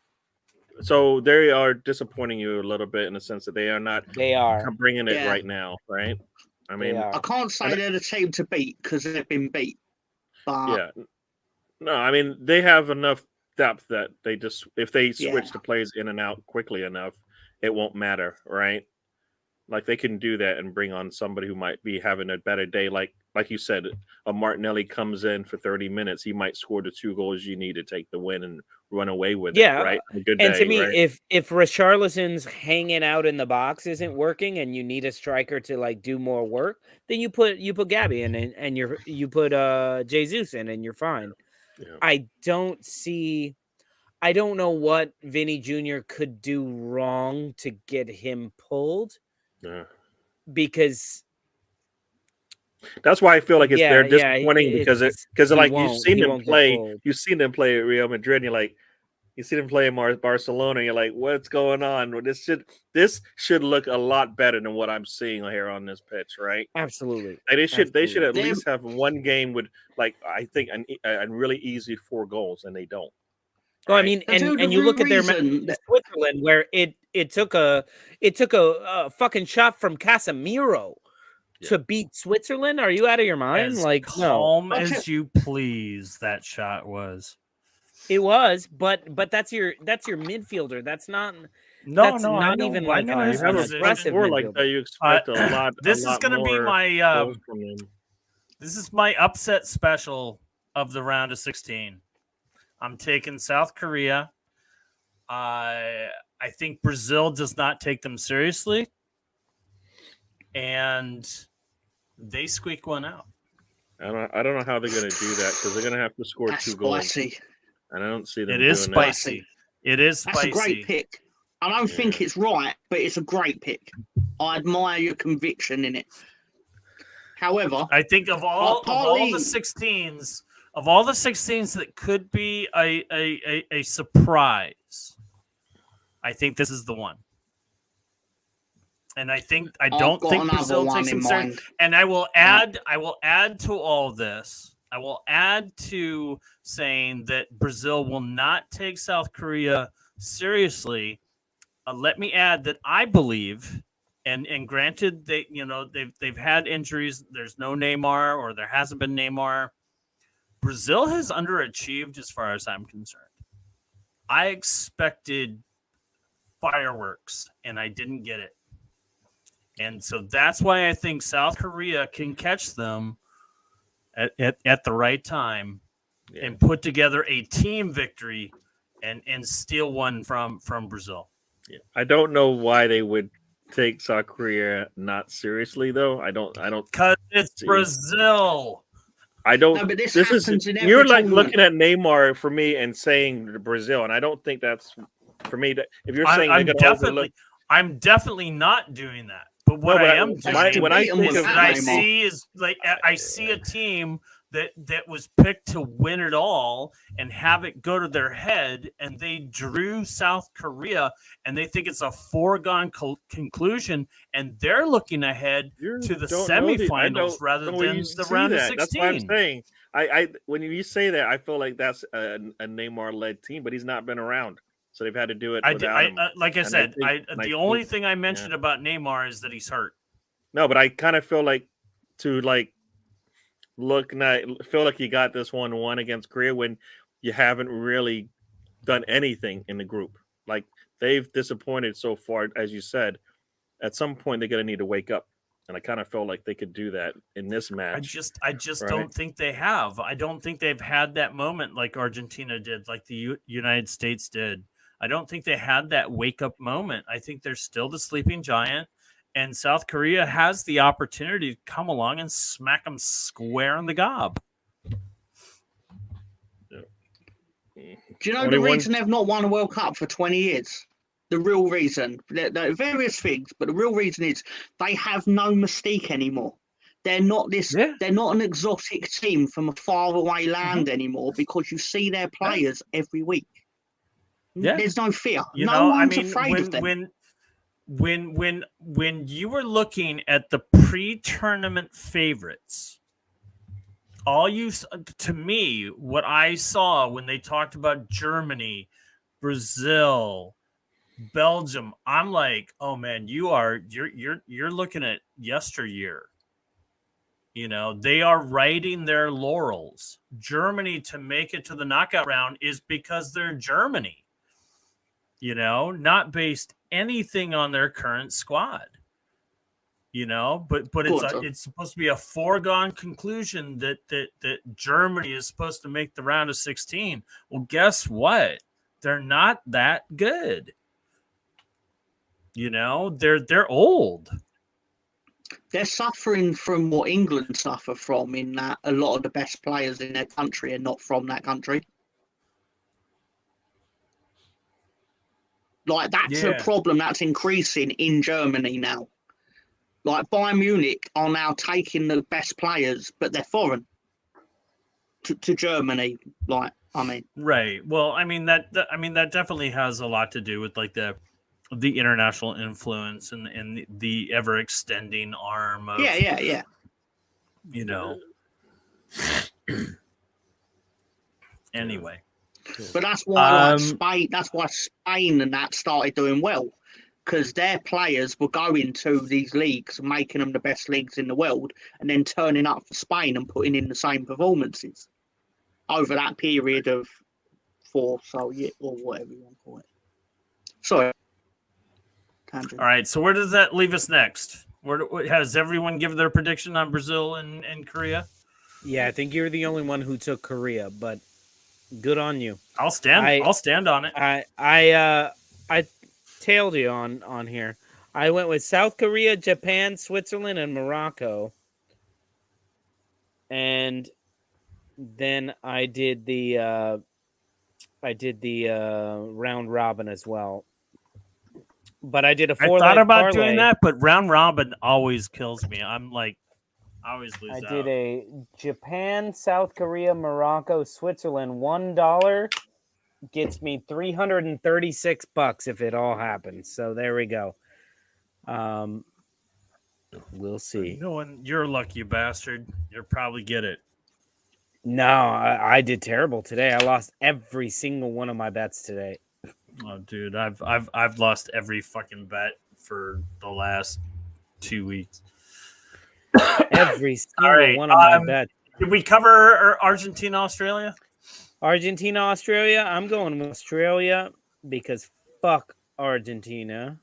So they are disappointing you a little bit in the sense that they are not
they are.
bringing it
Yeah.
right now, right? I mean,
They are.
I can't say they're the team to beat because they've been beat. But
yeah. No, I mean they have enough depth that they just if they switch the players in and out quickly enough, it won't matter, right? Like they can do that and bring on somebody who might be having a better day. Like you said, a Martinelli comes in for 30 minutes, he might score the 2 goals you need to take the win and run away with it, right? A good
And
day,
to me,
right?
if Richarlison's hanging out in the box isn't working, and you need a striker to like do more work, then you put Gabby in, and you put Jesus in, and you're fine.
Yeah.
I don't know what Vinny Jr. could do wrong to get him pulled,
Yeah.
because
That's why I feel like they're disappointing because like
he
you've seen them
won't get
play,
pulled.
you've seen them play at Real Madrid, and you're like, you see them play in Barcelona, and you're like, what's going on? This should look a lot better than what I'm seeing here on this pitch, right?
Absolutely.
Like they should at
They're-
least have one game with like I think a really easy 4 goals, and they don't.
Well, I
right?
mean,
But dude,
and
the
you look at their match
reason
with Switzerland, where it took a fucking shot from Casemiro to beat Switzerland. Are you out of your mind?
As
Like, no,
calm
Okay.
as you please, that shot was.
it was, but that's your midfielder. That's not.
No,
That's
no, I
not
know,
even
I
like
know
a-
his
You have a
position.
front
aggressive
four like
midfielder.
that, you expect a lot.
This
a
is
lot
going to be
more
my
goals from them.
this is my upset special of the round of 16. I'm taking South Korea. I think Brazil does not take them seriously, and they squeak one out.
I don't know how they're going to do that because they're going to have to score
That's
2 goals,
spicy.
and I don't see them
It
doing
is
that.
spicy. It is
That's
spicy.
a great pick. I don't think it's right, but it's a great pick. I admire your conviction in it. However,
I think of all
partly-
the 16s, that could be a surprise, I think this is the one. And I
I've
don't
got
think
another
Brazil
one
takes
in
them seriously.
mind.
And I will add to all this. I will add to saying that Brazil will not take South Korea seriously. Let me add that I believe, and granted they've had injuries. There's no Neymar, or there hasn't been Neymar. Brazil has underachieved as far as I'm concerned. I expected fireworks, and I didn't get it. And so that's why I think South Korea can catch them at the right time and put together a team victory and steal one from Brazil.
Yeah. I don't know why they would take South Korea not seriously, though. I don't.
Because it's Brazil.
I don't.
No, but this
is
happens in every
you're like
tournament.
looking at Neymar for me and saying Brazil, and I don't think that's for me. If you're saying
I'm definitely not doing that. But what I am doing,
when I think of
I see is like I see a team that was picked to win it all and have it go to their head, and they drew South Korea, and they think it's a foregone conclusion, and they're looking ahead to the semifinals rather than the round of 16.
That's what I'm saying. I when you say that, I feel like that's a Neymar-led team, but he's not been around, so they've had to do it without him.
Like I said, the only thing I mentioned about Neymar is that he's hurt.
No, but I kind of feel like feel like you got this 1-1 against Korea when you haven't really done anything in the group. Like, they've disappointed so far, as you said. At some point, they're going to need to wake up, and I kind of felt like they could do that in this match.
I just don't think they have. I don't think they've had that moment like Argentina did, like the United States did. I don't think they had that wake up moment. I think they're still the sleeping giant. And South Korea has the opportunity to come along and smack them square in the gob.
Do you know the reason they've not won a World Cup for 20 years? The real reason. There are various things, but the real reason is they have no mystique anymore. They're not They're not an exotic team from a faraway land anymore, because you see their players every week. Yeah. There's no fear. No one's afraid of them.
When you were looking at the pre-tournament favorites, to me, what I saw when they talked about Germany, Brazil, Belgium, I'm like, oh man, you're looking at yesteryear. You know, they are riding their laurels. Germany, to make it to the knockout round, is because they're Germany. You know, not based anything on their current squad. You know, but it's supposed to be a foregone conclusion that Germany is supposed to make the round of 16. Well, guess what? They're not that good. You know, they're old.
They're suffering from what England suffer from, in that a lot of the best players in their country are not from that country. Like, that's a problem that's increasing in Germany now. Like, Bayern Munich are now taking the best players, but they're foreign to Germany. Like, I mean,
right. Well, I mean that definitely has a lot to do with like the international influence and the ever extending arm of you know. Anyway.
But that's why Spain. That's why Spain and that started doing well, because their players were going to these leagues, making them the best leagues in the world, and then turning up for Spain and putting in the same performances over that period of 4 years, or whatever you want to call it. Sorry. Tangent.
All right. So where does that leave us next? Has everyone given their prediction on Brazil and Korea?
Yeah, I think you're the only one who took Korea, but. Good on you.
I'll stand on it.
I tailed you on here. I went with South Korea, Japan, Switzerland, and Morocco. And then I did the round robin as well. But I did a 4-leg
I thought about
parlay.
doing that, but round robin always kills me. I'm like, I always lose out.
I did a Japan, South Korea, Morocco, Switzerland. $1 gets me $336 if it all happens. So there we go. We'll see.
Knowing you're lucky, you bastard. You'll probably get it.
No, I did terrible today. I lost every single one of my bets today.
Oh, dude, I've lost every fucking bet for the last 2 weeks.
Every single
right,
one of my bets.
Did we cover Argentina, Australia?
Argentina, Australia. I'm going with Australia because fuck Argentina.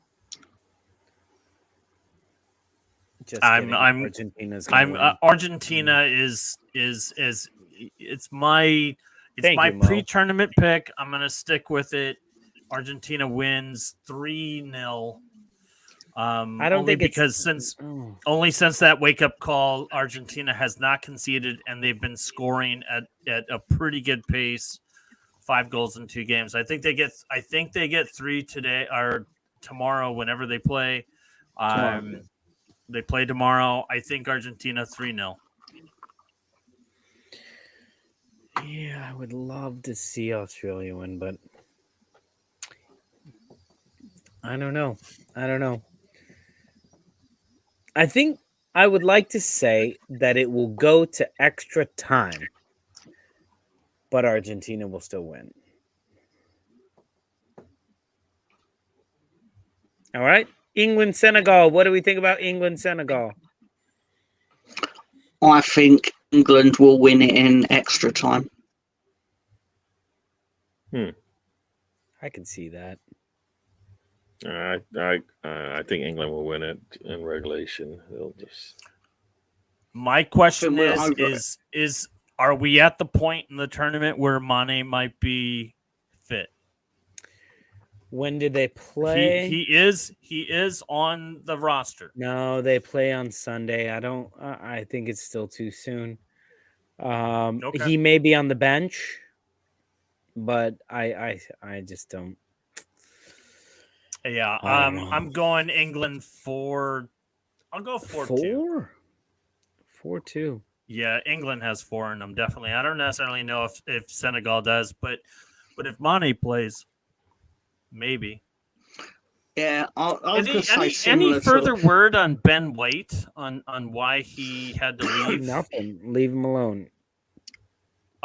Just kidding. Argentina's gonna win.
Argentina is it's my
Thank you, Mo.
pre-tournament pick. I'm gonna stick with it. Argentina wins 3-0.
I don't think
because since that wake-up call, Argentina has not conceded and they've been scoring at a pretty good pace. 5 goals in 2 games. I think they get 3 today or tomorrow whenever they play. They play tomorrow. I think Argentina 3-0.
Yeah, I would love to see Australia win, but I don't know. I think I would like to say that it will go to extra time, but Argentina will still win. All right. England, Senegal. What do we think about England, Senegal?
I think England will win it in extra time.
I can see that.
I think England will win it in regulation. They'll just.
My question is are we at the point in the tournament where Mane might be fit?
When did they play?
He is on the roster.
No, they play on Sunday. I think it's still too soon.
Okay.
He may be on the bench, but I just don't.
Yeah, I'm going England 4. I'll go 4-2.
4-2.
Yeah, England has 4 in them, definitely. I don't necessarily know if Senegal does, but if Mane plays, maybe.
Yeah, I was going to say
any further word on Ben White on why he had to leave?
Nothing. Leave him alone.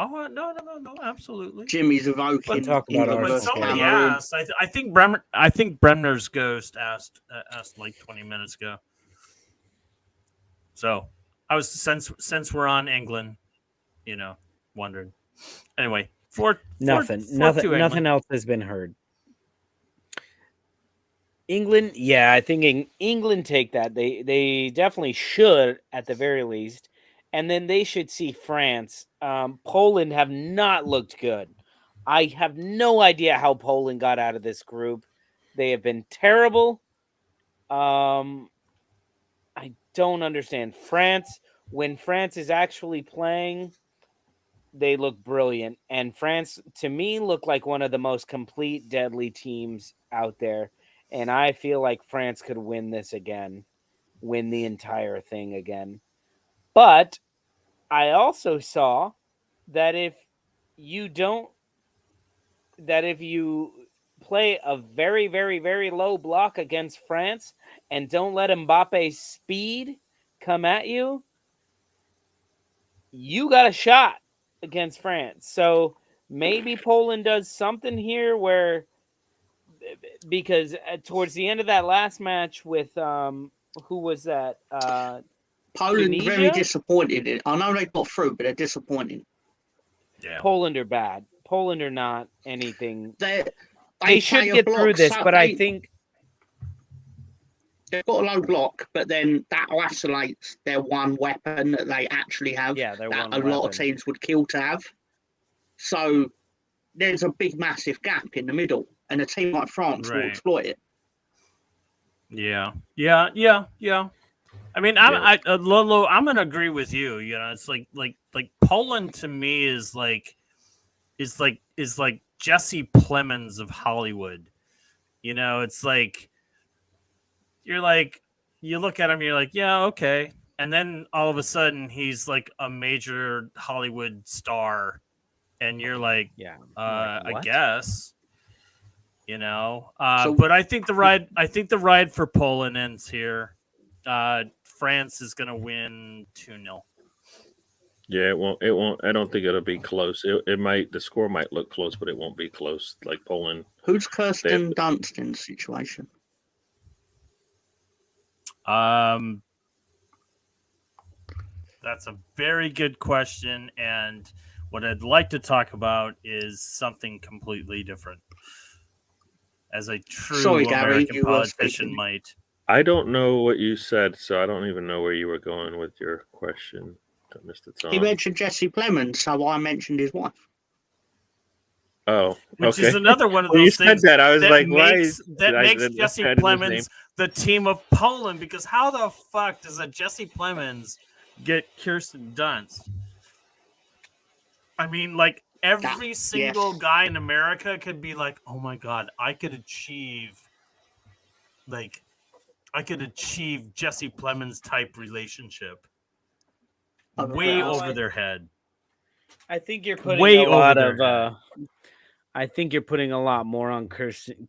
Oh no, absolutely.
Jimmy's evoking.
Talk about
But somebody asked. I think Bremner's ghost asked like 20 minutes ago. So I was since we're on England, wondering. Anyway,
nothing else has been heard. England, yeah, I think England take that. They definitely should at the very least. And then they should see France. Poland have not looked good. I have no idea how Poland got out of this group. They have been terrible. I don't understand. France, when France is actually playing, they look brilliant. And France, to me, look like one of the most complete, deadly teams out there. And I feel like France could win this again, win the entire thing again. But I also saw that if you play a very, very, very low block against France and don't let Mbappe's speed come at you, you got a shot against France. So maybe Poland does something here where, because towards the end of that last match with who was that?
Poland
Tunisia?
very disappointed. I know they got through, but they're disappointing.
Yeah.
Poland are bad. Poland are not anything.
They
should get through this, but I think
they've got a low block, but then that isolates their one weapon that they actually have.
Yeah,
that a lot of teams would kill to have. So there's a big, massive gap in the middle, and a team like France will exploit it.
Yeah. I mean, Lolo, I'm gonna agree with you. It's like Poland to me is like Jesse Plemons of Hollywood. It's like you look at him, you're like, yeah, okay, and then all of a sudden he's like a major Hollywood star, and you're like, I guess. But I think the ride for Poland ends here. France is going to win 2-0.
Yeah, it won't. I don't think it'll be close. It might. The score might look close, but it won't be close. Like Poland.
Who's Kirsten Dunst in the situation?
That's a very good question, and what I'd like to talk about is something completely different. As a true American politician might.
I don't know what you said, so I don't even know where you were going with your question, Mr. Tom.
He mentioned Jesse Plemons, so I mentioned his wife.
Oh,
which is another one of those
you
things
said that. I was like,
makes Jesse Plemons the team of Poland, because how the fuck does a Jesse Plemons get Kirsten Dunst? I mean, like, every single guy in America could be like, oh my God, I could achieve Jesse Plemons type relationship. Way over their head.
I think you're putting a lot of I think you're putting a lot more on Kirsten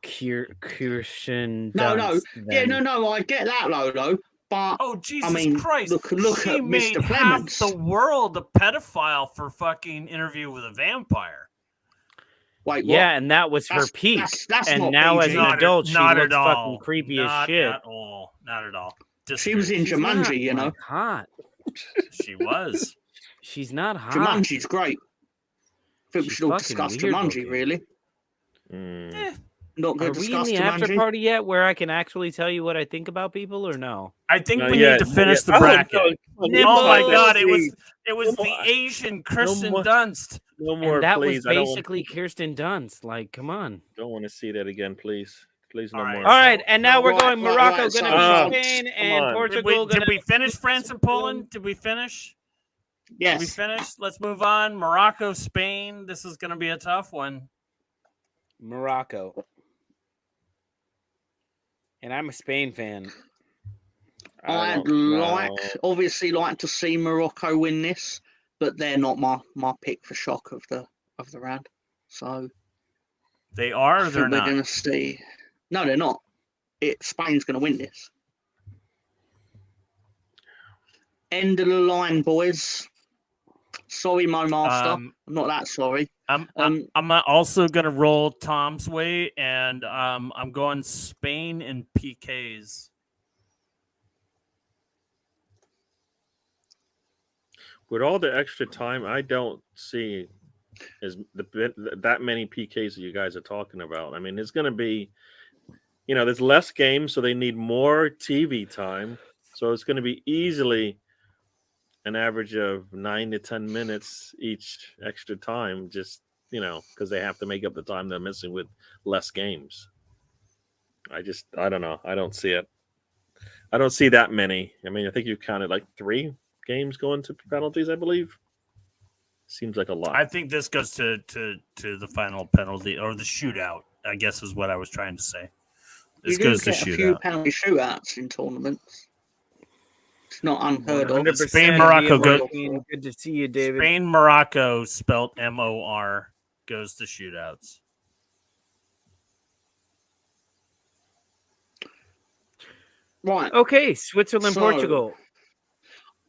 Dunst.
No, I get that, Lolo. But
Jesus Christ!
Look
she
at
made
Mr.
half
Plemons.
the world a pedophile for fucking Interview with a Vampire.
Wait, what?
Yeah, and that was her peak.
That's
and now
PG.
as an adult, she
not
looks
at all.
fucking creepy as shit.
Not at all.
She was in Jumanji, you know.
Hot.
She was.
She's not hot.
Jumanji's great. I think we should all discuss Jumanji, really. Not going to discuss
Are we in the
Jumanji.
after party yet where I can actually tell you what I think about people, or no?
I think we need to finish the bracket. Oh my God, it was the Asian Kirsten Dunst.
No more,
and that
please.
was basically Kirsten Dunst. Like, come on.
Don't want to see that again, please. Please, no more.
All right, and now we're going Morocco going to be Spain and Portugal.
Did we finish France and Poland? Did we finish?
Yes.
Did we finish? Let's move on. Morocco, Spain. This is going to be a tough one.
Morocco. And I'm a Spain fan.
I'd obviously like to see Morocco win this, but they're not my pick for shock of the round. So
they are. Or they're not.
We're going to see. No, they're not. Spain's going to win this. End of the line, boys. Sorry, Mo Master. I'm not that sorry.
I'm also going to roll Tom's way, and I'm going Spain in PKs.
With all the extra time, I don't see that many PKs that you guys are talking about. I mean, it's going to be, there's less games, so they need more TV time. So it's going to be easily an average of 9 to 10 minutes each extra time, just, because they have to make up the time they're missing with less games. I don't know. I don't see it. I don't see that many. I mean, I think you've counted like 3 games going to penalties, I believe. Seems like a lot.
I think this goes to the final penalty or the shootout, I guess is what I was trying to say. This goes to shootout.
A few penalty shootouts in tournaments. It's not unheard of.
Spain, Morocco.
Good to see you, David.
Spain, Morocco, spelt MOR, goes to shootouts.
Right.
Okay, Switzerland, Portugal.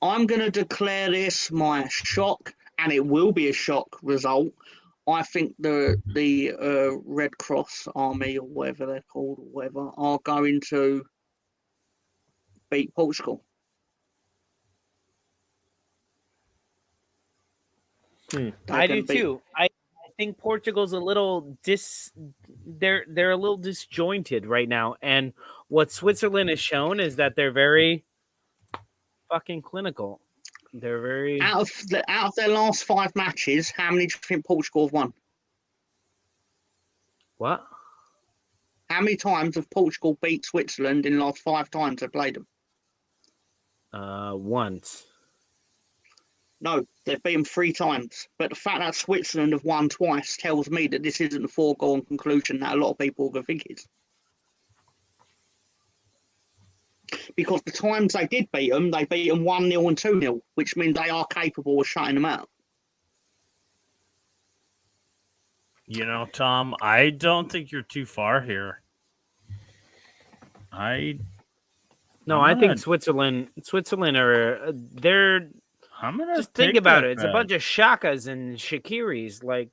I'm going to declare this my shock, and it will be a shock result. I think the Red Cross Army, or whatever they're called, or whatever, are going to beat Portugal.
I do too. I think Portugal's a little they're a little disjointed right now, and what Switzerland has shown is that they're very fucking clinical. They're very
out of their last 5 matches. How many do you think Portugal have won?
What?
How many times have Portugal beat Switzerland in the last 5 times they played them?
Once.
No, they've beaten 3 times. But the fact that Switzerland have won twice tells me that this isn't a foregone conclusion that a lot of people are going to think it is. Because the times they did beat them, they beat them 1-0 and 2-0, which means they are capable of shutting them out.
You know, Tom, I don't think you're too far here.
I
I'm
think
gonna-
Switzerland are they're
I'm gonna
just think
take
about
that
it. It's a
bet.
bunch of Shakas and Shakiris. Like,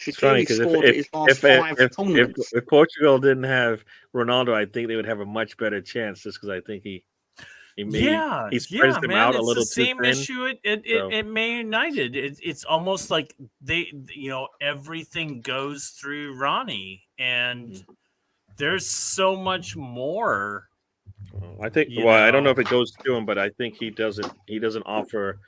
It's funny
Shaqiri
because
scored his last five tournaments.
if Portugal didn't have Ronaldo, I think they would have a much better chance. Just because I think he spreads them
man,
out a
it's
little
the
too
same
thin.
issue
So-
at Man United. It's almost like everything goes through Ronnie, and there's so much more.
I think.
You
Well, I don't know
know.
if it goes to him, but I think he doesn't offer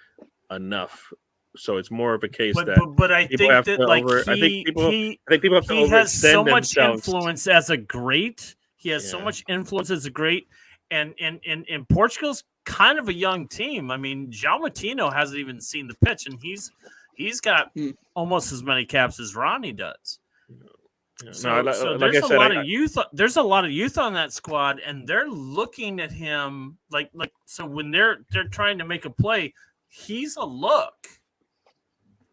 enough. So it's more of a case that
But I
people
think
have
that
to
like
over. I think people have to
he has so
overextend
much
themselves.
influence as a great. He has so
Yeah.
much influence as a great, and Portugal's kind of a young team. I mean, João Martino hasn't even seen the pitch, and he's got almost as many caps as Ronnie does.
Yeah.
So,
No,
so
like
there's
I
a
said,
lot of youth. There's a lot of youth on that squad, and they're looking at him like. So when they're trying to make a play, he's a look.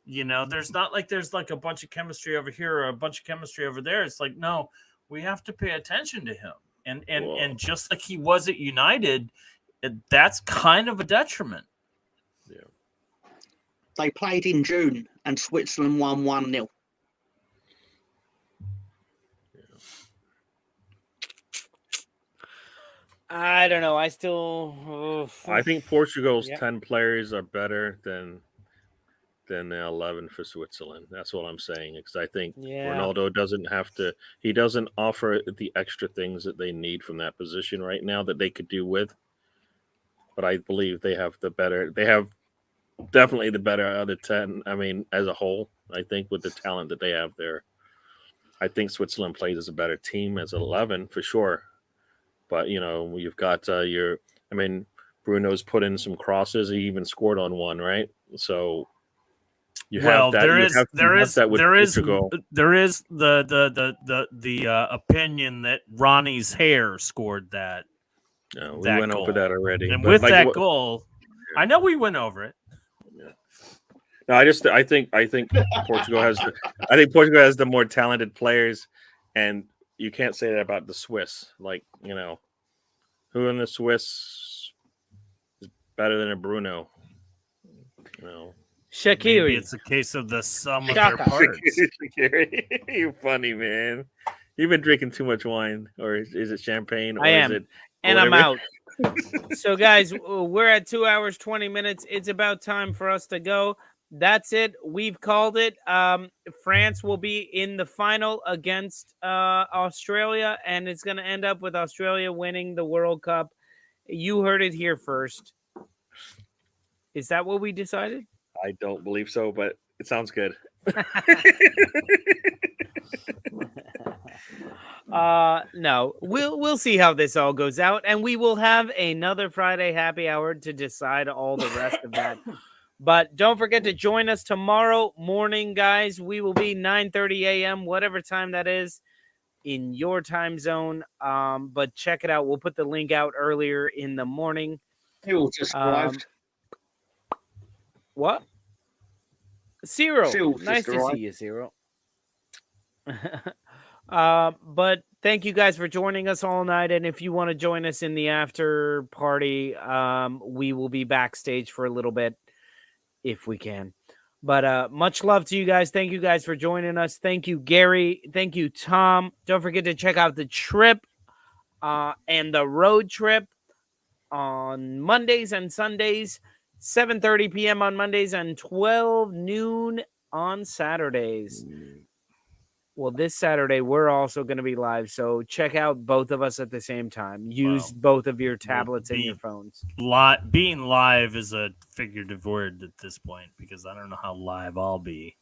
You know, there's not like there's like a bunch of chemistry over here or a bunch of chemistry over there. It's like, no, we have to pay attention to him. And just like he was at United, that's kind of a detriment.
Yeah.
They played in June and Switzerland won 1-0.
I don't know. I still.
I think Portugal's
Yeah.
10 players are better than the 11 for Switzerland. That's what I'm saying. Because I think Ronaldo doesn't have to. He doesn't offer the extra things that they need from that position right now that they could do with. But I believe they have the better. They have definitely the better out of 10. I mean, as a whole, I think with the talent that they have there, I think Switzerland plays as a better team as 11 for sure. But you've got I mean, Bruno's put in some crosses. He even scored on one, right? So you have that.
There is the opinion that Ronnie's hair scored that.
No, we
that
went
goal.
over that already.
And
but
with
like,
that goal, I know we went over it.
No, I think Portugal has the more talented players, and you can't say that about the Swiss. Like, who in the Swiss is better than a Bruno?
Shaqiri.
Maybe it's a case of the sum of their parts.
Shaqiri. You're funny, man. You've been drinking too much wine, or is it champagne? Or
I am,
is it
and I'm
whatever?
out. So, guys, we're at 2 hours 20 minutes. It's about time for us to go. That's it. We've called it. France will be in the final against Australia, and it's going to end up with Australia winning the World Cup. You heard it here first. Is that what we decided?
I don't believe so, but it sounds good.
No, we'll see how this all goes out, and we will have another Friday happy hour to decide all the rest of that. But don't forget to join us tomorrow morning, guys. We will be 9:30 a.m., whatever time that is in your time zone. But check it out. We'll put the link out earlier in the morning.
Who just arrived?
What? Cyril.
Cyril
Nice
just
to
arrived.
see you, Cyril. But thank you guys for joining us all night. And if you want to join us in the after party, we will be backstage for a little bit if we can. But much love to you guys. Thank you guys for joining us. Thank you, Gary. Thank you, Tom. Don't forget to check out the trip and the road trip on Mondays and Sundays, 7:30 p.m. on Mondays and 12 noon on Saturdays. Well, this Saturday, we're also going to be live, so check out both of us at the same time. Use both of your tablets and your phones.
Being live is a figurative word at this point because I don't know how live I'll be.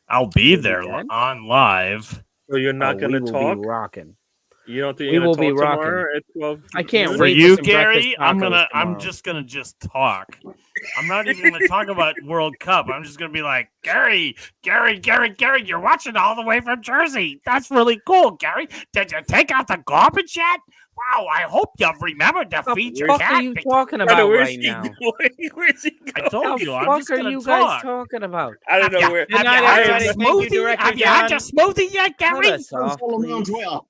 I'll be there on live.
So you're not going to
We will
talk?
be rocking.
You don't think
We
you're
will
going
be
to talk
rocking.
tomorrow at 12?
I can't
noon?
For
wait
you,
some breakfast
Gary,
tacos
I'm
tomorrow.
just gonna talk. I'm not even gonna talk about World Cup. I'm just gonna be like, Gary, you're watching all the way from Jersey. That's really cool, Gary. Did you take out the garbage yet? Wow, I hope you remember to
What
feed
the
your
fuck
cat.
are you talking
Brother,
about
where's
right
he
now?
going? Where's he going?
I told
What
you,
the
I'm
fuck
just
are
gonna
you
talk.
guys talking about?
I don't know where.
Good night,
I am
everybody. Thank you, Director
Have you had your
John.
smoothie yet,
Cut
Gary?
us off,
Follow me on
please.
Well,